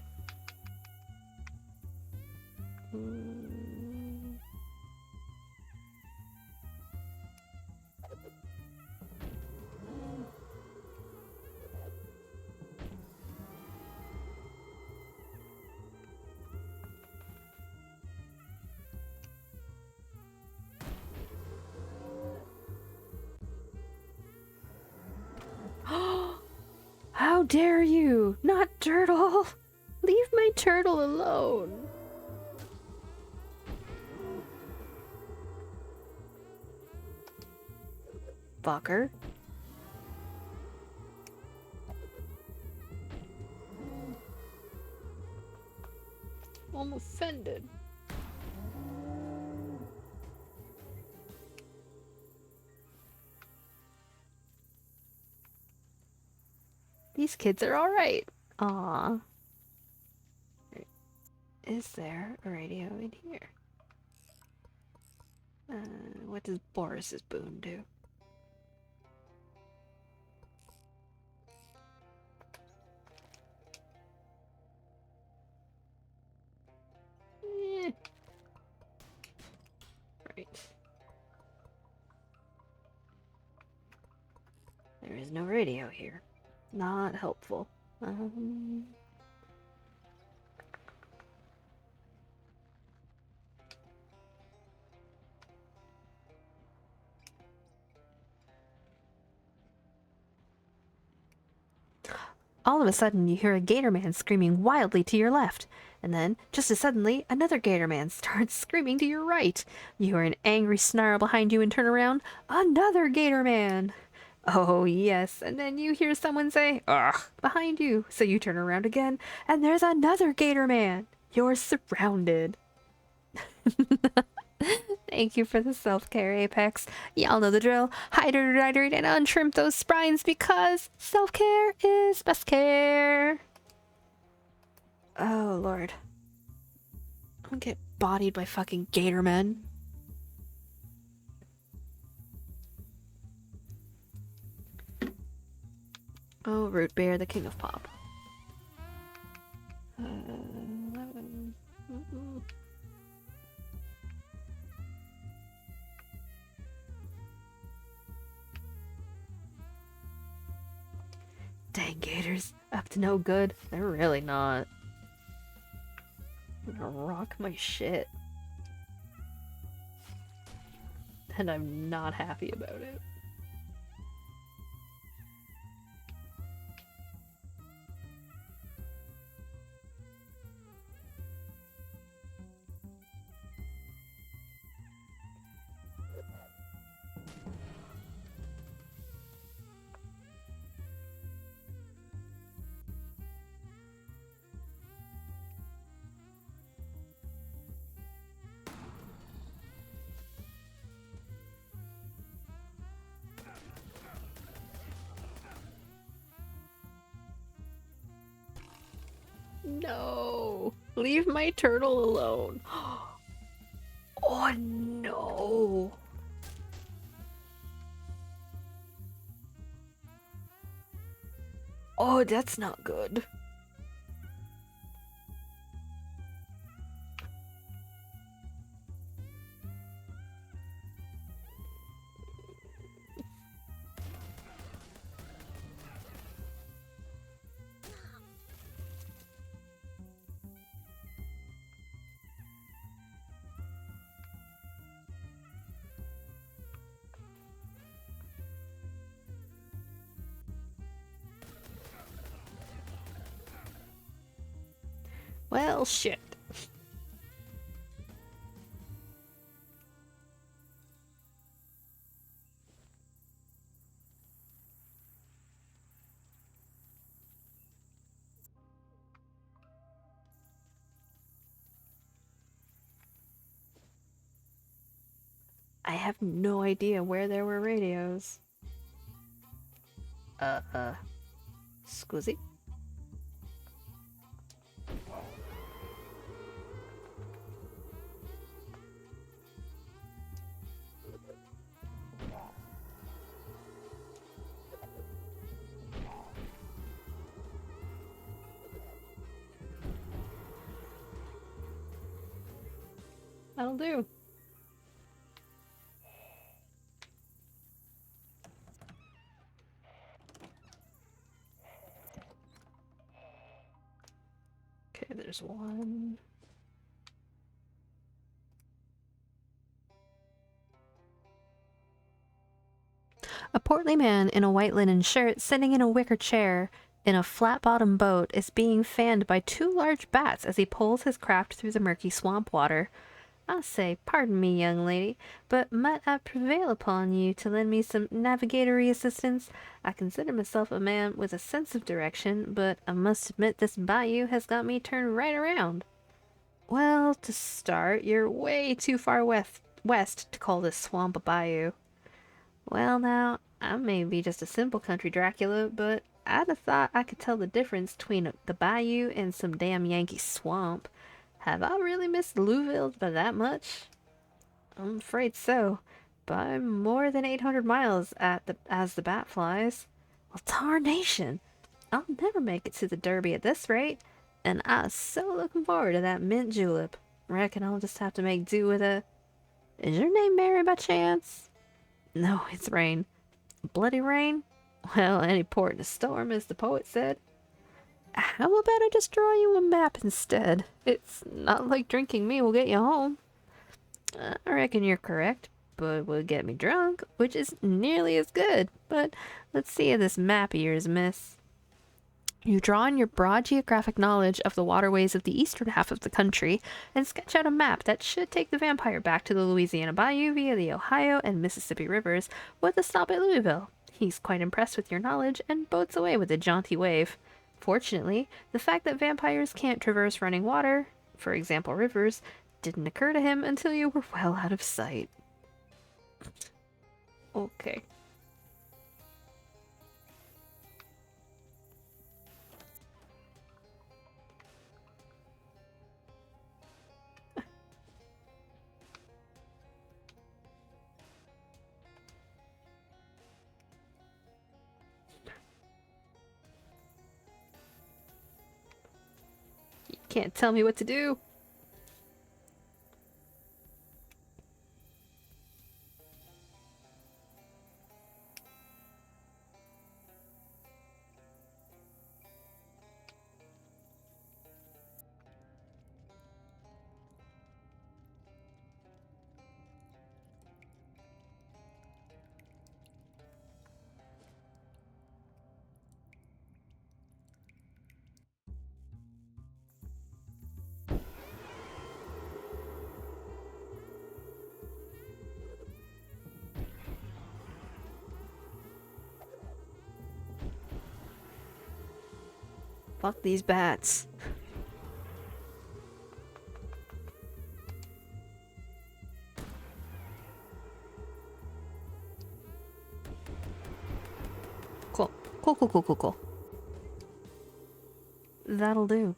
How dare you! Not turtle! Leave my turtle alone! Fucker. I'm offended. These kids are alright. Aww. Is there a radio in here? What does Boris's boon do? Eh. Right. There is no radio here. Not helpful. All of a sudden, you hear a gator man screaming wildly to your left. And then, just as suddenly, another gator man starts screaming to your right. You hear an angry snarl behind you and turn around. Another gator man! Oh, yes, and then you hear someone say, "Ugh," behind you. So you turn around again, and there's another gator man. You're surrounded. Thank you for the self-care, Apex. Y'all know the drill. Hydrate and untrim those spines because self-care is best care. Oh, Lord. I'm gonna get bodied by fucking gator men. Oh, Root Bear, the king of pop. Dang gators, up to no good. They're really not. I'm gonna rock my shit. And I'm not happy about it. No! Leave my turtle alone. Oh no! Oh, that's not good. Well, shit. I have no idea where there were radios. Scusi? That'll do. Okay, there's one. A portly man in a white linen shirt sitting in a wicker chair in a flat-bottomed boat is being fanned by two large bats as he pulls his craft through the murky swamp water. I'll say, pardon me, young lady, but might I prevail upon you to lend me some navigatory assistance? I consider myself a man with a sense of direction, but I must admit this bayou has got me turned right around. Well, to start, you're way too far west to call this swamp a bayou. Well, now, I may be just a simple country Dracula, but I'd have thought I could tell the difference between the bayou and some damn Yankee swamp. Have I really missed Louisville by that much? I'm afraid so. By more than 800 miles as the bat flies. Well, tarnation! I'll never make it to the Derby at this rate, and I'm so looking forward to that mint julep. Reckon I'll just have to make do with a... Is your name Mary by chance? No, it's Raine. Bloody Raine? Well, any port in a storm, as the poet said. How about I just draw you a map instead? It's not like drinking me will get you home. I reckon you're correct, but it would get me drunk, which is nearly as good. But let's see if this map of yours, miss. You draw on your broad geographic knowledge of the waterways of the eastern half of the country and sketch out a map that should take the vampire back to the Louisiana Bayou via the Ohio and Mississippi rivers with a stop at Louisville. He's quite impressed with your knowledge and boats away with a jaunty wave. Fortunately, the fact that vampires can't traverse running water, for example rivers, didn't occur to him until you were well out of sight. Okay. You can't tell me what to do. Fuck these bats. Cool. Cool. That'll do.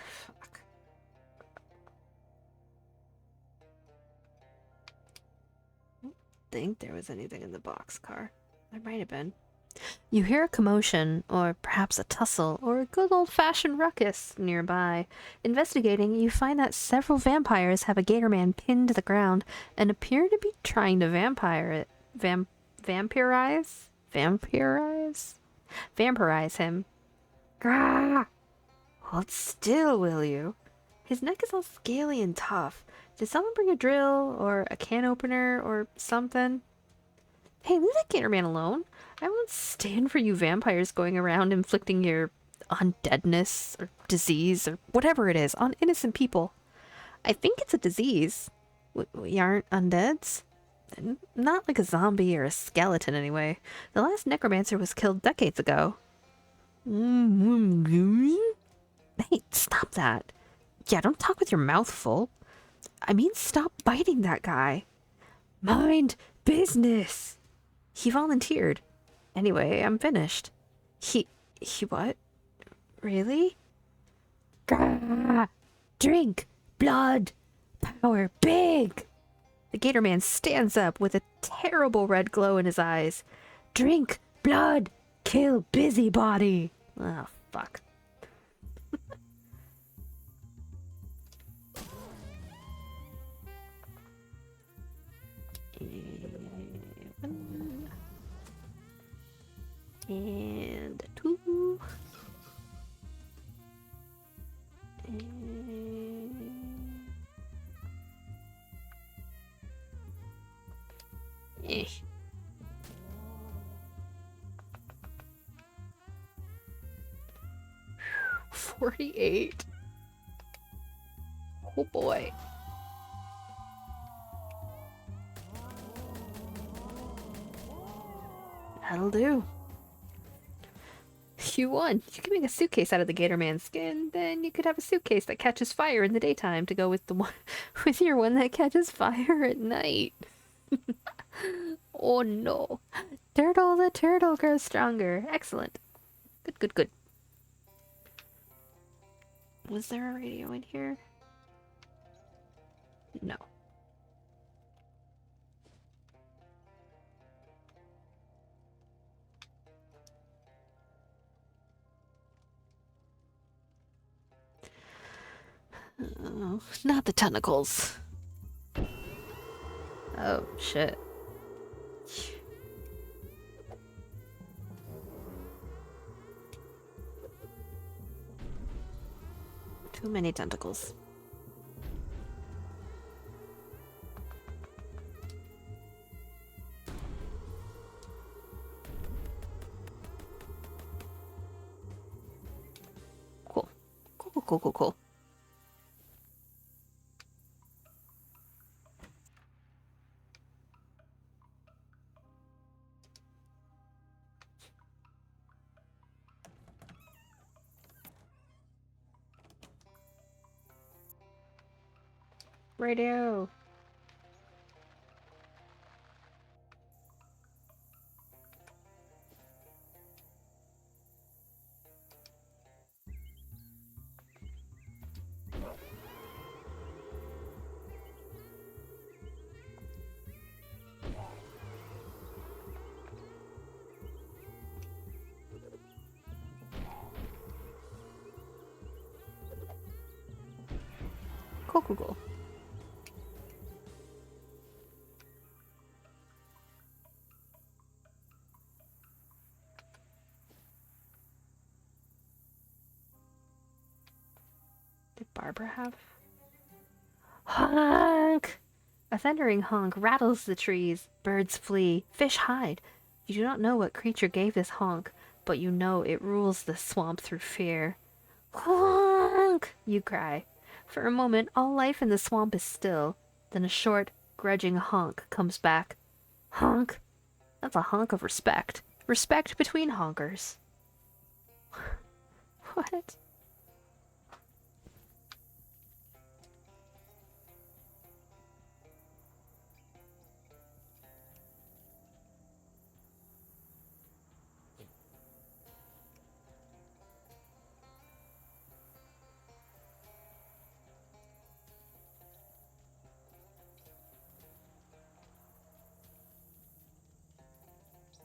Fuck. I don't think there was anything in the boxcar. There might have been. You hear a commotion, or perhaps a tussle, or a good old-fashioned ruckus nearby. Investigating, you find that several vampires have a gator man pinned to the ground and appear to be trying to vampirize him. Grah! Hold still, will you? His neck is all scaly and tough. Did someone bring a drill, or a can opener, or something? Hey, leave that gator man alone. I won't stand for you vampires going around inflicting your undeadness or disease or whatever it is on innocent people. I think it's a disease. We aren't undeads. Not like a zombie or a skeleton, anyway. The last necromancer was killed decades ago. Hey, stop that. Yeah, don't talk with your mouth full. I mean, stop biting that guy. Mind business. He volunteered. Anyway, I'm finished. He what? Really? Gah! Drink! Blood! Power! Big! The Gator Man stands up with a terrible red glow in his eyes. Drink! Blood! Kill busybody! Oh, fuck. And 2. Eh. 48. Oh boy. That'll do. You won. You can make a suitcase out of the Gator Man's skin, then you could have a suitcase that catches fire in the daytime to go with the one with your one that catches fire at night. Oh no. Turtle the turtle grows stronger. Excellent. Good, good, good. Was there a radio in here? No. Oh, not the tentacles. Oh, shit. Too many tentacles. Cool. Cool, cool, cool, cool. Radio. Cool, cool, cool. Did Barbara have? Honk! A thundering honk rattles the trees. Birds flee. Fish hide. You do not know what creature gave this honk, but you know it rules the swamp through fear. Honk! You cry. For a moment, all life in the swamp is still. Then a short, grudging honk comes back. Honk? That's a honk of respect. Respect between honkers. What?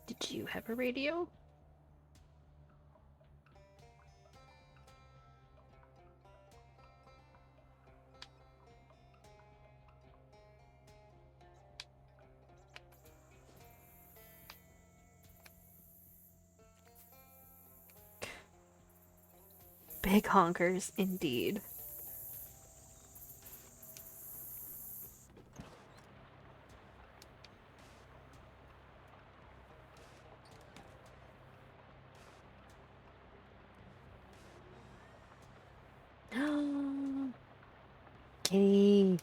Did you have a radio? Big honkers, indeed. Kitty.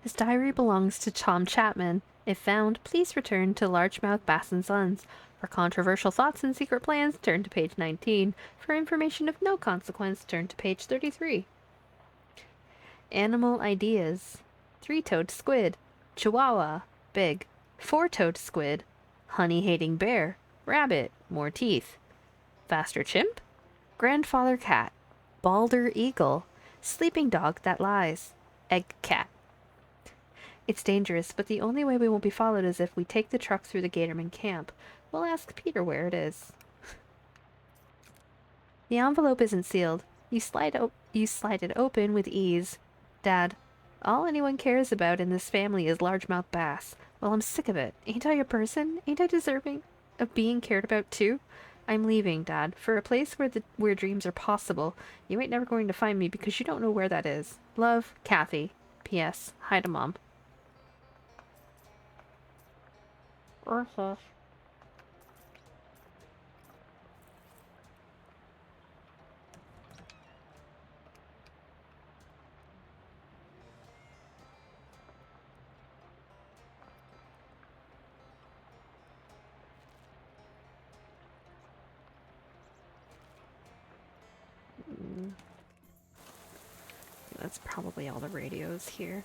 His diary belongs to Tom Chapman. If found, please return to Largemouth Bass and Sons. For controversial thoughts and secret plans, turn to page 19. For information of no consequence, turn to page 33. Animal ideas. 3-toed squid. Chihuahua. Big. 4-toed squid. Honey-hating bear. Rabbit. More teeth. Faster chimp. Grandfather cat. Balder eagle. Sleeping dog that lies. Egg cat. It's dangerous, but the only way we won't be followed is if we take the truck through the Gatorman camp. We'll ask Peter where it is. The envelope isn't sealed. You slide it open with ease. Dad, all anyone cares about in this family is largemouth bass. Well, I'm sick of it. Ain't I a person? Ain't I deserving of being cared about too? I'm leaving, Dad, for a place where dreams are possible. You ain't never going to find me because you don't know where that is. Love, Kathy. P.S. Hi to Mom. That's probably all the radios here.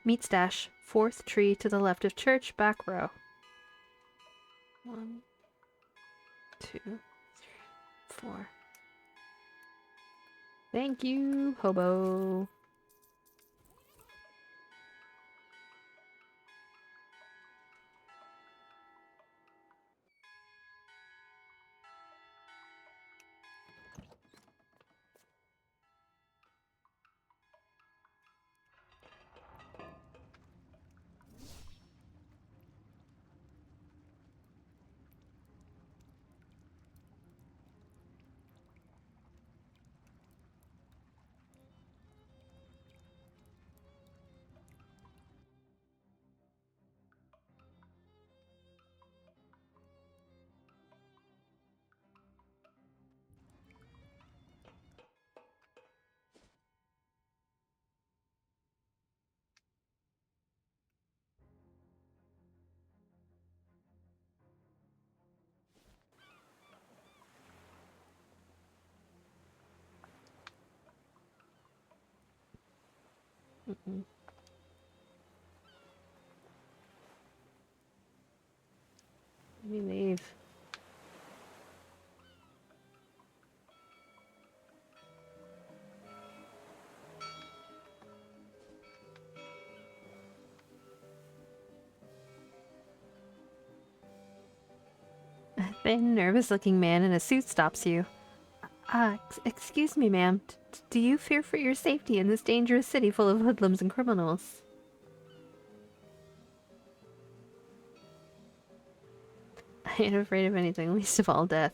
Meat stash, 4th tree to the left of church, back row. 1, 2, 3, 4. Thank you, hobo. Mm-mm. Let me leave. A thin, nervous-looking man in a suit stops you. Excuse me, ma'am. Do you fear for your safety in this dangerous city full of hoodlums and criminals? ain't afraid of anything, least of all death.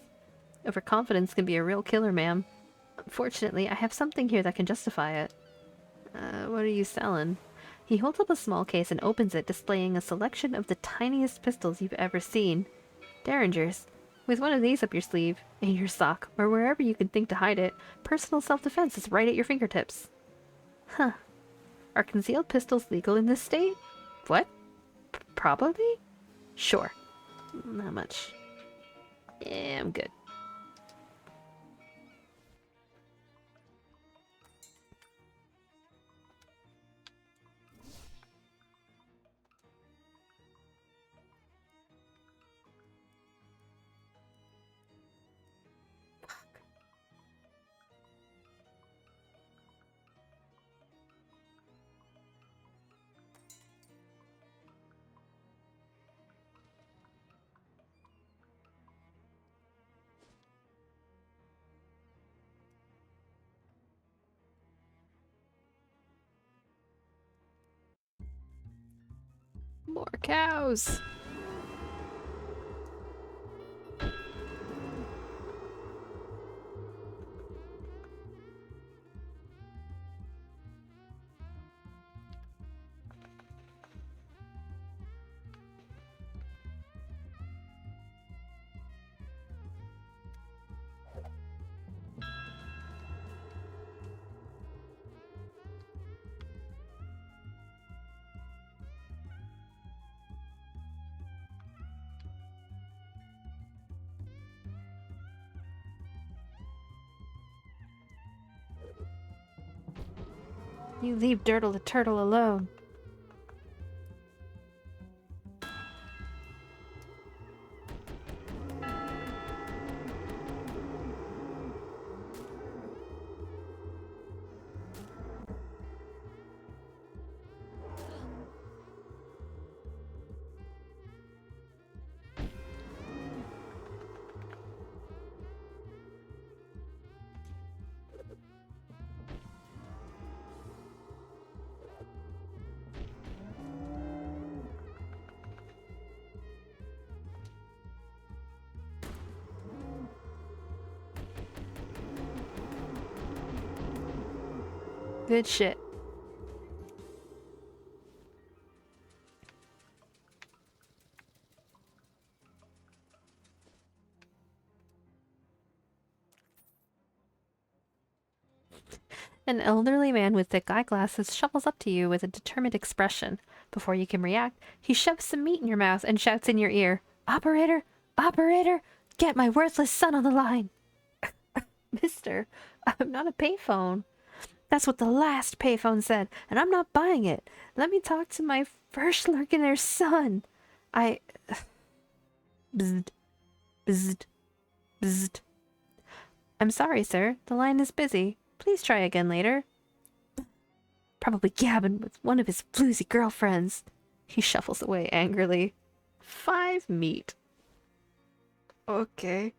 Overconfidence can be a real killer, ma'am. Unfortunately, I have something here that can justify it. What are you selling? He holds up a small case and opens it, displaying a selection of the tiniest pistols you've ever seen. Derringers. With one of these up your sleeve, in your sock, or wherever you can think to hide it, personal self-defense is right at your fingertips. Huh. Are concealed pistols legal in this state? What? Probably? Sure. Not much. Yeah, I'm good. More cows! You leave Dirtle the turtle alone. Good shit. An elderly man with thick eyeglasses shuffles up to you with a determined expression. Before you can react, he shoves some meat in your mouth and shouts in your ear, "Operator! Operator! Get my worthless son on the line!" Mister, I'm not a payphone. That's what the last payphone said, and I'm not buying it. Let me talk to my first Lurkinair's son. I... Bzzzt. Bzzzt. Bzzzt. I'm sorry, sir. The line is busy. Please try again later. Probably gabbing with one of his floozy girlfriends. He shuffles away angrily. 5 meat. Okay.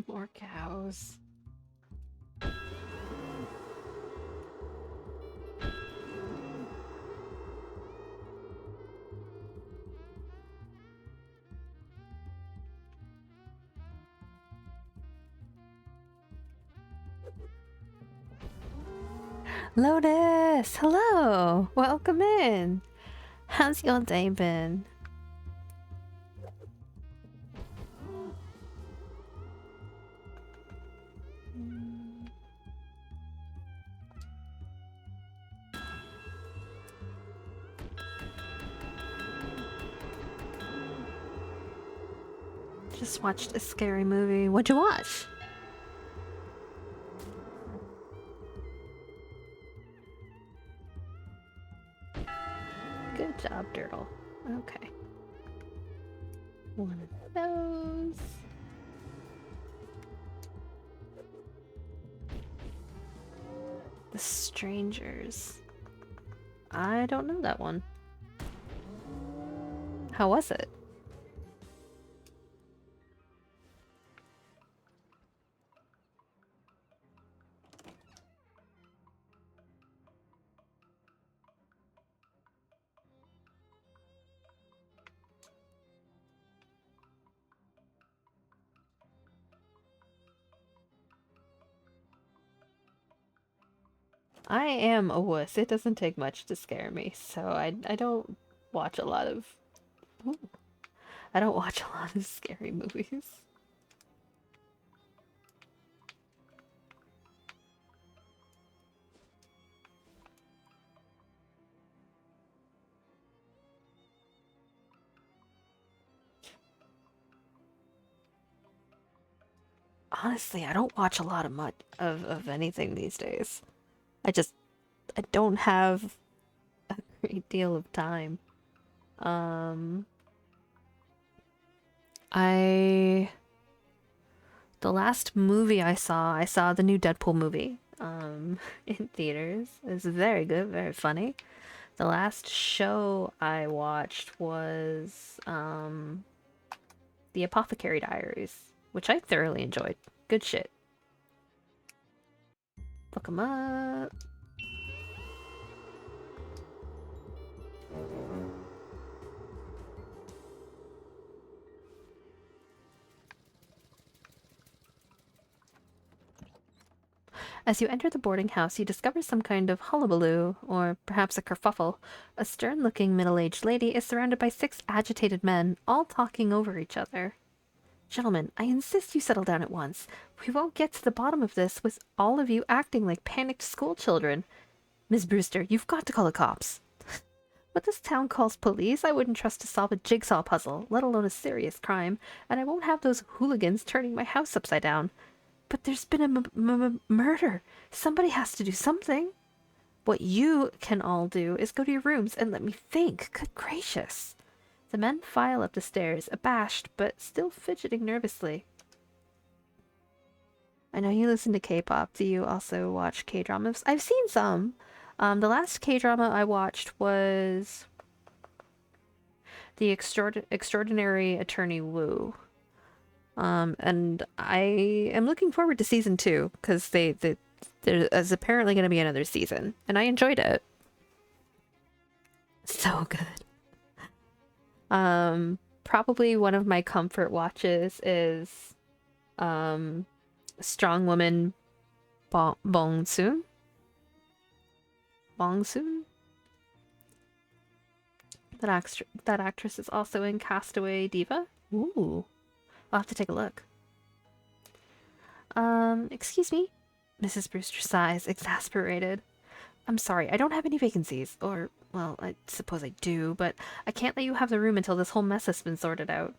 More cows. Lotus! Hello! Welcome in! How's your day been? Just watched a scary movie. What'd you watch? Good job, Dirtle. Okay. One of those. The Strangers. I don't know that one. How was it? I am a wuss. It doesn't take much to scare me, so I don't watch a lot of ooh, I don't watch a lot of scary movies. Honestly, I don't watch a lot of much of anything these days. I don't have a great deal of time. Um I the last movie I saw the new Deadpool movie in theaters. It was very good, very funny. The last show I watched was The Apothecary Diaries, which I thoroughly enjoyed. Good shit. Look 'em up. As you enter the boarding house, you discover some kind of hullabaloo, or perhaps a kerfuffle. A stern-looking middle-aged lady is surrounded by 6 agitated men, all talking over each other. Gentlemen, I insist you settle down at once. We won't get to the bottom of this with all of you acting like panicked schoolchildren. Miss Brewster, you've got to call the cops. What this town calls police, I wouldn't trust to solve a jigsaw puzzle, let alone a serious crime, and I won't have those hooligans turning my house upside down. But there's been a murder. Somebody has to do something. What you can all do is go to your rooms and let me think. Good gracious. The men file up the stairs, abashed, but still fidgeting nervously. I know you listen to K-pop. Do you also watch K-dramas? I've seen some. The last K-drama I watched was The Extraordinary Attorney Woo. And I am looking forward to season 2 because there is apparently going to be another season, and I enjoyed it. So good. Probably one of my comfort watches is Strong Woman Bong Soon. Bong Soon. That actress is also in Castaway Diva. Ooh, I'll have to take a look. Excuse me? Mrs. Brewster sighs, exasperated. I'm sorry, I don't have any vacancies. Or, well, I suppose I do, but I can't let you have the room until this whole mess has been sorted out.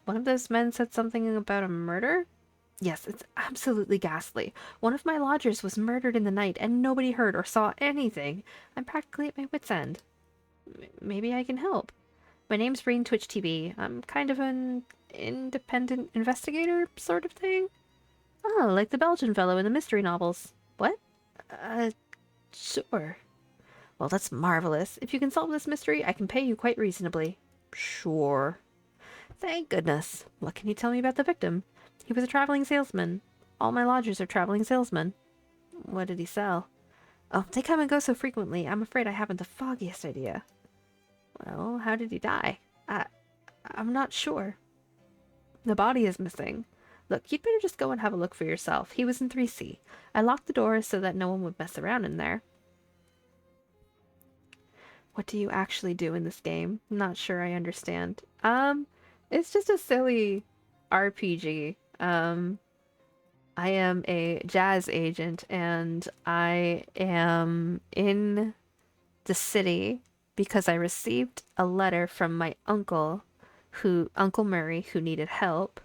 One of those men said something about a murder? Yes, it's absolutely ghastly. One of my lodgers was murdered in the night, and nobody heard or saw anything. I'm practically at my wit's end. Maybe I can help. My name's Raine Twitch TV. I'm kind of an independent investigator sort of thing. Oh, like the Belgian fellow in the mystery novels. What? Sure. Well, that's marvelous. If you can solve this mystery, I can pay you quite reasonably. Sure. Thank goodness. What can you tell me about the victim? He was a traveling salesman. All my lodgers are traveling salesmen. What did he sell? Oh, they come and go so frequently. I'm afraid I haven't the foggiest idea. Well, how did he die? I'm not sure. The body is missing. Look, you'd better just go and have a look for yourself. He was in 3C. I locked the doors so that no one would mess around in there. What do you actually do in this game? I'm not sure I understand. It's just a silly RPG. I am a jazz agent and I am in the city because I received a letter from my uncle, Uncle Murray, who needed help.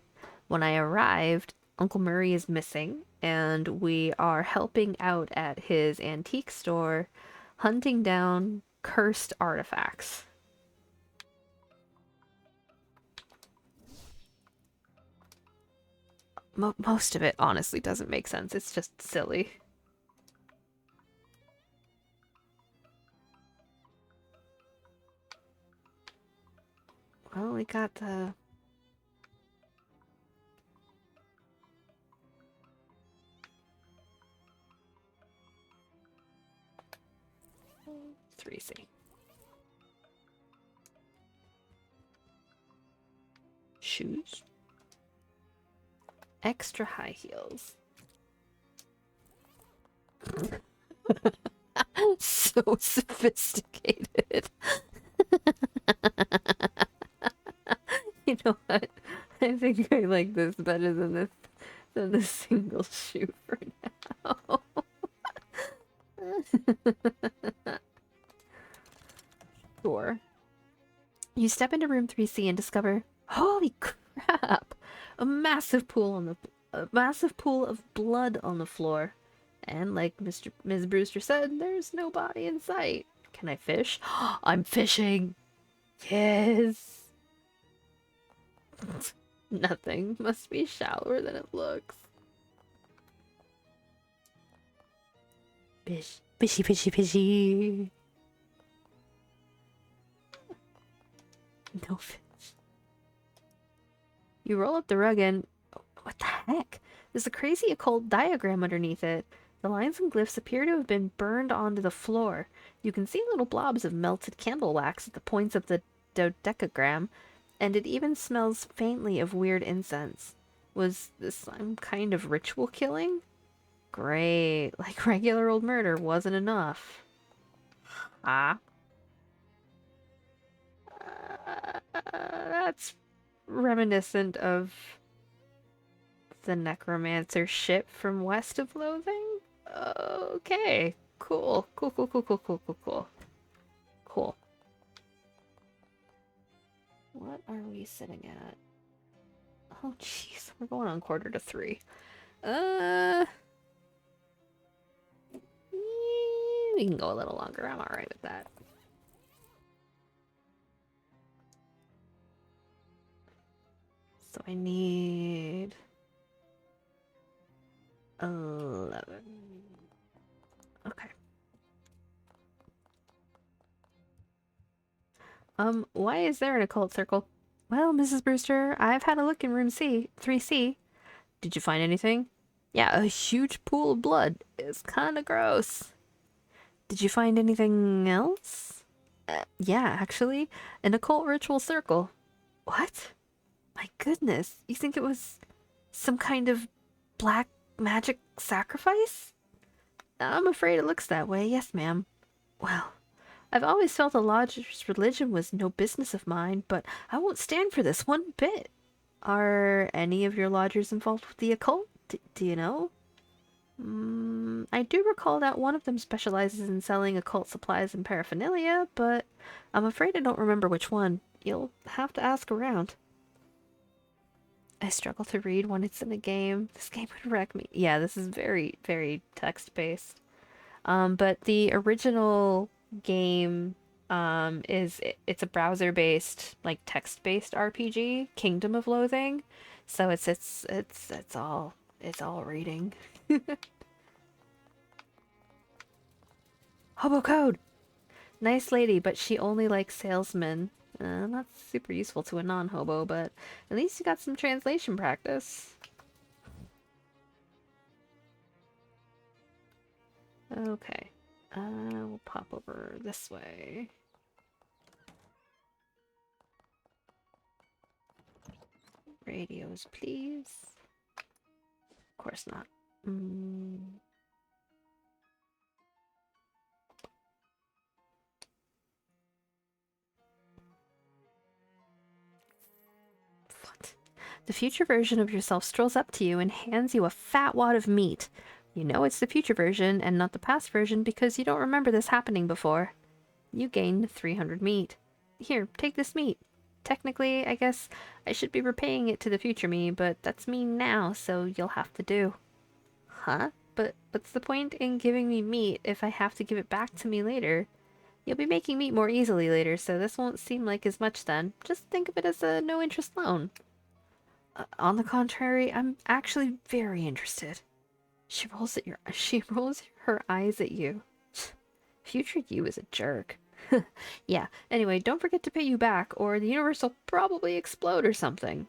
When I arrived, Uncle Murray is missing, and we are helping out at his antique store, hunting down cursed artifacts. Most of it honestly doesn't make sense. It's just silly. Well, we got the... Three C. Shoes. Extra high heels. So sophisticated. You know what? I think I like this better than the single shoe for now. Sure. You step into room 3C and discover, holy crap, a massive pool of blood on the floor. And like Ms. Brewster said, there's no body in sight. Can I fish? I'm fishing. Yes. Nothing must be shallower than it looks. Fish. Fishy, fishy, fishy. No fish. You roll up the rug and... What the heck? There's a crazy occult diagram underneath it. The lines and glyphs appear to have been burned onto the floor. You can see little blobs of melted candle wax at the points of the dodecagram, and it even smells faintly of weird incense. Was this some kind of ritual killing? Great. Like regular old murder wasn't enough. Ah. That's reminiscent of the necromancer ship from west of Loathing? Okay. Cool. Cool. What are we sitting at? Oh, jeez. We're going on 2:45. We can go a little longer. I'm alright with that. So I need 11. Okay. Why is there an occult circle? Well, Mrs. Brewster, I've had a look in room 3C. Did you find anything? Yeah, a huge pool of blood. It's kinda gross. Did you find anything else? Yeah, actually, an occult ritual circle. What? My goodness, you think it was some kind of black magic sacrifice? I'm afraid it looks that way, yes, ma'am. Well, I've always felt a lodger's religion was no business of mine, but I won't stand for this one bit. Are any of your lodgers involved with the occult? Do you know? I do recall that one of them specializes in selling occult supplies and paraphernalia, but I'm afraid I don't remember which one. You'll have to ask around. I struggle to read when it's in a game. This game would wreck me. Yeah, this is very, very text-based. But the original game it's a browser-based, like text-based RPG, Kingdom of Loathing. So it's all reading. Hobo code. Nice lady, but she only likes salesmen. Not super useful to a non-hobo, but at least you got some translation practice. Okay. We'll pop over this way. Radios, please. Of course not. What? The future version of yourself strolls up to you and hands you a fat wad of meat. You know it's the future version and not the past version because you don't remember this happening before. You gained 300 meat. Here, take this meat. Technically, I guess I should be repaying it to the future me, but that's me now, so you'll have to do. Huh? But what's the point in giving me meat if I have to give it back to me later? You'll be making meat more easily later, so this won't seem like as much then. Just think of it as a no-interest loan. On the contrary, I'm actually very interested. She rolls her eyes at you. Future you is a jerk. Yeah, anyway, don't forget to pay you back, or the universe will probably explode or something.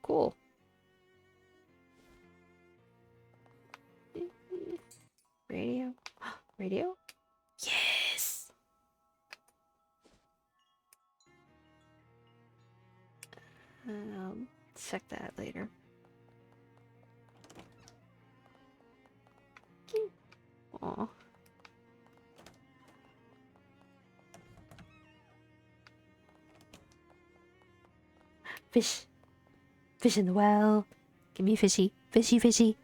Cool. Radio? Radio? Yes! I'll check that later. Aw. Fish. Fish in the well. Give me a fishy. Fishy, fishy.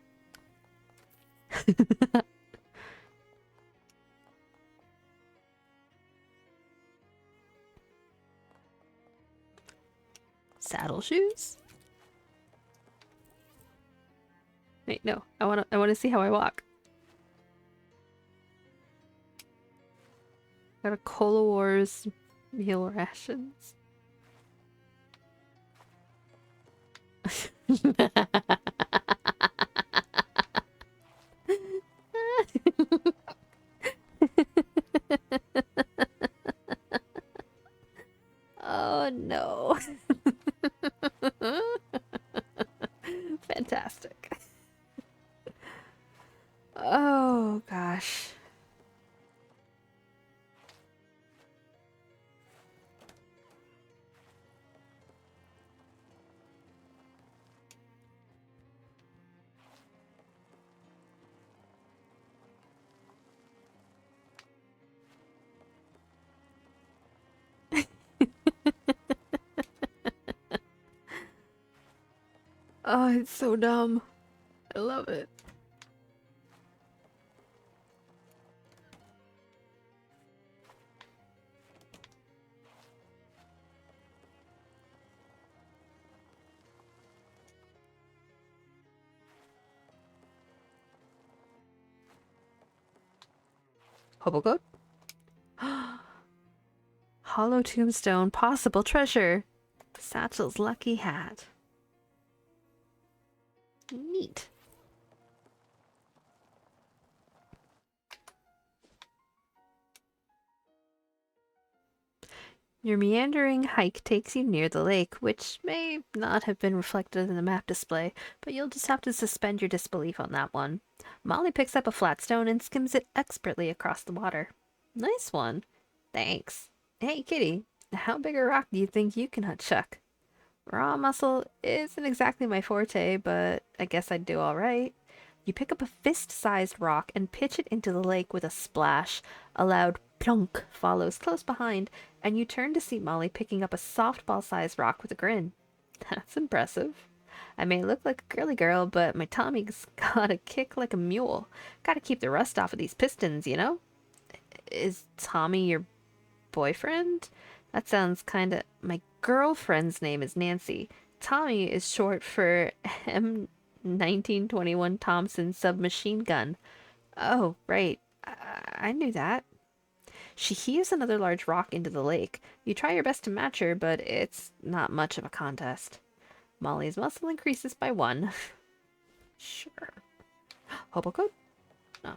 Saddle shoes? Wait, no. I wanna see how I walk. Got a Cola Wars meal rations. Oh no. Fantastic. Oh gosh. Oh, it's so dumb. I love it. Hobo goat? Hollow tombstone, possible treasure. Satchel's lucky hat. Neat. Your meandering hike takes you near the lake, which may not have been reflected in the map display, but you'll just have to suspend your disbelief on that one. Molly picks up a flat stone and skims it expertly across the water. Nice one. Thanks. Hey, kitty, how big a rock do you think you can chuck? Raw muscle isn't exactly my forte, but I guess I'd do alright. You pick up a fist-sized rock and pitch it into the lake with a splash. A loud plunk follows close behind, and you turn to see Molly picking up a softball-sized rock with a grin. That's impressive. I may look like a girly girl, but my Tommy's got a kick like a mule. Gotta keep the rust off of these pistons, you know? Is Tommy your boyfriend? That sounds kinda... My girlfriend's name is Nancy. Tommy is short for M1921 Thompson submachine gun. Oh, right. I knew that. She heaves another large rock into the lake. You try your best to match her, but it's not much of a contest. Molly's muscle increases by 1. Sure. Hobo code? No.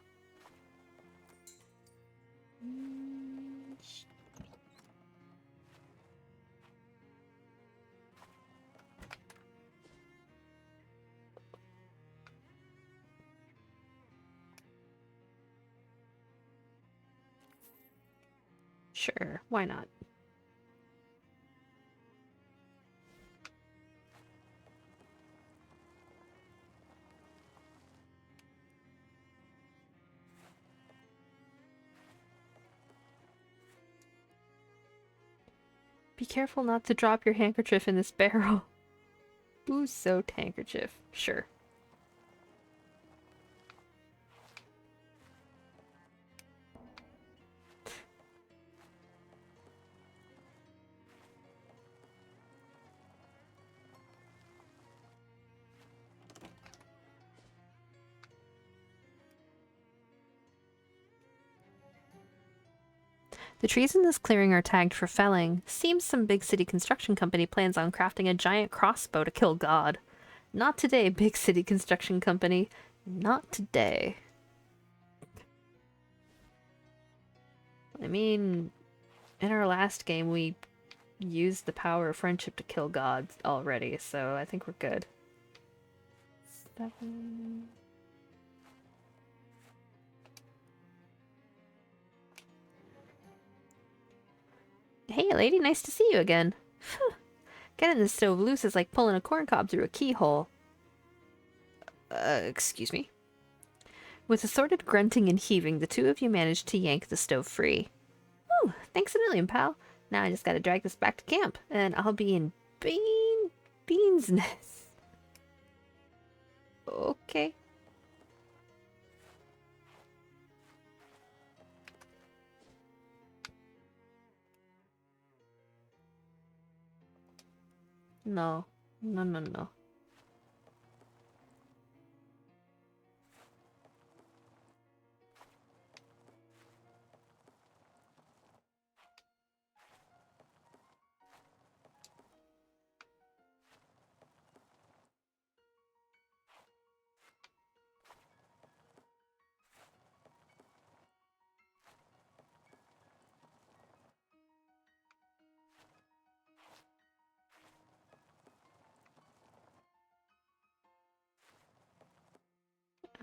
Sure, why not? Be careful not to drop your handkerchief in this barrel. Ooh, soaked handkerchief. Sure. The trees in this clearing are tagged for felling. Seems some big city construction company plans on crafting a giant crossbow to kill God. Not today, big city construction company. Not today. I mean, in our last game, we used the power of friendship to kill God already, so I think we're good. 7... Hey, lady, nice to see you again. Getting the stove loose is like pulling a corncob through a keyhole. Excuse me? With assorted grunting and heaving, the two of you managed to yank the stove free. Ooh, thanks a million, pal. Now I just gotta drag this back to camp, and I'll be in Bean's nest. Okay. No. No, no, no.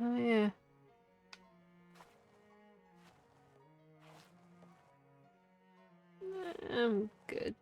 Oh, yeah. I'm good.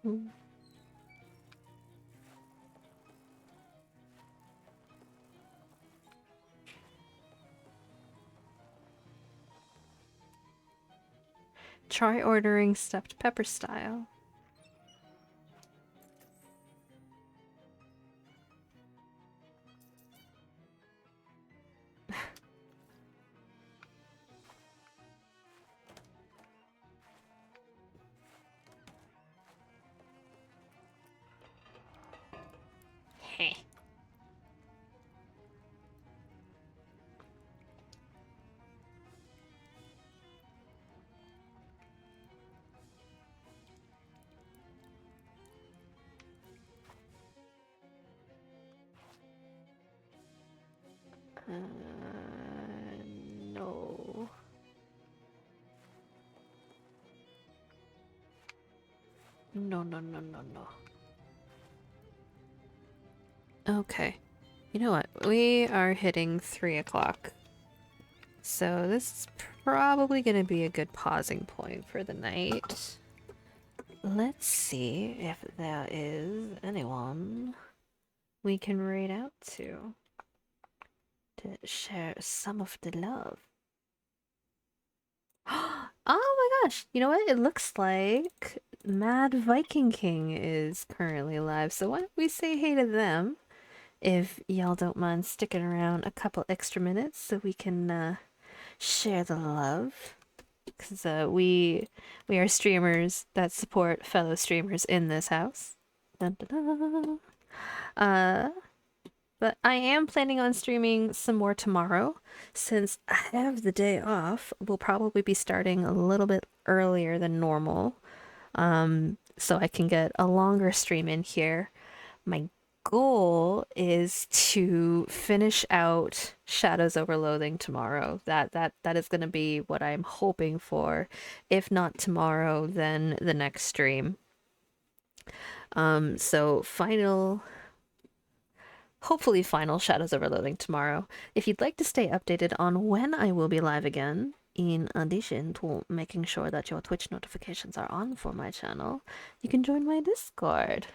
Mm. Try ordering stuffed pepper style. Heh. No. No, no, no, no, no. Okay. You know what? We are hitting 3 o'clock. So this is probably going to be a good pausing point for the night. Let's see if there is anyone we can raid out to share some of the love. Oh my gosh! You know what? It looks like Mad Viking King is currently live, so why don't we say hey to them if y'all don't mind sticking around a couple extra minutes so we can share the love. Because we are streamers that support fellow streamers in this house. Dun, dun, dun. But I am planning on streaming some more tomorrow. Since I have the day off, we'll probably be starting a little bit earlier than normal. So I can get a longer stream in here. My goal is to finish out Shadows over Loathing tomorrow. That is going to be what I'm hoping for. If not tomorrow, then the next stream. So hopefully final Shadows over Loathing tomorrow. If you'd like to stay updated on when I will be live again, in addition to making sure that your Twitch notifications are on for my channel, you can join my Discord.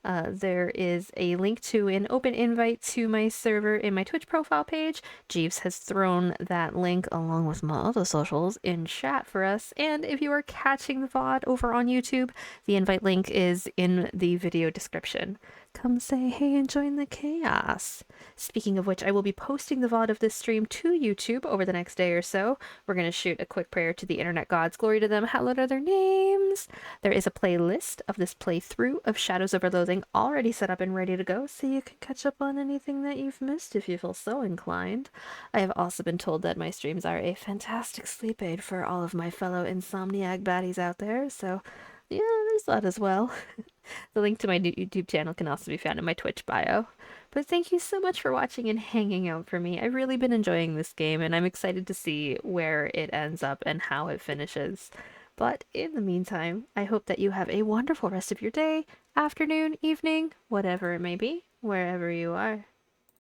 There is a link to an open invite to my server in my Twitch profile page. Jeeves has thrown that link along with my other socials in chat for us. And if you are catching the VOD over on YouTube, the invite link is in the video description. Come say hey and join the chaos. Speaking of which, I will be posting the VOD of this stream to YouTube over the next day or so. We're going to shoot a quick prayer to the internet gods. Glory to them, hallowed are their names. There is a playlist of this playthrough of Shadows over Loathing already set up and ready to go, so you can catch up on anything that you've missed if you feel so inclined. I have also been told that my streams are a fantastic sleep aid for all of my fellow insomniac baddies out there, so yeah, there's that as well. The link to my YouTube channel can also be found in my Twitch bio. But thank you so much for watching and hanging out for me. I've really been enjoying this game, and I'm excited to see where it ends up and how it finishes. But in the meantime, I hope that you have a wonderful rest of your day, afternoon, evening, whatever it may be, wherever you are.